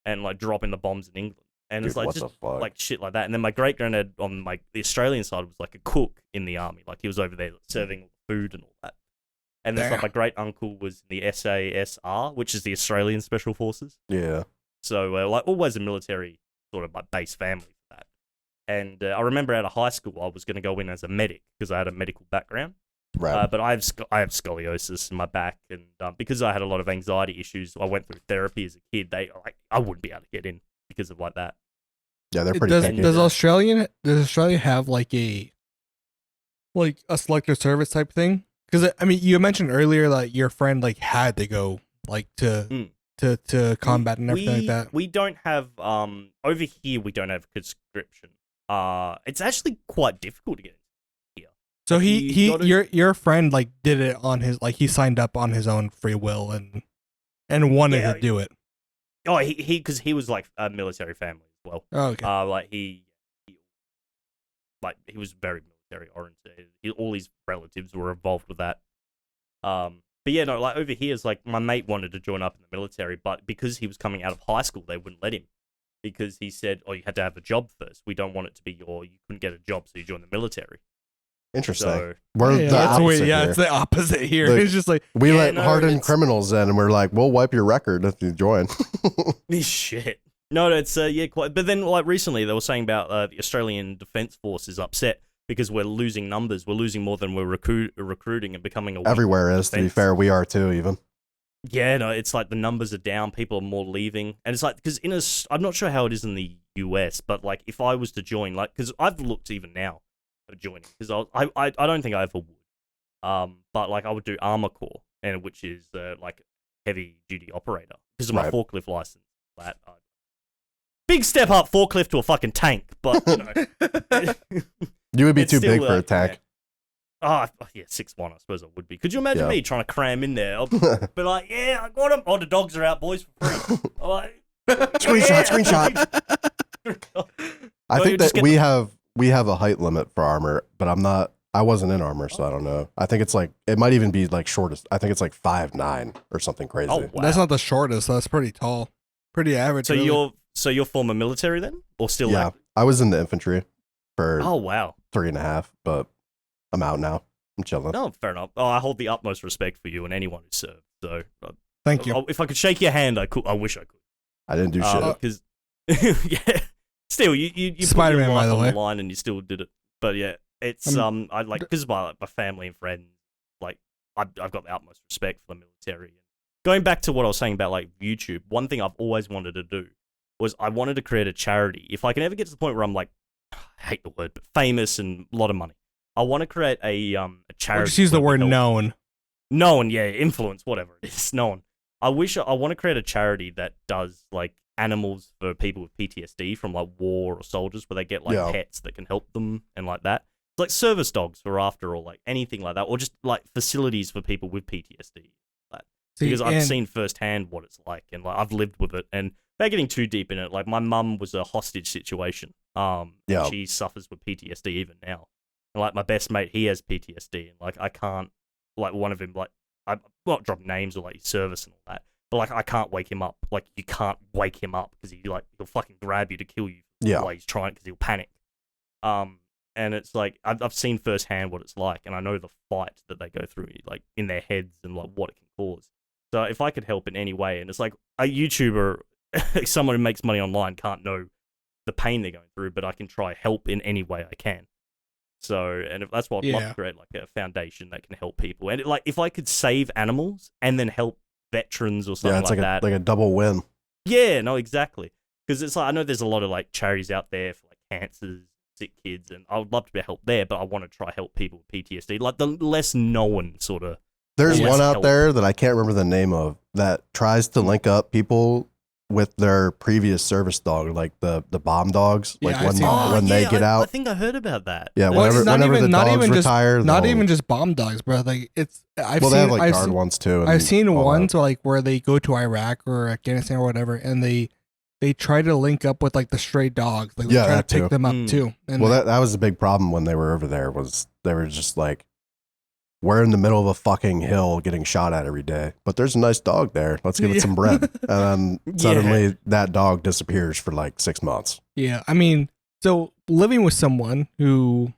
and like dropping the bombs in England, and it's like just like shit like that. And then my great granddad on like the Australian side was like a cook in the army, like he was over there serving food and all that. And then like my great uncle was in the SASR, which is the Australian Special Forces. Yeah. So like always a military sort of like base family. And I remember out of high school, I was going to go in as a medic because I had a medical background. Right. But I have scoliosis in my back, and because I had a lot of anxiety issues, I went through therapy as a kid. I wouldn't be able to get in because of like that. Yeah, they're pretty. Does Australia have like a selective service type thing? Because I mean, you mentioned earlier that your friend like had to go like to combat and everything like that. We don't have over here. We don't have conscription. It's actually quite difficult to get here. So your friend like did it on his, like he signed up on his own free will and wanted to do it. Oh, he because he was like a military family as well. Oh, okay. Like he was very military oriented. All his relatives were involved with that. But yeah, no, like over here is like my mate wanted to join up in the military, but because he was coming out of high school, they wouldn't let him. Because he said, you had to have a job first. We don't want it to be you couldn't get a job, so you join the military. Interesting. So, we're the opposite here. It's the opposite here. It's just like... We let hardened criminals in, and we're like, we'll wipe your record if you join. Shit. No, it's, quite... But then, like, recently, they were saying about the Australian Defence Force is upset because we're losing numbers. We're losing more than we're recruiting and becoming a... Everywhere is, to be fair. We are, too, even. Yeah, no, it's like the numbers are down. People are more leaving. And it's like, because I'm not sure how it is in the US, but like if I was to join, like, because I've looked even now at joining, because I don't think I ever would. But like I would do Armor Corps, and which is like heavy duty operator because of my forklift license. That big step up forklift to a fucking tank, but you know, you would be too big for a tank. Yeah. Oh, yeah, 6'1", I suppose I would be. Could you imagine me trying to cram in there? I'll be like, yeah, I got him. Oh, the dogs are out, boys, for free. I'm like, screenshot. I think that we have a height limit for armor, but I wasn't in armor, so I don't know. I think it's like, it might even be like shortest. I think it's like 5'9" or something crazy. Oh, wow. That's not the shortest. That's pretty tall. Pretty average. So really. you're former military then? Or still? Yeah, I was in the infantry for 3.5, but I'm out now. I'm chilling. No, fair enough. Oh, I hold the utmost respect for you and anyone who served. So thank you. If I could shake your hand, I could. I wish I could. I didn't do shit. Because yeah, still you Spider-Man, put your life by the on way. the line and you still did it. But yeah, it's I like because my family and friends, like I've got the utmost respect for the military. Going back to what I was saying about like YouTube, one thing I've always wanted to do was I wanted to create a charity. If I can ever get to the point where I'm like, I hate the word, but famous and a lot of money, I want to create a charity. Or just use the word known. Known, yeah, influence, whatever it is, known. I want to create a charity that does like animals for people with PTSD from like war or soldiers, where they get like pets that can help them and like that. It's like service dogs for after, or like anything like that, or just like facilities for people with PTSD. Because I've seen firsthand what it's like, and like I've lived with it. And without getting too deep in it, like my mum was a hostage situation. And she suffers with PTSD even now. And like my best mate, he has PTSD, and like I can't, like one of him, like I'm not drop names or like service and all that, but like I can't wake him up. Like you can't wake him up because he'll fucking grab you to kill you. While he's trying, because he'll panic. And it's like I've seen firsthand what it's like, and I know the fight that they go through, like in their heads, and like what it can cause. So if I could help in any way, and it's like a YouTuber, someone who makes money online can't know the pain they're going through, but I can try help in any way I can. So, and if that's what I'd love to create, like a foundation that can help people. And like if I could save animals and then help veterans or something like that. Like a double win. Yeah, no, exactly. Because it's like, I know there's a lot of like charities out there for like cancers, sick kids, and I would love to be help there, but I want to try help people with PTSD, like the less known sort of. There's one out there that I can't remember the name of that tries to link up people with their previous service dog, like the bomb dogs. Like when they get out. I think I heard about that. Yeah, whenever the dogs retire. Not even just bomb dogs, bro. Like they have like guard ones too. I've seen ones like where they go to Iraq or Afghanistan or whatever, and they try to link up with like the stray dogs. Like they try to pick them up too. And that was a big problem when they were over there. Was they were just like, we're in the middle of a fucking hill getting shot at every day, but there's a nice dog there. Let's give it some bread. And then suddenly that dog disappears for like 6 months. Yeah. I mean, so living with someone who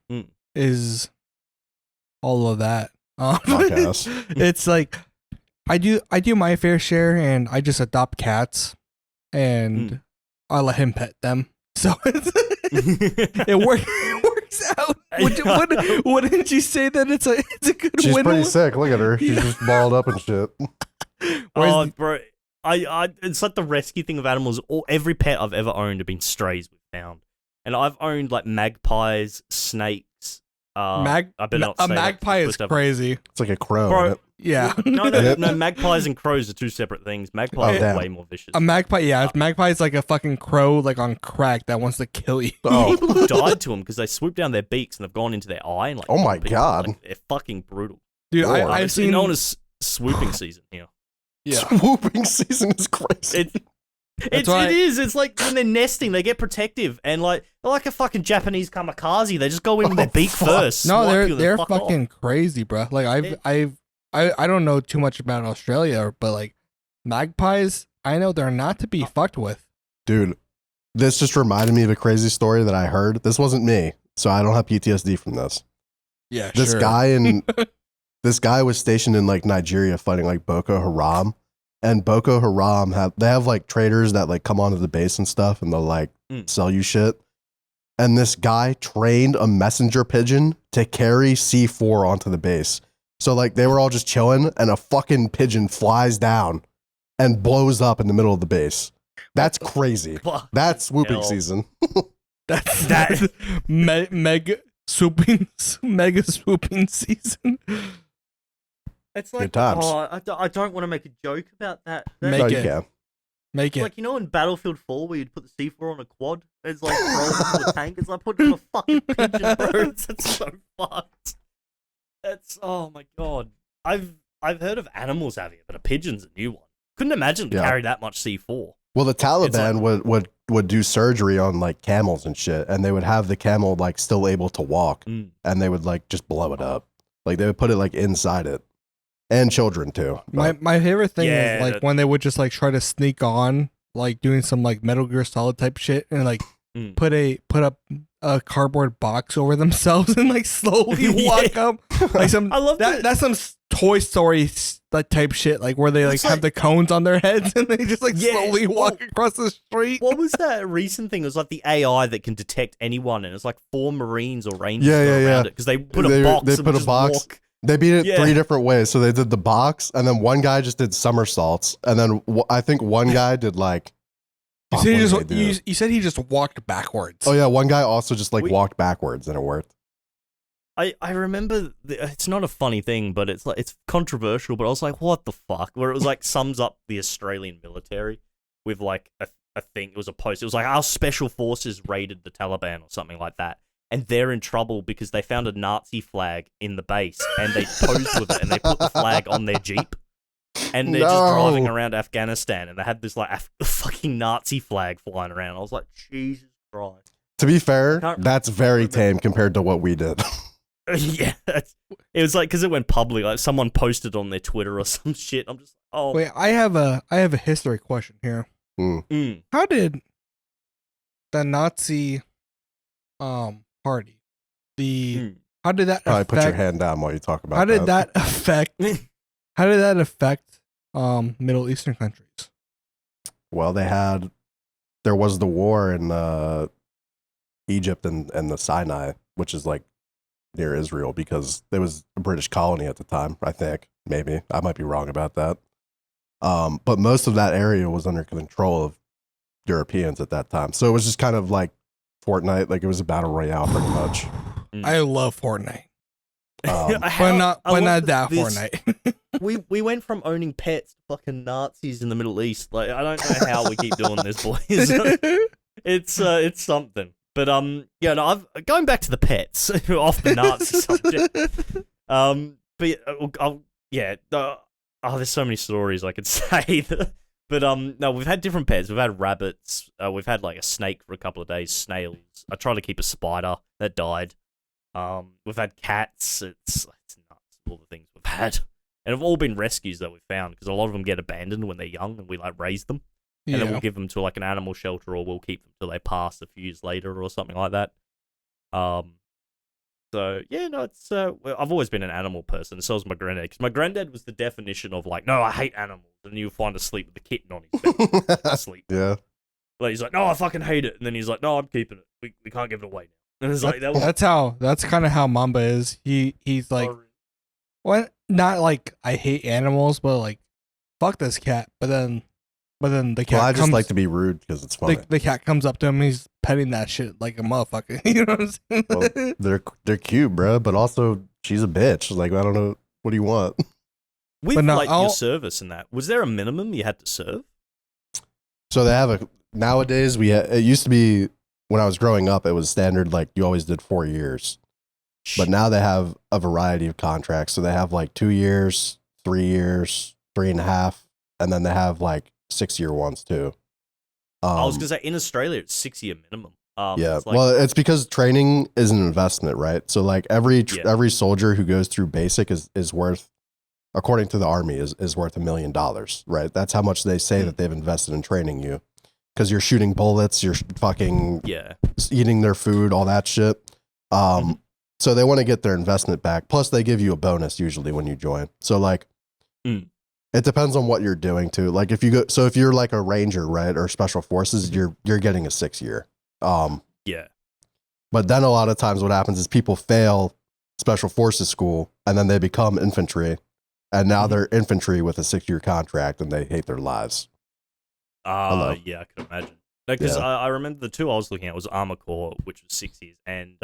is all of that, it's like, I do my fair share, and I just adopt cats and I let him pet them. So it works out. Wouldn't you say that it's a good She's win? pretty sick. Look at her. She's just balled up and shit. Bro, it's like the rescue thing of animals. Every pet I've ever owned have been strays we've found, and I've owned like magpies, snakes. A magpie is crazy. It's like a crow. Bro, yeah. No, magpies and crows are two separate things. Magpies are way more vicious. A magpie, magpie is like a fucking crow, like on crack that wants to kill you. People have died to them because they swoop down their beaks and they've gone into their eye and like. Oh my god, like, they're fucking brutal. Dude, I've seen known as swooping season here. Yeah, swooping season is crazy. It is. It's like when they're nesting, they get protective, and like they're like a fucking Japanese kamikaze. They just go in with their beak first. No, they're fucking crazy, bro. Like I don't know too much about Australia, but like magpies, I know they're not to be fucked with. Dude, this just reminded me of a crazy story that I heard. This wasn't me, so I don't have PTSD from this. Yeah, this guy was stationed in like Nigeria fighting like Boko Haram. And Boko Haram have like traders that like come onto the base and stuff, and they'll like sell you shit. And this guy trained a messenger pigeon to carry C4 onto the base. So like they were all just chilling, and a fucking pigeon flies down and blows up in the middle of the base. That's crazy. That's swooping hell. season. That's mega swooping season. It's like, Good times. I don't want to make a joke about that. Make No, it. you can. Make it. Like, you know, in Battlefield 4 where you'd put the C4 on a quad, it's like rolling into a tank. It's like putting it on a fucking pigeon, bro. That's so fucked. That's, oh my god. I've heard of animals having it, but a pigeon's a new one. Couldn't imagine to carry that much C4. Well, the Taliban would do surgery on like camels and shit, and they would have the camel like still able to walk, and they would like just blow it up. Like they would put it like inside it, and children too. My favorite thing is like when they would just like try to sneak on, like doing some like Metal Gear Solid type shit, and like put up a cardboard box over themselves and like slowly walk up. Like some, I love that. That's some Toy Story type shit, like where they like have the cones on their heads and they just like slowly walk across the street. What was that recent thing? It was like the AI that can detect anyone, and it's like 4 Marines or Rangers around it because they put a box. They put a box. Walk. They beat it 3 different ways. So they did the box, and then one guy just did somersaults, and then I think one guy did like. You said he just walked backwards. Oh yeah, one guy also just like walked backwards, and it worked. I remember it's not a funny thing, but it's like it's controversial. But I was like, what the fuck? Where it was like sums up the Australian military with like a thing. It was a post. It was like our special forces raided the Taliban or something like that, and they're in trouble because they found a Nazi flag in the base and they posed with it and they put the flag on their Jeep. And they're just driving around Afghanistan, and they had this like fucking Nazi flag flying around. I was like, Jesus Christ. To be fair, that's very tame compared to what we did. Yeah, it was like because it went public. Like someone posted on their Twitter or some shit. I'm just oh wait. I have a history question here. How did the Nazi party how did that probably affect, put your hand down while you talk about how did that affect Middle Eastern countries? Well, there was the war in Egypt and the Sinai, which is like near Israel, because there was a British colony at the time, I think. Maybe. I might be wrong about that. But most of that area was under control of Europeans at that time. So it was just kind of like Fortnite, like it was a battle royale pretty much. I love Fortnite. Um, but not that Fortnite. we went from owning pets to fucking Nazis in the Middle East. Like I don't know how we keep doing this, boys. It's something. But yeah, no, going back to the pets off the Nazi subject. There's so many stories I could say. But no, we've had different pets. We've had rabbits. We've had like a snake for a couple of days. Snails. I tried to keep a spider that died. We've had cats. It's nuts. All the things we've had, and have all been rescues that we've found because a lot of them get abandoned when they're young, and we like raise them. And then we'll give them to like an animal shelter, or we'll keep them till they pass a few years later, or something like that. So yeah, no, it's I've always been an animal person. So was my granddad, because my granddad was the definition of like, no, I hate animals, and you'll find asleep with the kitten on his bed, asleep. Yeah, like he's like, no, I fucking hate it, and then he's like, no, I'm keeping it. We can't give it away now. And it's like that's kind of how Mamba is. He's like, what? Not like I hate animals, but like, fuck this cat. But then the cat. Well, I just like to be rude because it's funny. The cat comes up to him, he's petting that shit like a motherfucker. You know what I'm saying? Well, they're cute, bro. But also, she's a bitch. Like, I don't know. What do you want? With your service and that, was there a minimum you had to serve? So they have nowadays. It used to be when I was growing up. It was standard. Like you always did 4 years, but now they have a variety of contracts. So they have like 2 years, 3 years, 3.5, and then they have like 6-year ones too. I was gonna say in Australia it's 6-year minimum. Yeah, it's because training is an investment, right? So like every soldier who goes through basic is worth, according to the army, is worth $1 million, right? That's how much they say that they've invested in training you, because you're shooting bullets, you're fucking eating their food, all that shit. So they want to get their investment back. Plus they give you a bonus usually when you join. So like. It depends on what you're doing too. Like if you're like a ranger, right, or special forces, you're getting a 6-year. Yeah. But then a lot of times what happens is people fail special forces school and then they become infantry, and now they're infantry with a 6-year contract and they hate their lives. Hello. Yeah, I can imagine. No, because Yeah. I remember the two I was looking at was Armor Core, which was 6 years, and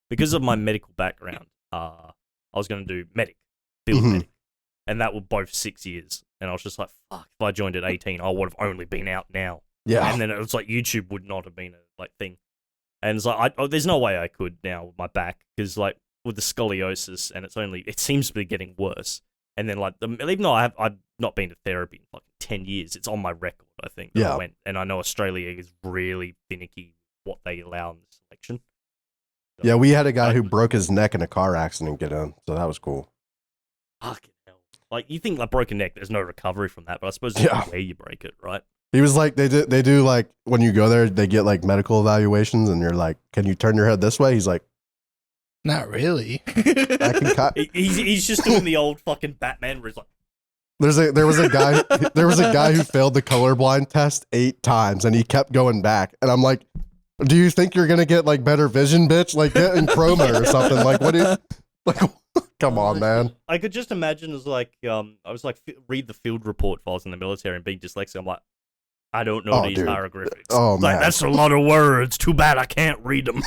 because of my medical background, I was going to do field Mhm. medic, and that were both 6 years. And I was just like, fuck, if I joined at 18, I would have only been out now. Yeah. And then it was like YouTube would not have been a thing. And it's like, there's no way I could now with my back, because like with the scoliosis, and it seems to be getting worse. And then like, even though I've not been to therapy in like 10 years, it's on my record, I think. That Yeah. I went, and I know Australia is really finicky what they allow in the selection. So, Yeah, we had a guy who broke his neck in a car accident get in, so that was cool. fucking hell. Like, you think like broken neck, there's no recovery from that, but I suppose it's Yeah. where you break it, right? He was like, they do like when you go there, they get like medical evaluations, and you're like, can you turn your head this way? He's like, Not really. I can cut. He's just doing the old fucking Batman where he's like, There was a guy who failed the colorblind test 8 times, and he kept going back. And I'm like, do you think you're gonna get like better vision, bitch? Like get in chroma or something. Like what is like? Come on, man. I could just imagine as like, I was like, read the field report files in the military and being dyslexic. I'm like, I don't know these dude. hieroglyphics. Oh, Like, man. that's a lot of words. Too bad I can't read them.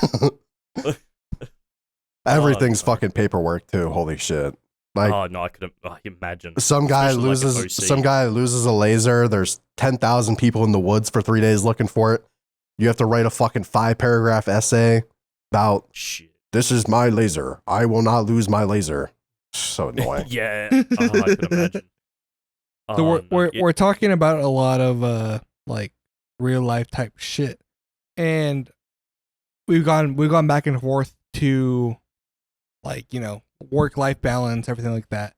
Everything's no. fucking paperwork too. Holy shit. Like Oh no, I could imagine. some guy Especially like an loses OC. some guy loses a laser. There's 10,000 people in the woods for 3 days looking for it. You have to write a fucking 5-paragraph essay about Shit. this is my laser. I will not lose my laser. So annoying. Yeah, I could imagine. So Oh, no, we're talking about a lot of like real life type shit, and we've gone back and forth to like, you know, work life balance, everything like that.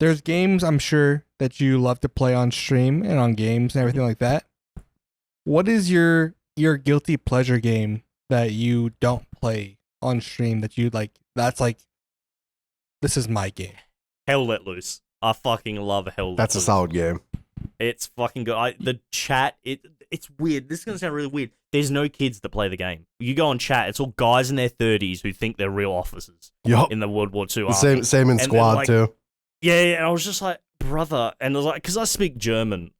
There's games I'm sure that you love to play on stream and on games and everything like that. What is your guilty pleasure game that you don't play on stream that you like? That's like, this is my game. Hell Let Loose. I fucking love Hell Let That's a Loose. solid game. It's fucking good. The chat, it's weird. This is going to sound really weird. There's no kids that play the game. You go on chat, it's all guys in their 30s who think they're real officers Yup. in the World War II army. Same in And squad like, too. Yeah, and I was just like, brother. And I was like, because I speak German.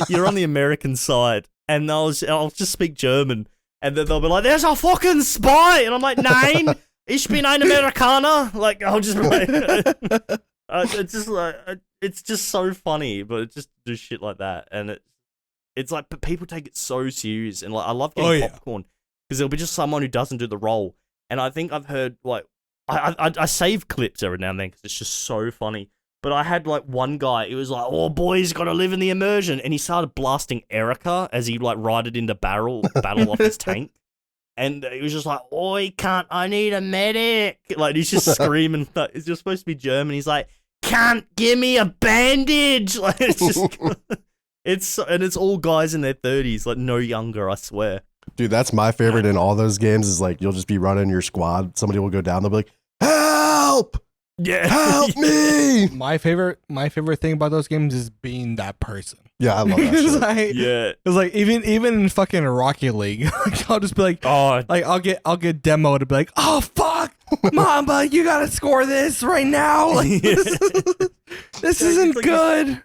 You're on the American side. And I'll just speak German. And then they'll be like, there's a fucking spy. And I'm like, nein, ich bin ein Amerikaner. Like, I'll just like... it's just like it's just so funny, but it just do shit like that, and it's like, but people take it so serious, and like I love getting popcorn because there'll be just someone who doesn't do the role, and I think I've heard like I save clips every now and then because it's just so funny. But I had like one guy, it was like, oh boy's got to live in the immersion, and he started blasting Erica as he like righted into battle off his tank. And he was just like, oi, cunt, I need a medic. Like, he's just screaming. It's just supposed to be German. He's like, can't give me a bandage. Like, it's just, it's all guys in their 30s, like no younger, I swear. Dude, that's my favorite in all those games is like, you'll just be running your squad. Somebody will go down. They'll be like, help! Yeah. Help me! My favorite thing about those games is being that person. Yeah, I love that It's shit. like, Yeah. it's like even in fucking Rocket League, like, I'll just be like, Oh, like I'll get demo to be like, oh fuck, Mamba, you gotta score this right now. Like, this isn't like good.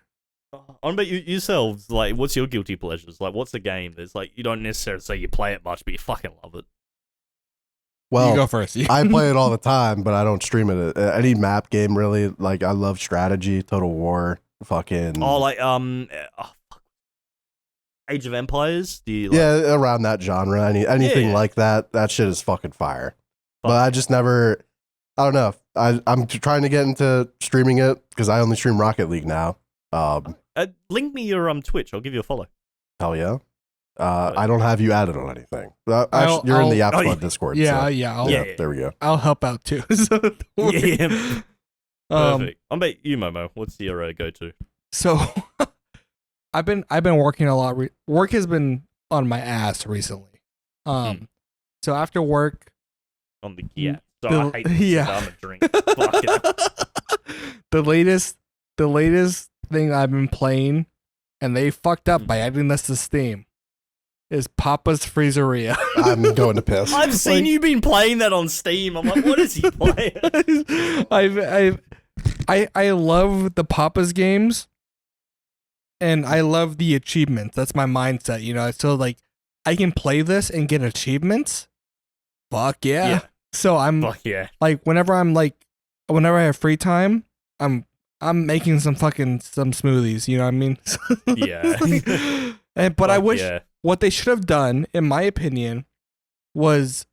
I bet yourselves, like, what's your guilty pleasures? Like, what's the game that's like, you don't necessarily say you play it much, but you fucking love it? Well, You go first. I play it all the time, but I don't stream it. Any map game, really. Like, I love strategy, Total War, fucking... Oh, like, fuck. Age of Empires? Do you like, yeah, around that genre. Anything Yeah. like that, that shit is fucking fire. But I just never... I don't know. I'm trying to get into streaming it, because I only stream Rocket League now. link me your Twitch. I'll give you a follow. Hell yeah. I don't have you added on anything. Actually, you're in the App Squad Discord. Yeah, so, yeah, there we go. I'll help out too. So don't worry. Yeah. Perfect. I bet you, Momo. What's your go-to? So I've been working a lot. Work has been on my ass recently. So after work, On the So I hate this. yeah. I'm a drink. Fuck it. the latest thing I've been playing, and they fucked up by adding this to Steam, is Papa's Freezeria. I'm going to piss. I've seen you been playing that on Steam. I'm like, what is he playing? I love the Papa's games, and I love the achievements. That's my mindset, you know. So like, I can play this and get achievements. Fuck yeah. So I'm like, whenever I have free time, I'm making some smoothies. You know what I mean? Yeah. But I wish what they should have done, in my opinion, was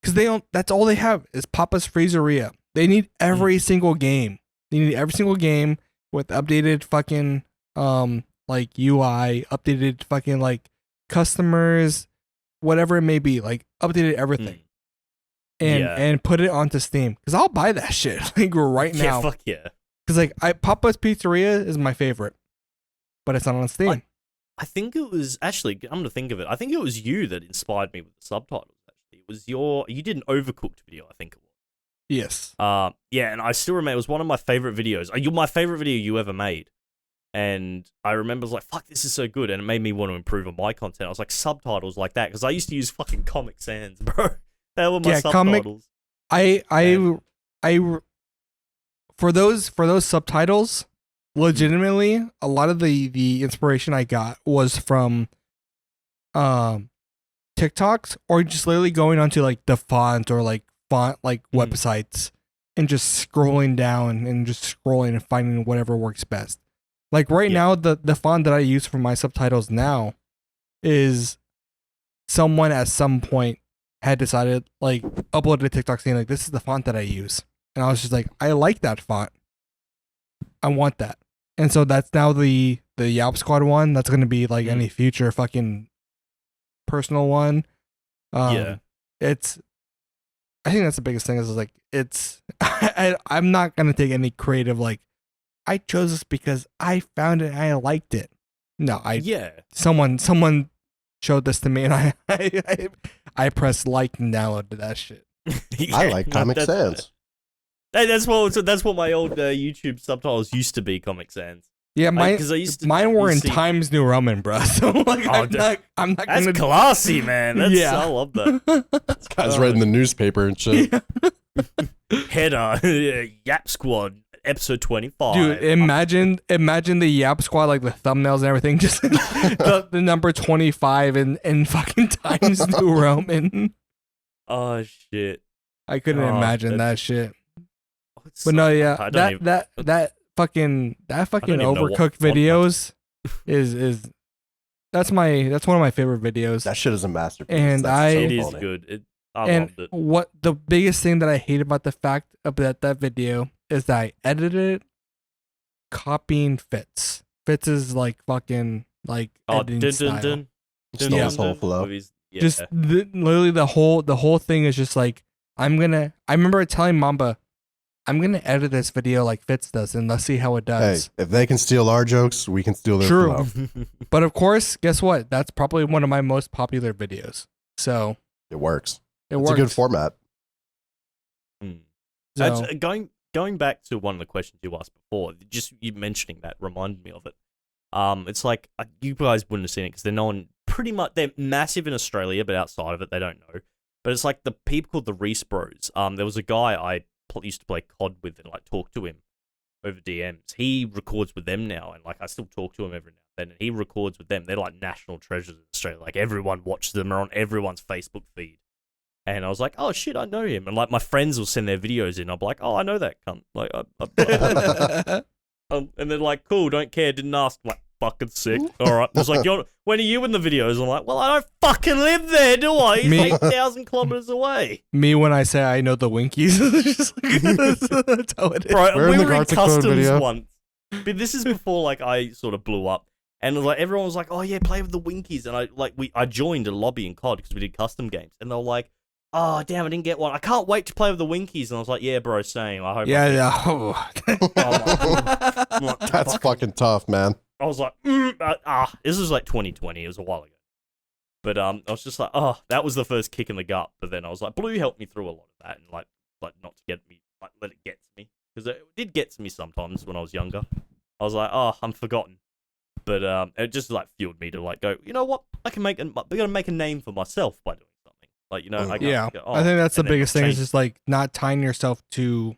because that's all they have is Papa's Freezeria. They need every single game. They need every single game with updated fucking like UI, updated fucking like customers, whatever it may be, like updated everything. And put it onto Steam, because I'll buy that shit like right now. Fuck yeah. Because like Papa's Pizzeria is my favorite, but it's not on Steam. I think it was actually, I'm gonna think of it. I think it was you that inspired me with the subtitles. Actually, it was you did an Overcooked video. I think it was. Yes. Yeah, and I still remember it was one of my favorite videos. You're my favorite video you ever made. And I remember I was like, fuck, this is so good. And it made me want to improve on my content. I was like, subtitles like that. Because I used to use fucking Comic Sans, bro. They were my subtitles. For those subtitles, legitimately, a lot of the inspiration I got was from TikToks, or just literally going onto like the font or like websites and just scrolling down and just scrolling and finding whatever works best. Like right now, the font that I use for my subtitles now is someone at some point had decided, like, uploaded a TikTok saying like, this is the font that I use. And I was just like, I like that font. I want that. And so that's now the Yap Squad one. That's going to be like any future fucking personal one. It's, I think that's the biggest thing is like, it's, I'm not going to take any creative, like, I chose this because I found it and I liked it. No, someone showed this to me and I pressed like and downloaded that shit. I like Comic Sans. That's what my old YouTube subtitles used to be, Comic Sans. Yeah, mine were in Times New Roman, bro. So like, I'm not that's gonna. Classy, man. I love that. This guy's reading the newspaper and shit. Header, Yap Squad, episode 25. Dude, imagine the Yap Squad, like the thumbnails and everything, just the number 25 in fucking Times New Roman. Oh shit! I couldn't imagine that shit. But no, yeah, that fucking Overcooked videos is that's one of my favorite videos. That shit is a masterpiece. And it is good. I loved it. What the biggest thing that I hate about the fact of that video is that I edited it copying Fitz. Fitz is like fucking like editing style. Stole his whole flow. Just literally the whole thing is just like I remember telling Mamba, I'm gonna edit this video like Fitz does, and let's see how it does. Hey, if they can steal our jokes, we can steal their flow. But of course, guess what? That's probably one of my most popular videos. So it works. It's a good format. So, going back to one of the questions you asked before, just you mentioning that reminded me of it. It's like you guys wouldn't have seen it because they're massive in Australia, but outside of it, they don't know. But it's like the people called the Reese Bros. There was a guy I used to play COD with and like talk to him over DMs. He records with them now, and like I still talk to him every now and then. And he records with them. They're like national treasures in Australia. Like everyone watches them. They're on everyone's Facebook feed. And I was like, oh shit, I know him. And like my friends will send their videos in. I'll be like, oh, I know that cunt. Like, and they're like, cool, don't care, didn't ask. I'm like, fucking sick. All right. I was like, when are you in the videos? I'm like, well, I don't fucking live there, do I? He's 8,000 kilometers away. Me when I say I know the Winkies. That's how it is. Right, we were in customs once. But this is before like I sort of blew up. And like everyone was like, oh yeah, play with the Winkies. And I joined a lobby in COD because we did custom games. And they were like, oh damn, I didn't get one. I can't wait to play with the Winkies. And I was like, yeah, bro, same. I hope. Yeah. That's fucking tough, man. I was like, this was like 2020. It was a while ago. But I was just like, oh, that was the first kick in the gut. But then I was like, Blue helped me through a lot of that and like not to get me, like let it get to me. Because it did get to me sometimes when I was younger. I was like, oh, I'm forgotten. But it just like fueled me to like go, you know what? We're gonna make a name for myself by doing something. Like, you know, I think that's the biggest thing is just like not tying yourself to.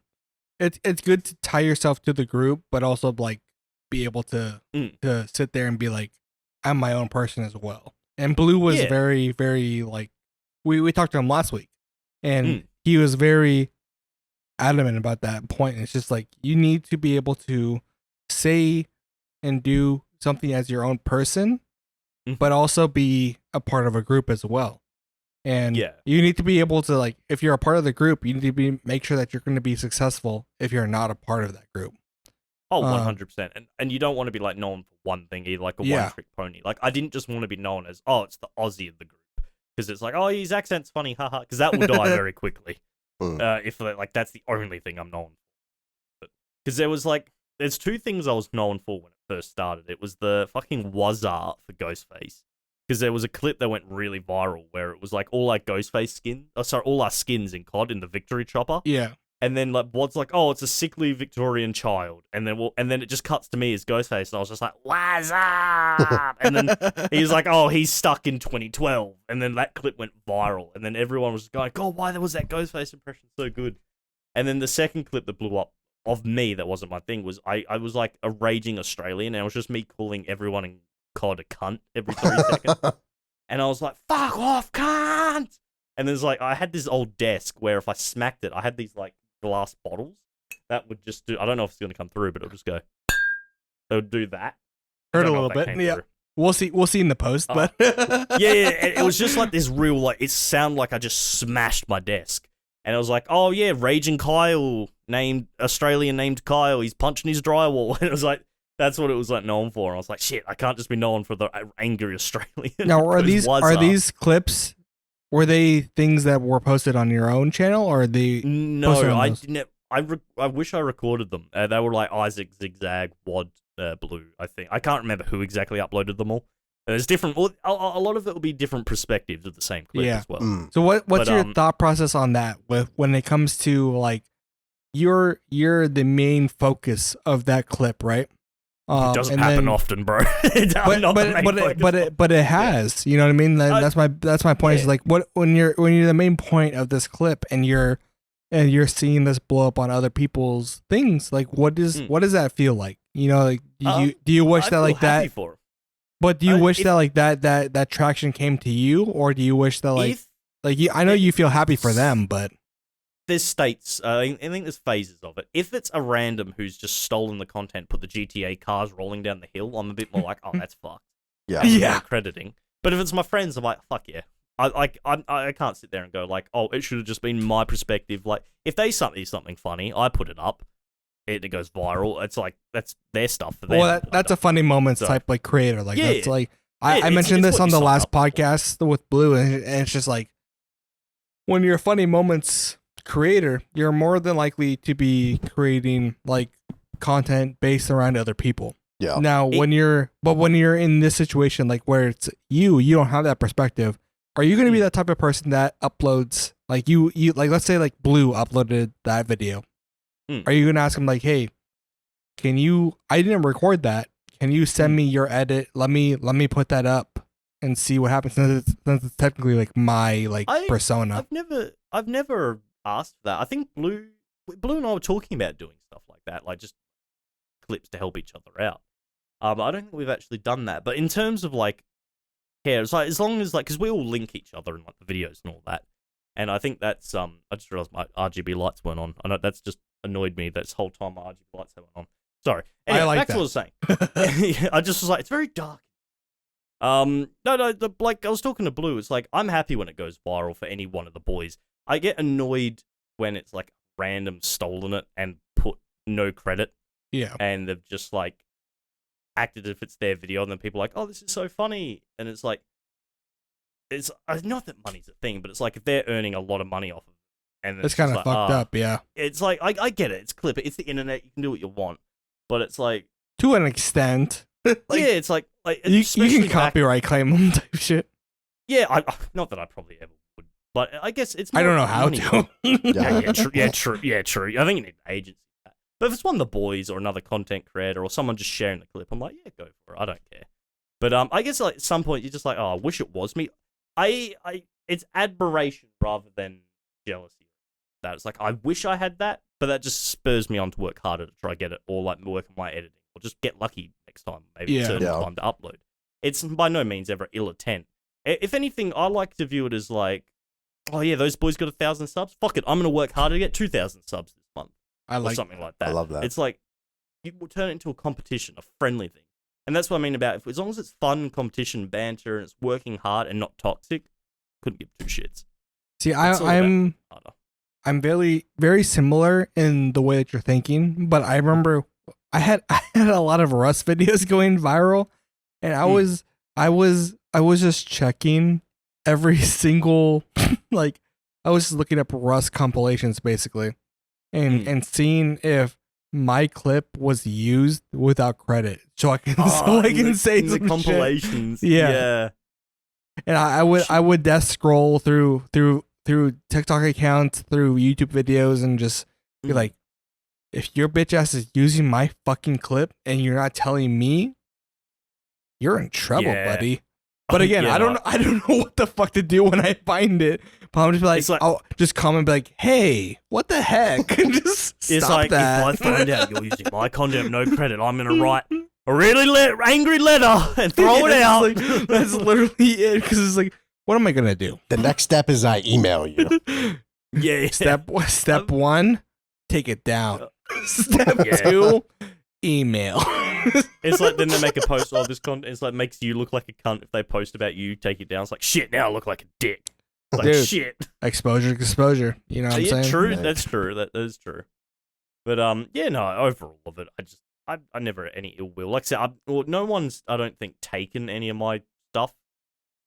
It's good to tie yourself to the group, but also like be able to Mm. to sit there and be like, I'm my own person as well. And Blue was Yeah. very, very like, we talked to him last week, and Mm. he was very adamant about that point. And it's just like, you need to be able to say and do something as your own person, Mhm. but also be a part of a group as well. And Yeah. you need to be able to, like, if you're a part of the group, you need to make sure that you're going to be successful if you're not a part of that group. Oh, 100%. And you don't want to be like known for one thing either, like a Yeah. one-trick pony. Like, I didn't just want to be known as, oh, it's the Aussie of the group. Because it's like, oh, his accent's funny, haha. Because that will die very quickly. If, like, that's the only thing I'm known for. Because there's two things I was known for when it first started. It was the fucking Wazar for Ghostface. Because there was a clip that went really viral where it was like all our Ghostface all our skins in COD in the Victory Chopper. Yeah. And then like Wad's like, oh, it's a sickly Victorian child, and then it just cuts to me as Ghostface, and I was just like, what's up? And then he's like, oh, he's stuck in 2012, and then that clip went viral, and then everyone was going, God, why was that Ghostface impression so good? And then the second clip that blew up of me that wasn't my thing was I was like a raging Australian, and it was just me calling everyone in COD a cunt every 30 seconds, and I was like, fuck off, cunt! And there's like I had this old desk where if I smacked it, I had these like glass bottles that would just do. I don't know if it's going to come through, but it'll just go. It would do that. Heard a little bit. Yeah. We'll see in the post, but yeah, it was just like this real like it sounded like I just smashed my desk, and I was like, oh yeah, Raging Kyle, Australian named Kyle, he's punching his drywall, and it was like that's what it was like known for. And I was like, shit, I can't just be known for the angry Australian. Now, are these clips? Were they things that were posted on your own channel, or are they? No, I didn't. I wish I recorded them. They were like Isaac, Zigzag, Wad, Blue. I think I can't remember who exactly uploaded them all. There's different. A lot of it will be different perspectives of the same clip as well. So what's your thought process on that? When it comes to like, you're the main focus of that clip, right? It doesn't happen often, bro. But it has. You know what I mean? That's my point. Yeah. Is like when you're the main point of this clip and you're seeing this blow up on other people's things. Like what does that feel like? You know, like do you wish that like that? But do you wish that like that traction came to you, or do you wish that I know you feel happy for them, but. There's states, I think there's phases of it. If it's a random who's just stolen the content, put the GTA cars rolling down the hill, I'm a bit more like, oh, that's fucked. Yeah. Crediting. But if it's my friends, I'm like, fuck yeah. I can't sit there and go like, oh, it should have just been my perspective. Like, if they say something funny, I put it up. It goes viral. It's like, that's their stuff for them. Well, that's a funny moments type like creator. Like, yeah, that's like, I mentioned this on the last podcast with Blue, and it's just like, when you're a funny moments creator, you're more than likely to be creating like content based around other people. Yeah. Now, when you're in this situation, like where it's you don't have that perspective. Are you going to be that type of person that uploads like you like, let's say like Blue uploaded that video. Are you going to ask him like, hey, I didn't record that. Can you send me your edit? Let me put that up and see what happens, since it's technically like my persona. I've never asked for that. I think Blue and I were talking about doing stuff like that, like just clips to help each other out. But I don't think we've actually done that. But in terms of like, yeah, it's like as long as like, because we all link each other in like the videos and all that, and I think that's I just realized my RGB lights weren't on. I know that's just annoyed me this whole time. My RGB lights haven't on. Sorry. Anyway, I like back that. to what I was saying. I just was like, it's very dark. No, like I was talking to Blue. It's like I'm happy when it goes viral for any one of the boys. I get annoyed when it's like random stolen it and put no credit. Yeah. And they've just like acted as if it's their video, and then people are like, oh, this is so funny. And it's like, it's not that money's a thing, but it's like if they're earning a lot of money off of it. And it's kind of fucked up, yeah. It's like, I get it. It's clip it. It's the internet. You can do what you want. But it's like. To an extent. Like, yeah, it's like you can copyright claim them type shit. Yeah, not that I probably ever would, but I guess it's. I don't know how to. Yeah, true. I think you need an agency for that. But if it's one of the boys or another content creator or someone just sharing the clip, I'm like, yeah, go for it. I don't care. But I guess like at some point you're just like, oh, I wish it was me. It's admiration rather than jealousy. That it's like I wish I had that, but that just spurs me on to work harder to try to get it, or like work on my editing. or just get lucky next time, maybe Yeah. certain time to upload. It's by no means ever ill intent. If anything, I like to view it as like, oh yeah, those boys got 1,000 subs. Fuck it, I'm gonna work harder to get 2,000 subs this month, or something like that. I love that. It's like you will turn it into a competition, a friendly thing, and that's what I mean about as long as it's fun, competition, banter, and it's working hard and not toxic. Couldn't give two shits. See, I'm very, very similar in the way that you're thinking, but I remember I had a lot of Rust videos going viral, and I was just checking every single like I was just looking up Rust compilations basically, and seeing if my clip was used without credit, so I can say the some compilations. Shit. Yeah. And I would death scroll through TikTok accounts, through YouTube videos, and just be like, if your bitch ass is using my fucking clip and you're not telling me, you're in trouble, buddy. But again, I don't know what the fuck to do when I find it. But I'm just like, I'll just comment and be like, hey, what the heck? And just stop that. If I find out you're using my content, no credit, I'm gonna write a really angry letter and throw it out. Like, that's literally it. Because it's like, what am I gonna do? The next step is I email you. Yeah. Step one, take it down. Step two, email. It's like then they make a post all this content. It's like makes you look like a cunt if they post about you, take it down. It's like shit. Now I look like a dick. It's like Dude, shit. Exposure. You know what I'm saying? True. That's true. That is true. But overall of it, I never had any ill will. Like I said, no one's I don't think taken any of my stuff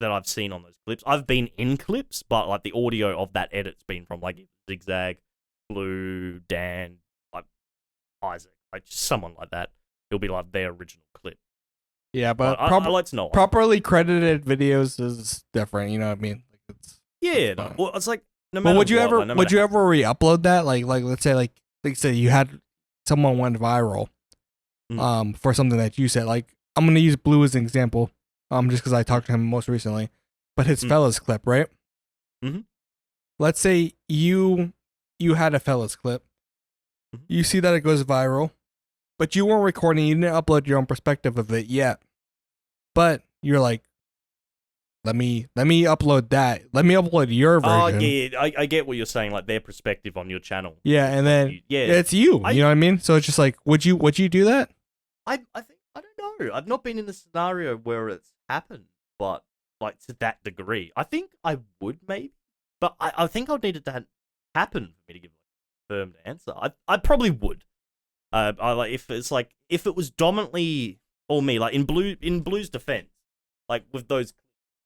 that I've seen on those clips. I've been in clips, but like the audio of that edit's been from like Zigzag, Blue, Dan, like Isaac, like just someone like that. It'll be like their original clip. Yeah, but I like to know properly credited videos is different. You know what I mean? Like it's like no matter. But would you ever re-upload that? Like let's say like say you had someone went viral, for something that you said. Like I'm gonna use Blue as an example, just because I talked to him most recently. But his fellas clip, right? Mm-hmm. Let's say you had a fellas clip. Mm-hmm. You see that it goes viral. But you weren't recording, you didn't upload your own perspective of it yet. But you're like, let me upload that. Let me upload your version. Oh, yeah, I get what you're saying, like their perspective on your channel. Yeah, and then it's you. You know what I mean? So it's just like, would you do that? I think I don't know. I've not been in a scenario where it's happened, but like to that degree. I think I would maybe. But I think I'd need it to happen for me to give a firm answer. I probably would. I like if it was dominantly all me, like in Blue's defense, like with those,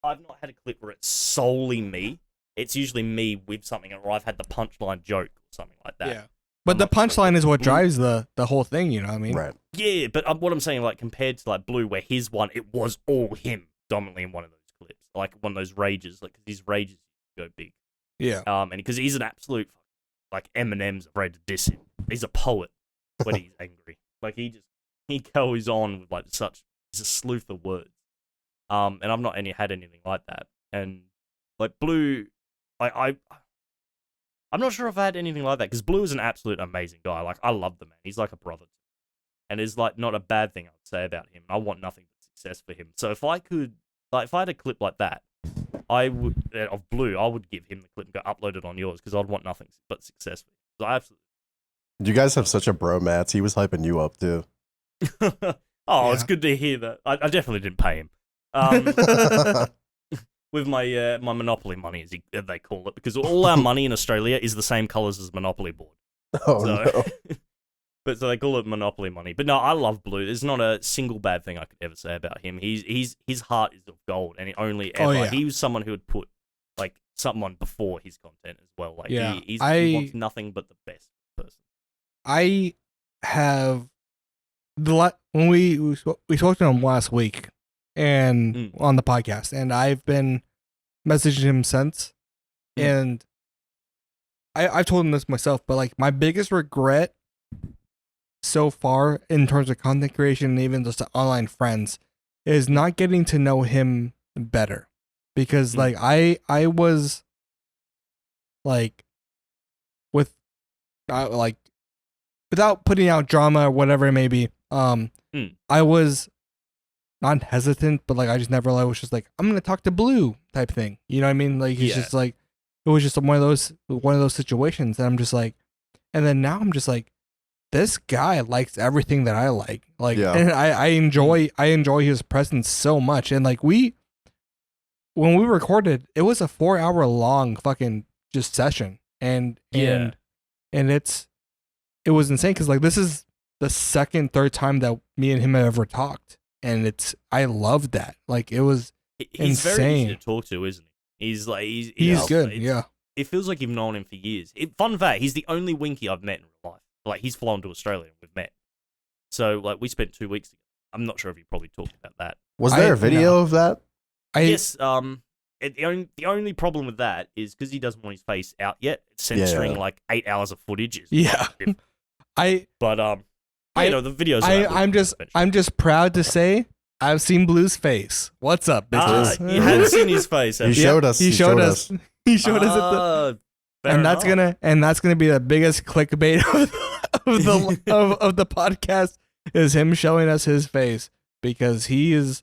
I've not had a clip where it's solely me. It's usually me with something, or I've had the punchline joke or something like that. Yeah, but the punchline is what drives the whole thing. You know what I mean? Right. Yeah, but what I'm saying, like compared to like Blue, where his one, it was all him dominantly in one of those clips, like one of those rages, like because his rages go big. Yeah. And because he's an absolute, like Eminem's afraid to diss him. He's a poet. When he's angry, like he goes on with like he's a sleuth of words, and I've not had anything like that. And like Blue, I'm not sure if I had anything like that because Blue is an absolute amazing guy. Like I love the man. He's like a brother, and it's like not a bad thing I would say about him. I want nothing but success for him. So if I had a clip like that, I would of Blue, I would give him the clip and go upload it on yours because I'd want nothing but success for him. So I absolutely. You guys have such a bromance. He was hyping you up too. It's good to hear that. I definitely didn't pay him. With my Monopoly money, as they call it, because all our money in Australia is the same colours as Monopoly board. No. But so they call it Monopoly money. But no, I love Blue. There's not a single bad thing I could ever say about him. His heart is of gold, and he was someone who would put like someone before his content as well. Like he wants nothing but the best person. I have when we talked to him last week and on the podcast, and I've been messaging him since, and I've told him this myself, but like my biggest regret so far in terms of content creation and even just online friends is not getting to know him better, because like I was like with like. Without putting out drama or whatever it may be, I was not hesitant, but like I just never like was just like I'm gonna talk to Blue type thing. You know what I mean? Like it's just like it was just one of those situations that I'm just like, and then now I'm just like, this guy likes everything that I like. Like, and I enjoy his presence so much. And like when we recorded, it was a 4-hour long fucking just session, and it was insane because like this is the third time that me and him have ever talked, and I loved that. Like it was he's insane. Very easy to talk to, isn't he? He's like he's good. Yeah, it feels like you've known him for years. Fun fact: he's the only Winky I've met in real life. Like he's flown to Australia and we've met. So like we spent 2 weeks together. I'm not sure if he probably talked about that. Was there a video of that? Yes. The only problem with that is because he doesn't want his face out yet. It's censoring like 8 hours of footage. The videos. I'm just proud to say I've seen Blue's face. What's up, bitches? You hadn't seen his face. He showed us. He showed us. He showed us at the. That's gonna be the biggest clickbait of the podcast is him showing us his face because he is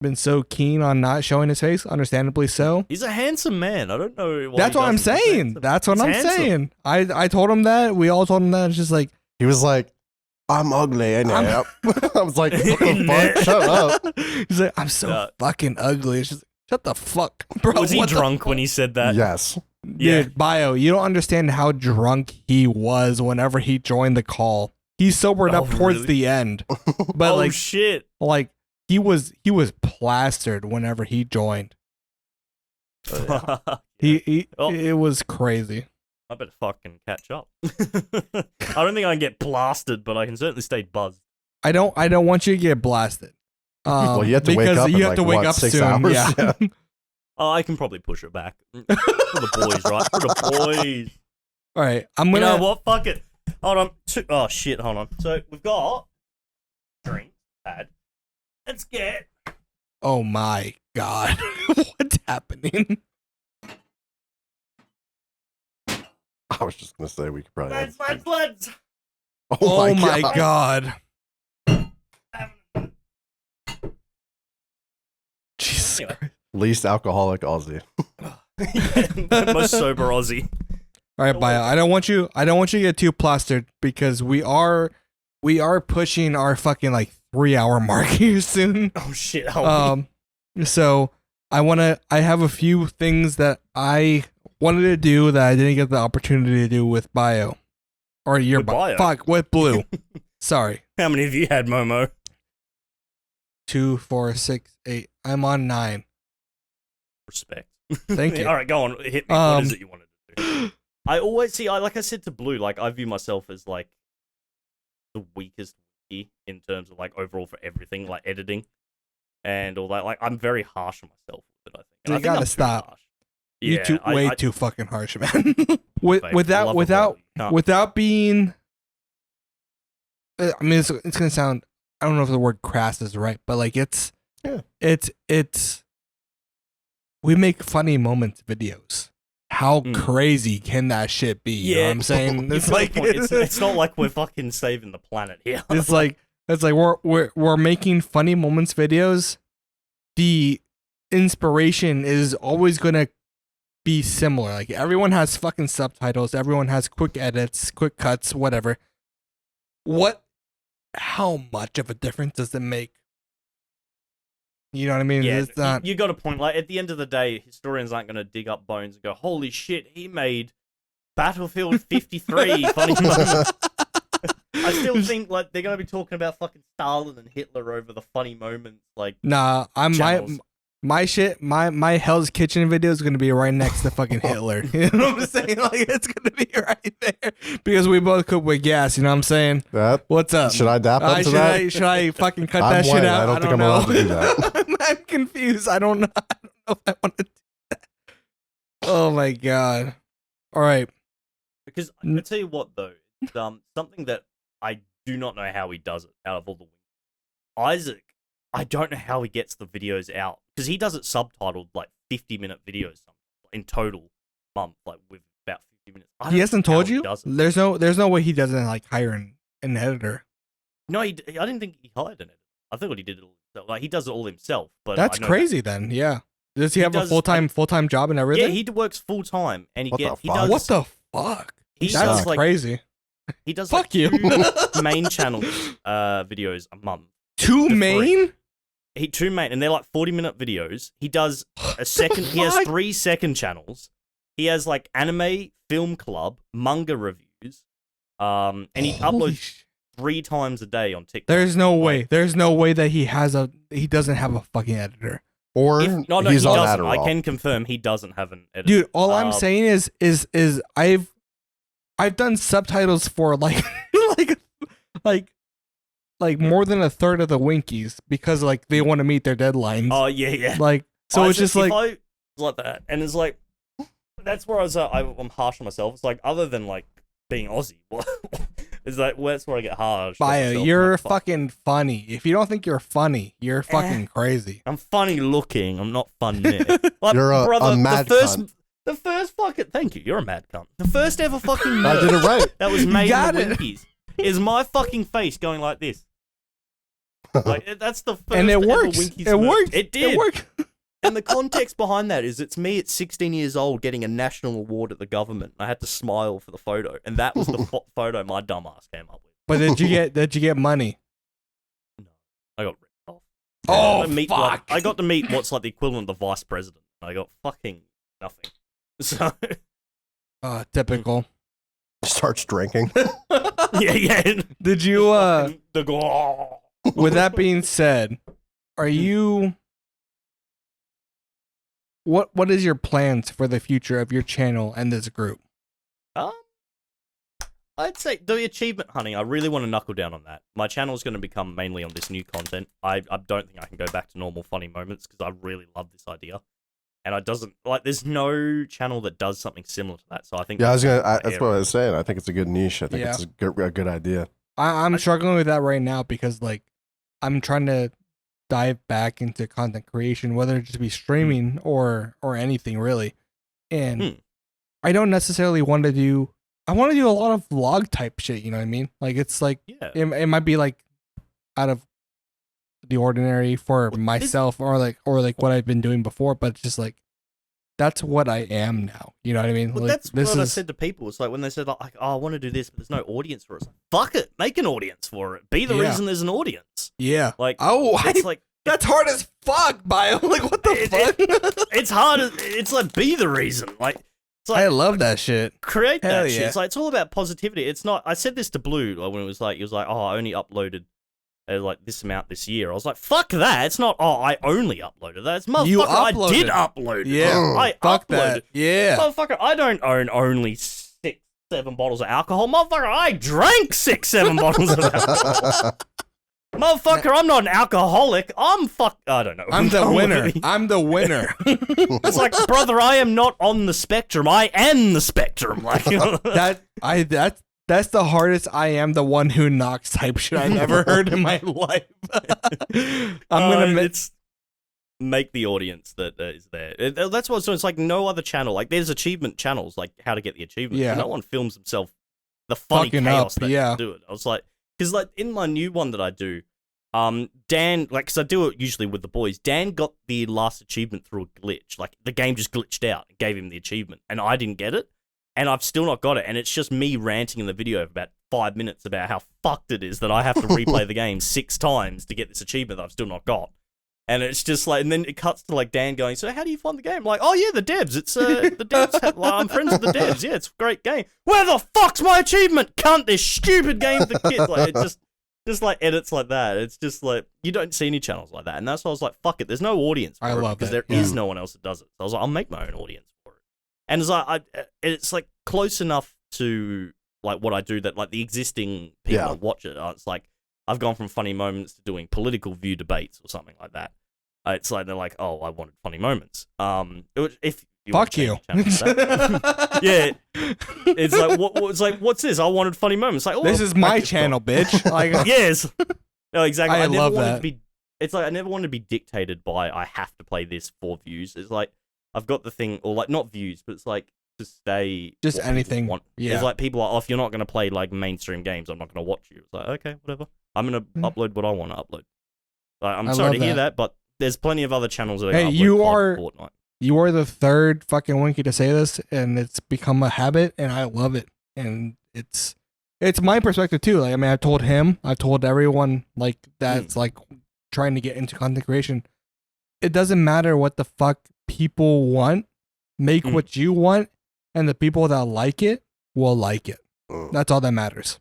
been so keen on not showing his face, understandably so. He's a handsome man. I don't know why. That's what I'm saying. That's what I'm saying. I told him that. We all told him that. It's just like he was like, I'm ugly, and I was like, what the fuck? Shut up. He's like, I'm so fucking ugly. It's just shut the fuck, bro. Was he drunk when he said that? Yes. Dude, Bio, you don't understand how drunk he was whenever he joined the call. He sobered up towards the end. But shit. Like he was plastered whenever he joined. It was crazy. I better fucking catch up. I don't think I can get blasted, but I can certainly stay buzzed. I don't want you to get blasted. Well, you have to wake up. You have to wake up 6 soon. hours? Yeah. Oh, I can probably push it back. For the boys, right? For the boys. All right, I'm gonna. You know what? Fuck it. Hold on. Oh shit. Hold on. So we've got drink pad. Let's get. Oh my god, what's happening? I was just gonna say we could probably. Floods. Oh my god. Jesus Christ. Least alcoholic Aussie. Most sober Aussie. All right, Bio. I don't want you to get too plastered because we are pushing our fucking like 3-hour mark here soon. Oh shit. So I have a few things that I wanted to do that I didn't get the opportunity to do with Bio. Or your Bio. Fuck, with Blue. Sorry. How many of you had Momo? 2, 4, 6, 8. I'm on 9. Respect. Thank you. All right, go on. Hit me. What is it you wanted to do? I always see. Like I said to Blue, like I view myself as like the weakest in terms of like overall for everything, like editing and all that. Like I'm very harsh on myself with it. I think. And you I think gotta I'm stop. Yeah, You're way too fucking harsh, man. without being. I mean, it's gonna sound. I don't know if the word crass is right, but like it's. We make funny moments videos. How crazy can that shit be? You know what I'm saying? It's like it's not like we're fucking saving the planet here. It's like we're making funny moments videos. The inspiration is always gonna be similar. Like everyone has fucking subtitles, everyone has quick edits, quick cuts, whatever. How much of a difference does it make? You know what I mean? Yeah, it's not... you got a point. Like at the end of the day, historians aren't going to dig up bones and go, "Holy shit, he made Battlefield 53 funny moments." I still think like they're going to be talking about fucking Stalin and Hitler over the funny moments. Like, nah, my shit, my Hell's Kitchen video is going to be right next to fucking Hitler. You know what I'm saying? Like it's going to be right there because we both cook with gas. You know what I'm saying? What's up? Should I dap up to that? Should I fucking cut that shit out? I don't think I'm allowed to do that. I'm confused. I don't know if I want to do that. Oh my god! All right. Because I tell you what though, it's, something that I do not know how he does it out of all the Isaac. I don't know how he gets the videos out because he does it subtitled like 50-minute videos in total month, like with about 50 minutes. He hasn't told you. There's no way he doesn't like hire an editor. No, I didn't think he hired an editor. I thought he did it all himself. Like he does it all himself. But That's I know crazy. Then, yeah. Does he have a does- full-time job and everything? Yeah, he works full time, and What the he fuck? does. What the fuck? He That's does like crazy. he does Fuck like you. 2 main channels videos a month. Two The main? He 2 main, and they're like 40-minute videos. He does a second. He has fuck? 3 second channels. He has like anime, film club, manga reviews. And he Holy uploads 3 times a day on TikTok. There's no way. There's no way that he doesn't have a fucking editor. Or No, he's he on doesn't. Adderall. I can confirm he doesn't have an editor. Dude, all I'm saying is I've done subtitles for like like more than a third of the Winkies because like they want to meet their deadlines. Oh yeah. Like so it's just like if I like that, and it's like that's where I was. I'm harsh on myself. It's like other than like being Aussie, it's like that's where I get harsh. on Bio, myself. you're Like, fuck. fucking funny. If you don't think you're funny, you're fucking crazy. I'm funny looking. I'm not funny. Like, You're a mad cunt. The first fucking thank you. You're a mad cunt. The first ever fucking I did it right. that was made got in the it. Winkies is my fucking face going like this. Like that's the first And it ever works. Winkies It merch. works. It did. It worked. And the context behind that is it's me at 16 years old getting a national award at the government. I had to smile for the photo, and that was the photo my dumbass came up with. But did you get money? No, I got ripped off. Oh, I fuck. got to meet what's like the equivalent of the vice president. I got fucking nothing. So Typical. Starts drinking. yeah. Did you The go. with that being said, are you what is your plans for the future of your channel and this group? I'd say the achievement hunting. I really want to knuckle down on that. My channel is going to become mainly on this new content. I don't think I can go back to normal funny moments because I really love this idea, and there's no channel that does something similar to that. So I think That's what I was saying. I think it's a good niche. I think Yeah. it's a good idea. I'm struggling with that right now because like I'm trying to dive back into content creation, whether it just be streaming or anything really. And I don't necessarily want to do. I want to do a lot of vlog type shit. You know what I mean? Like it's like it might be like out of the ordinary for myself or like what I've been doing before, but it's just like that's what I am now. You know what I mean? Well, like, that's what I said to people. It's like when they said, like, "Oh, I want to do this, but there's no audience for it." It's like, fuck it, make an audience for it. Be the reason there's an audience. Yeah. Like, it's like that's hard as fuck, Bio. Like what the fuck? it's hard. It's like be the reason. Like, it's like I love that shit. create Hell that shit. yeah. It's like it's all about positivity. It's not. I said this to Blue like, when it was like, he was like, "Oh, I only uploaded." Like this amount this year. I was like, fuck that. It's not, oh, I only uploaded that. It's motherfucker, You I uploaded. did upload it. Yeah. I Fuck uploaded. that. Yeah. Motherfucker, I don't own only 6-7 bottles of alcohol. Motherfucker, I drank 6-7 bottles of alcohol. Motherfucker, I'm not an alcoholic. I don't know. I'm the winner. I'm the winner. It's like, brother, I am not on the spectrum. I am the spectrum. Like That's the hardest I am the one who knocks type shit I've ever heard in my life. It's make the audience that is there. That's what it's doing. It's like no other channel. Like there's achievement channels, like how to get the achievement. Yeah. No one films himself the funny Fucking chaos up, that yeah. do it. I was like, because like in my new one that I do, Dan, like, because I do it usually with the boys. Dan got the last achievement through a glitch. Like the game just glitched out and gave him the achievement, and I didn't get it. And I've still not got it, and it's just me ranting in the video for about 5 minutes about how fucked it is that I have to replay the game 6 times to get this achievement that I've still not got. And it's just like, and then it cuts to like Dan going, "So how do you find the game?" I'm like, "Oh yeah, the devs. It's the devs. Well, I'm friends with the devs. Yeah, it's a great game. Where the fuck's my achievement? Cunt, this stupid game for kids." Like it's just like edits like that. It's just like you don't see any channels like that, and that's why I was like, "Fuck it." There's no audience for I it love because it. there is no one else that does it. So I was like, "I'll make my own audience." And it's like it's like close enough to like what I do that like the existing people that watch it. It's like I've gone from funny moments to doing political view debates or something like that. It's like they're like, "Oh, I wanted funny moments." If you Fuck you. Yeah, it's like it's like what's this? I wanted funny moments. Like This is my channel, bitch. Like yes, no, exactly. I never love wanted that. To be, it's like I never wanted to be dictated by I have to play this for views. It's like I've got the thing, or like not views, but it's like to stay Just what people anything. want. Yeah. It's like people are, "Oh, if you're not going to play like mainstream games, I'm not going to watch you." It's like, okay, whatever. I'm gonna upload what I want to upload. Like, I'm I sorry love to hear that. that, but there's plenty of other channels that Hey, upload you COD are- Fortnite. You are the third fucking Winky to say this, and it's become a habit, and I love it. And it's my perspective too. Like, I mean, I told him, I told everyone like that's like trying to get into content creation. It doesn't matter what the fuck people want. Make what you want, and the people that like it will like it. That's all that matters.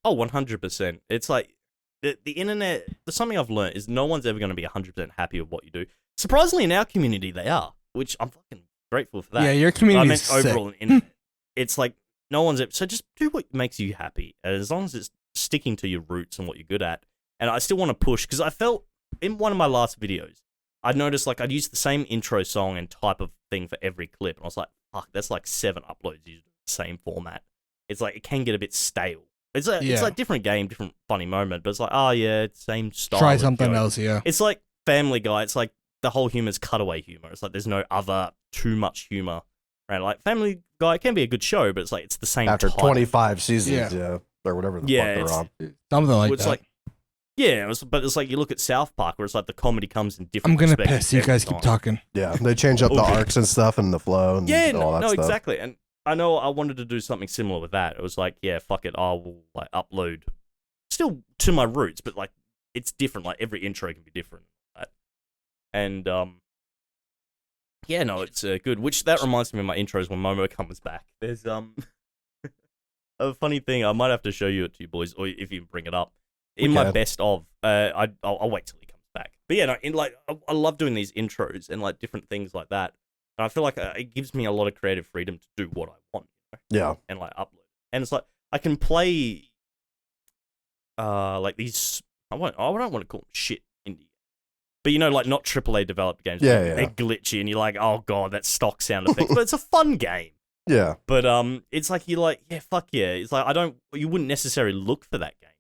Oh, 100%. It's like the internet. There's something I've learned is no one's ever going to be 100% happy with what you do. Surprisingly, in our community, they are, which I'm fucking grateful for that. Yeah, your community. I meant overall in internet. It's like no one's ever. So just do what makes you happy, as long as it's sticking to your roots and what you're good at. And I still want to push because I felt in one of my last videos, I noticed like I'd use the same intro song and type of thing for every clip, and I was like, fuck, that's like 7 uploads using the same format. It's like it can get a bit stale. It's like different game, different funny moment, but it's like, oh yeah, it's same style. Try something else, yeah. It's like Family Guy. It's like the whole humor's cutaway humor. It's like there's no other too much humor, right? Like Family Guy can be a good show, but it's like it's the same. After type. 25 seasons, or whatever the fuck they're on. Something like it's that. Like, yeah, but it's like you look at South Park, where it's like the comedy comes in different. I'm gonna perspectives piss. You guys every keep time. talking. Yeah, they change up the arcs and stuff and the flow and all that stuff. Exactly. And I know I wanted to do something similar with that. It was like, yeah, fuck it, I will like upload still to my roots, but like it's different. Like every intro can be different. Right? And yeah, no, it's good. Which that reminds me of my intros when Momo comes back. There's a funny thing. I might have to show you it to you boys, or if you bring it up in my best of. I'll wait till he comes back. But yeah, no, in like I love doing these intros and like different things like that. And I feel like it gives me a lot of creative freedom to do what I want. You know? Yeah, and like upload. And it's like I can play like these. I don't want to call them shit indie. But you know, like not AAA developed games. Yeah, like, yeah. They're glitchy, and you're like, oh god, that's stock sound effects. But it's a fun game. Yeah. But it's like you're like, yeah, fuck yeah. It's like you wouldn't necessarily look for that game,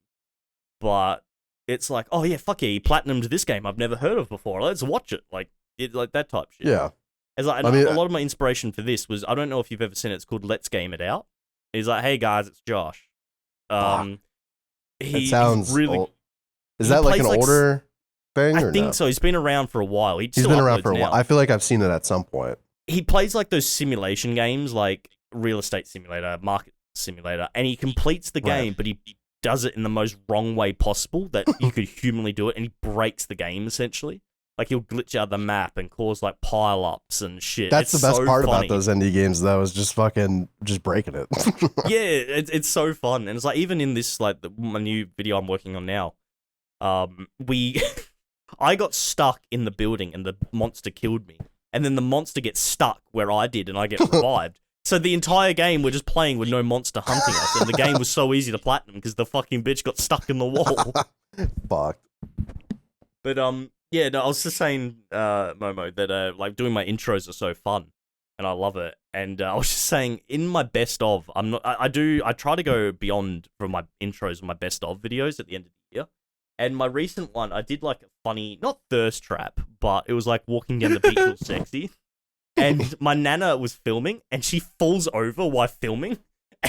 but it's like, oh yeah, fuck yeah, he platinumed this game I've never heard of before. Let's watch it. Like that type shit. Yeah. It's like, I mean, a lot of my inspiration for this was, I don't know if you've ever seen it. It's called Let's Game It Out. He's like, hey guys, it's Josh. It sounds he's really. old. Is that like an older thing? I think so. He's been around for a while. He's been around for a while. I feel like I've seen it at some point. He plays like those simulation games, like Real Estate Simulator, Market Simulator, and he completes the game, but he does it in the most wrong way possible that you could humanly do it, and he breaks the game essentially. Like he'll glitch out the map and cause like pile-ups and shit. That's the best part funny. about those indie games, though, is just breaking it. Yeah, it's so fun, and it's like even in this like my new video I'm working on now, I got stuck in the building and the monster killed me, and then the monster gets stuck where I did, and I get revived. So the entire game we're just playing with no monster hunting us, and the game was so easy to platinum because the fucking bitch got stuck in the wall. Fuck. But yeah, no, I was just saying, Momo, that like doing my intros are so fun, and I love it. And I was just saying, in my best of, I try to go beyond from my intros and my best of videos at the end of the year. And my recent one, I did like a funny, not thirst trap, but it was like walking down the beach all sexy. And my nana was filming, and she falls over while filming,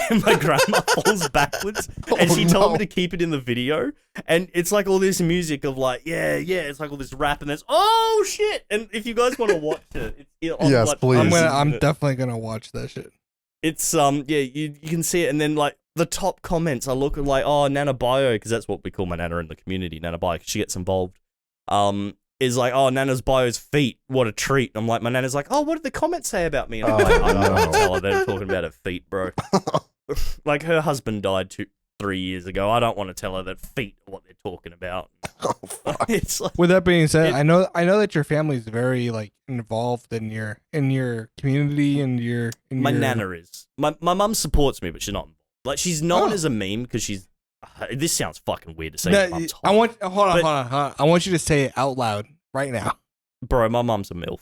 and my grandma falls backwards, and she told me to keep it in the video. And it's like all this music of like, yeah, it's like all this rap, and there's oh shit. And if you guys want to watch it, it's on, yes, like, please. I'm definitely gonna watch that shit. It's yeah, you can see it, and then like the top comments, I look at like, oh, Nana Bio, because that's what we call my nana in the community, Nana Bio, 'cause she gets involved. Is like, oh, Nana's bio's feet, what a treat. I'm like, my Nana's like, oh, what did the comments say about me? And I'm like, I don't know, tell her they're talking about her feet, bro. Like, her husband died 3 years ago. I don't want to tell her that feet are what they're talking about. It's like, with that being said, I know that your family's very like involved in your community and my Nana is. My mum supports me, but she's not involved. Like, she's known as a meme because she's. This sounds fucking weird to say. Hold on. I want you to say it out loud right now. Bro, my mum's a MILF.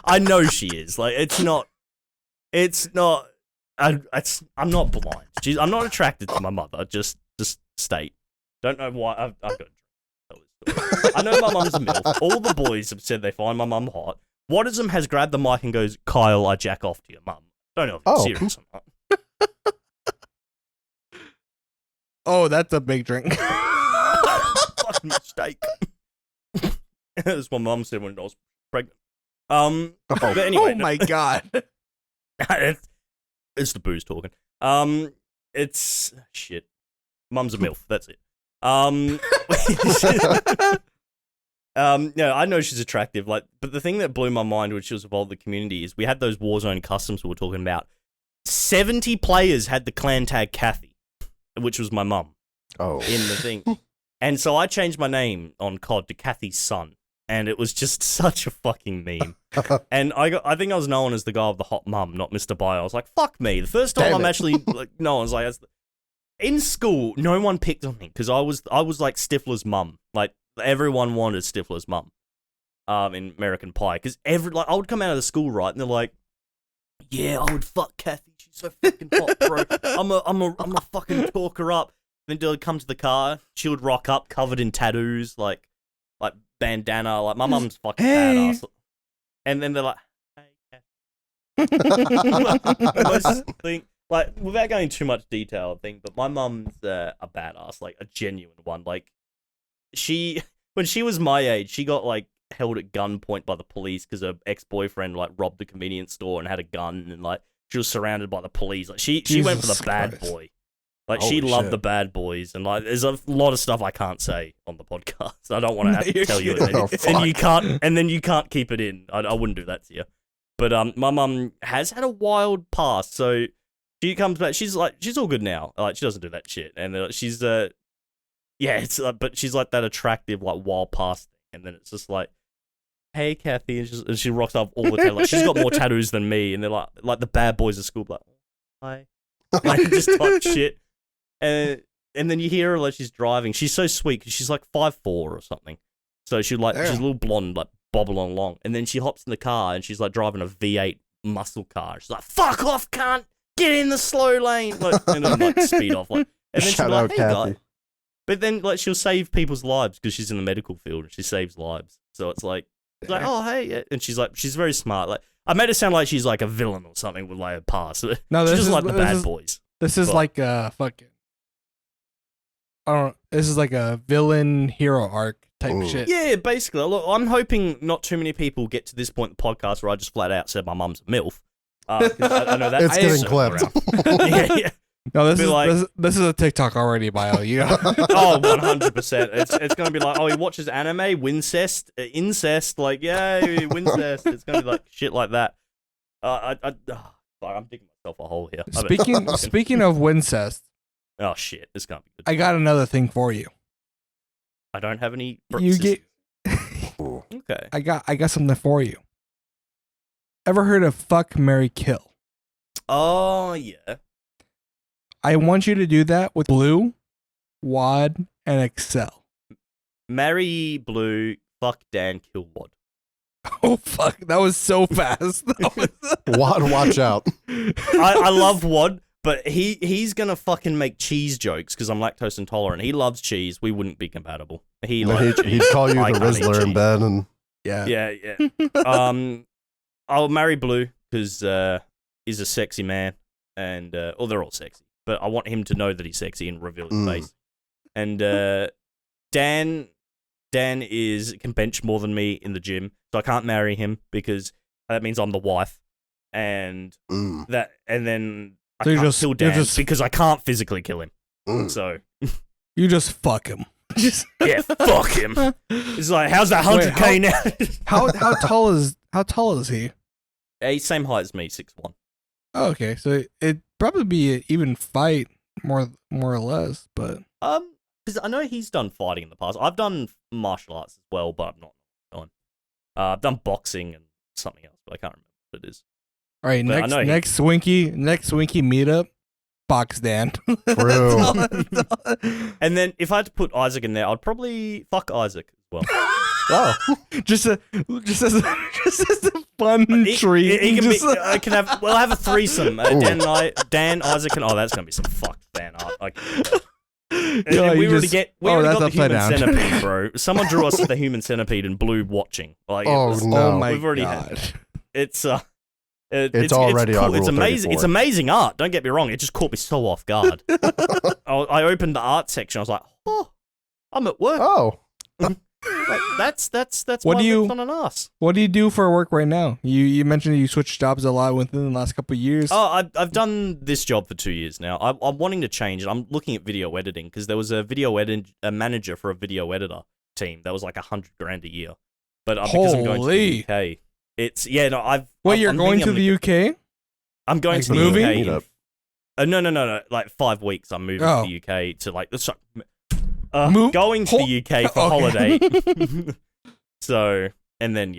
I know she is. Like, it's not. I'm not blind. I'm not attracted to my mother. Just state. Don't know why. I've got. I know my mum's a MILF. All the boys have said they find my mum hot. One of them has grabbed the mic and goes, "Kyle, I jack off to your mum." Don't know if it's serious or not. Oh, that's a big drink. Fucking mistake. That's what Mum said when I was pregnant. But anyway, Oh my god. it's the booze talking. It's shit. Mum's a MILF. That's it. I know she's attractive. Like, but the thing that blew my mind when she was involved in the community is we had those Warzone customs we were talking about. 70 players had the clan tag Kathy, which was my mum. Oh, in the thing, and so I changed my name on COD to Kathy's son, and it was just such a fucking meme. And I think I was known as the guy with the hot mum, not Mr. Bio. I was like, fuck me. The first time I'm actually like, no one's like, in school, no one picked on me because I was like Stifler's mum. Like everyone wanted Stifler's mum, in American Pie, because I would come out of the school right, and they're like, yeah, I would fuck Kathy. She's so fucking hot, bro. I'm a fucking talk her up. Then they'd come to the car. She would rock up covered in tattoos, like bandana. Like my mum's fucking badass. And then they're like, "Hey, Kathy." Like without going too much detail, I think, but my mum's a badass, like a genuine one. Like when she was my age, she got like held at gunpoint by the police because her ex-boyfriend like robbed a convenience store and had a gun, and like she was surrounded by the police. Like she went for the bad boy. Like, she loved the bad boys, and like, there's a lot of stuff I can't say on the podcast. I don't want to have to tell you, and then you can't keep it in. I wouldn't do that to you. But my mum has had a wild past, so she comes back. She's all good now. Like, she doesn't do that shit, and she's but she's like that attractive like wild past thing, and then it's just like, hey Kathy, and she rocks up all the time. Like, she's got more tattoos than me, and they're like the bad boys at school, like, hi, like just type shit. And then you hear her like she's driving. She's so sweet because she's like 5'4" or something. So she's a little blonde, like bobbling along. And then she hops in the car and she's like driving a V8 muscle car. She's like, "Fuck off, cunt! Get in the slow lane!" Like, and then like speed off. Like, and then she'll be like, "Hey guy." But then like she'll save people's lives because she's in the medical field and she saves lives. So it's like, "Oh hey," and she's very smart. Like, I made it sound like she's like a villain or something with like a past. No, she's just like the bad boys. This is like a fucking. This is like a villain hero arc type shit. Yeah, basically. Look, I'm hoping not too many people get to this point in the podcast where I just flat out said my mum's a MILF. I know that it's getting clipped. yeah. No, this is a TikTok already, Bio. Yeah. Oh, 100%. It's gonna be like, oh, he watches anime, incest, like, yeah, Wincest. It's gonna be like shit like that. I'm digging myself a hole here. Speaking of Wincest. Oh shit, this can't be good. I got another thing for you. I don't have any. Okay. I got something for you. Ever heard of fuck, marry, kill? Oh yeah. I want you to do that with Blue, Wad, and Excel. Marry Blue, fuck Dan, kill Wad. Oh fuck, that was so fast. Wad, watch out. I love Wad. But he's gonna fucking make cheese jokes because I'm lactose intolerant. He loves cheese. We wouldn't be compatible. He'd call you the Rizzler in bed, and yeah. I'll marry Blue because he's a sexy man, and they're all sexy. But I want him to know that he's sexy and reveal his face. And Dan can bench more than me in the gym, so I can't marry him because that means I'm the wife, and then. I can't kill Dan because I can't physically kill him. So you just fuck him. Yeah, fuck him. It's like, how's that 100K now? How tall is he? He's same height as me, 6'1". Oh, okay, so it'd probably be an even fight, more or less. But because I know he's done fighting in the past. I've done martial arts as well, but I'm not done. I've done boxing and something else, but I can't remember what it is. All right, next Swinky meetup, box Dan. True. And then if I had to put Isaac in there, I'd probably fuck Isaac as well. Oh, just as a fun treat. He can be. We'll have a threesome. Dan, Isaac, and that's gonna be some fucked fan art. We already got the human centipede, bro. Someone drew us the human centipede in Blue watching. Like, no! Oh my we've already God. had. It's already cool. on Rule It's amazing. 34. It's amazing art. Don't get me wrong. It just caught me so off guard. I opened the art section. I was like, oh, I'm at work. Oh. Like, that's What my do you- lips on an ass. What do you do for work right now? You mentioned you switched jobs a lot within the last couple of years. Oh, I've done this job for 2 years now. I'm wanting to change it. I'm looking at video editing because there was a manager for a video editor team that was like $100,000 a year. But because I'm going to the UK, it's You're going to the UK? I'm going to the moving? UK. No. Like 5 weeks. I'm moving to the UK to like going to the UK for holiday. So, and then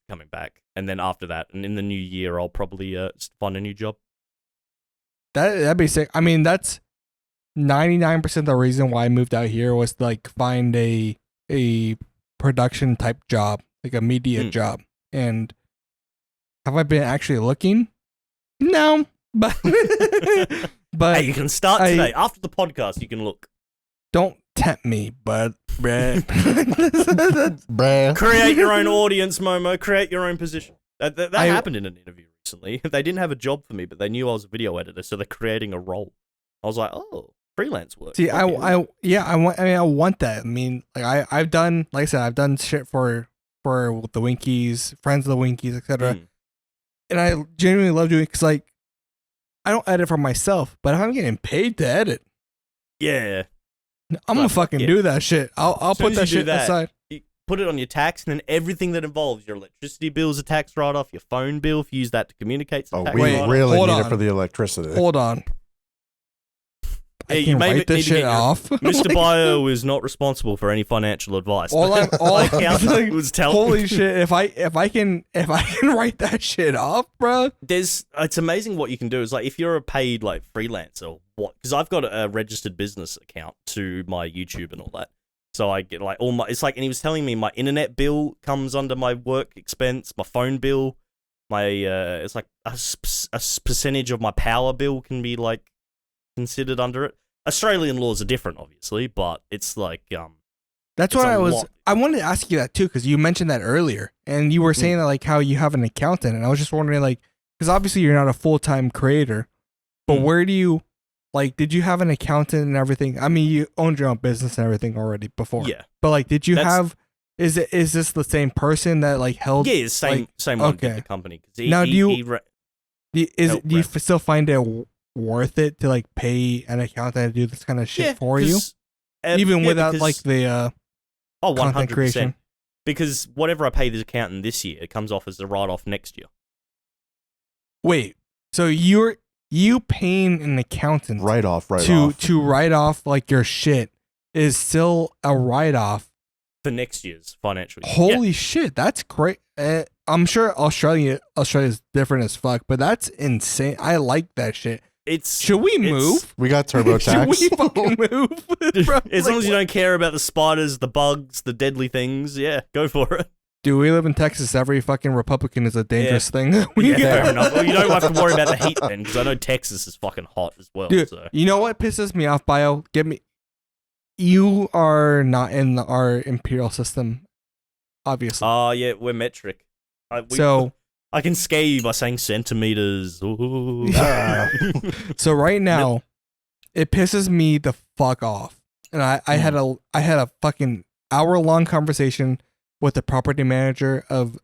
coming back, and then after that, and in the new year, I'll probably find a new job. That'd be sick. I mean, that's 99% of the reason why I moved out here was to, like, find a production type job, like a media job. And have I been actually looking? No, but hey, you can start today after the podcast. You can look. Don't tempt me, but bruh. Create your own audience, Momo. Create your own position. That happened in an interview recently. They didn't have a job for me, but they knew I was a video editor, so they're creating a role. I was like, oh, freelance work. See, I want that. I mean, like I've done, like I said, I've done shit for the Winkies, friends of the Winkies, etc. And I genuinely love doing it because, like, I don't edit for myself, but if I'm getting paid to edit, yeah, I'm gonna fucking do that shit. I'll put that shit aside. You put it on your tax, and then everything that involves your electricity bill is a tax write-off. Your phone bill, if you use that to communicate. We really need it for the electricity. Hold on. Hey, I can write this shit off. Mr. Bio is not responsible for any financial advice. All I was telling. Holy shit! If I can write that shit off, bro. It's amazing what you can do. Is like if you're a paid like freelancer, what? Because I've got a registered business account to my YouTube and all that, so I get like all my. It's like, and he was telling me my internet bill comes under my work expense, my phone bill, my it's like a percentage of my power bill can be like considered under it. Australian laws are different, obviously, but it's like that's what I wanted to ask you that too, because you mentioned that earlier, and you were saying that like how you have an accountant, and I was just wondering, like, because obviously you're not a full-time creator, but where do you, like, did you have an accountant and everything? I mean, you owned your own business and everything already before, but like, did you have? Is this the same person that like held? Yeah, it's same one with the company. Now, do you still find it worth it to like pay an accountant to do this kind of shit for you, even without like the 100%? Because whatever I pay the accountant this year, it comes off as the write-off next year. Wait, so you paying an accountant to write off like your shit is still a write-off for next year's financial year? Holy shit, that's great. I'm sure Australia's different as fuck, but that's insane. I like that shit. Should we move? We got TurboTax. Should we fucking move? Bro, as long as you don't care about the spiders, the bugs, the deadly things, go for it. Dude, we live in Texas. Every fucking Republican is a dangerous thing. Fair enough. Well, you don't have to worry about the heat then, because I know Texas is fucking hot as well. Dude, so. You know what pisses me off, Bio? You are not in our imperial system, obviously. Oh, yeah, we're metric. I can scare you by saying centimeters. So right now, it pisses me the fuck off. And I had a fucking hour-long conversation with the property manager of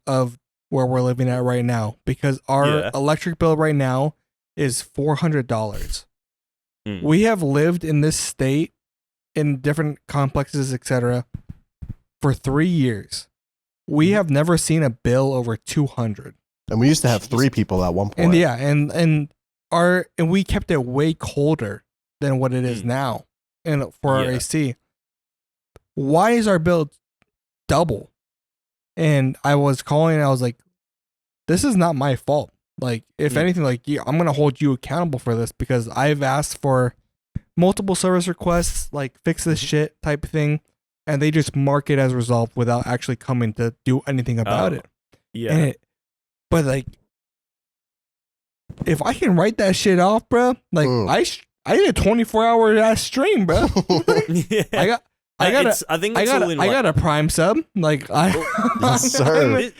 where we're living at right now, because our electric bill right now is $400. We have lived in this state in different complexes, etc., for 3 years. We have never seen a bill over 200. And we used to have 3 people at one point. And we kept it way colder than what it is now, and for our AC. Why is our bill double? And I was calling, and I was like, "This is not my fault. Like, if anything, like, I'm gonna hold you accountable for this, because I've asked for multiple service requests, like fix this shit type of thing, and they just mark it as resolved without actually coming to do anything about it." Yeah. But like, if I can write that shit off, bro, like I did a 24-hour ass stream, bro. I got a Prime sub. Like yes, sir.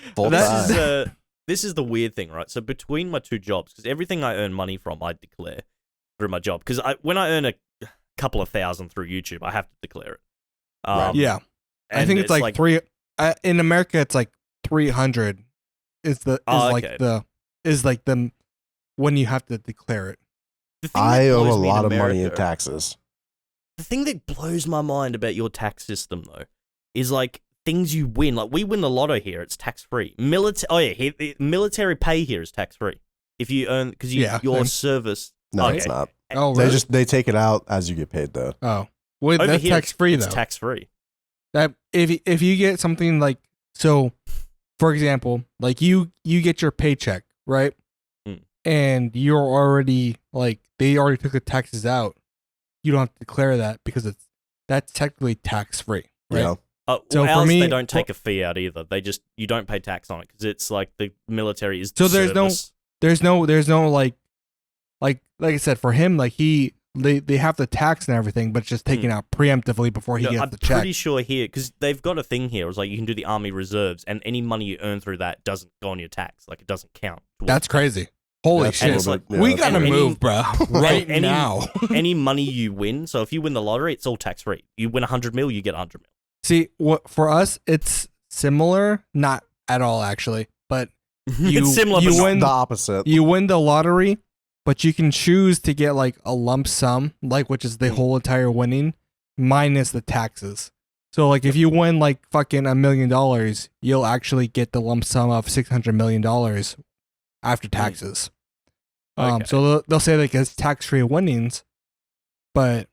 This is the weird thing, right? So between my 2 jobs, because everything I earn money from, I declare through my job. Because when I earn couple of thousand through YouTube. I have to declare it. Yeah. I and think it's like three. In America, it's like 300. Is like the when you have to declare it. I owe a lot of money in taxes. The thing that blows my mind about your tax system, though, is like things you win. Like we win the lotto here, it's tax free. Military pay here is tax free if you earn because your service. No, it's not. Oh, really? They take it out as you get paid though. Oh, well, that's tax free though. It's tax free. That if you get something like so, for example, like you get your paycheck, right? And you're already like they already took the taxes out. You don't have to declare that because that's technically tax free, right? Yeah. So for for me, they don't take a fee out either. They just you don't pay tax on it because it's like the military is. So there's no like I said for him like they have the tax and everything, but it's just taken out preemptively before he gets the check. I'm pretty sure here because they've got a thing here. It's like you can do the Army Reserves, and any money you earn through that doesn't go on your tax. Like it doesn't count. That's crazy. Holy shit! Like, we gotta move, bro. Right now. Any money you win, so if you win the lottery, it's all tax free. You win 100 mil, you get 100 mil. See, what for us, it's similar, not at all actually, but it's similar. You win the opposite. You win the lottery, but you can choose to get like a lump sum, like which is the whole entire winning minus the taxes. So like if you win like fucking $1 million, you'll actually get the lump sum of $600 million after taxes. Okay. So they'll say like it's tax-free winnings, but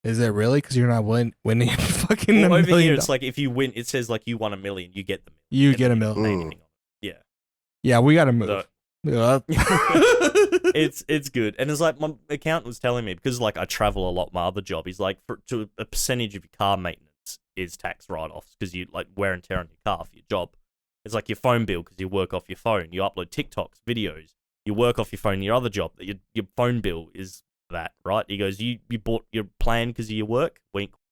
is it really? Because you're not winning fucking $1 million. Over here, it's like if you win, it says like you won $1 million, you get the million. You get $1 million. Yeah. Yeah, we gotta move. It's good, and it's like my accountant was telling me because like I travel a lot. My other job, he's like to a percentage of your car maintenance is tax write-offs because you like wear and tear on your car for your job. It's like your phone bill because you work off your phone. You upload TikToks, videos. You work off your phone. Your other job, your phone bill is that, right? He goes, you bought your plan because of your work. Wink,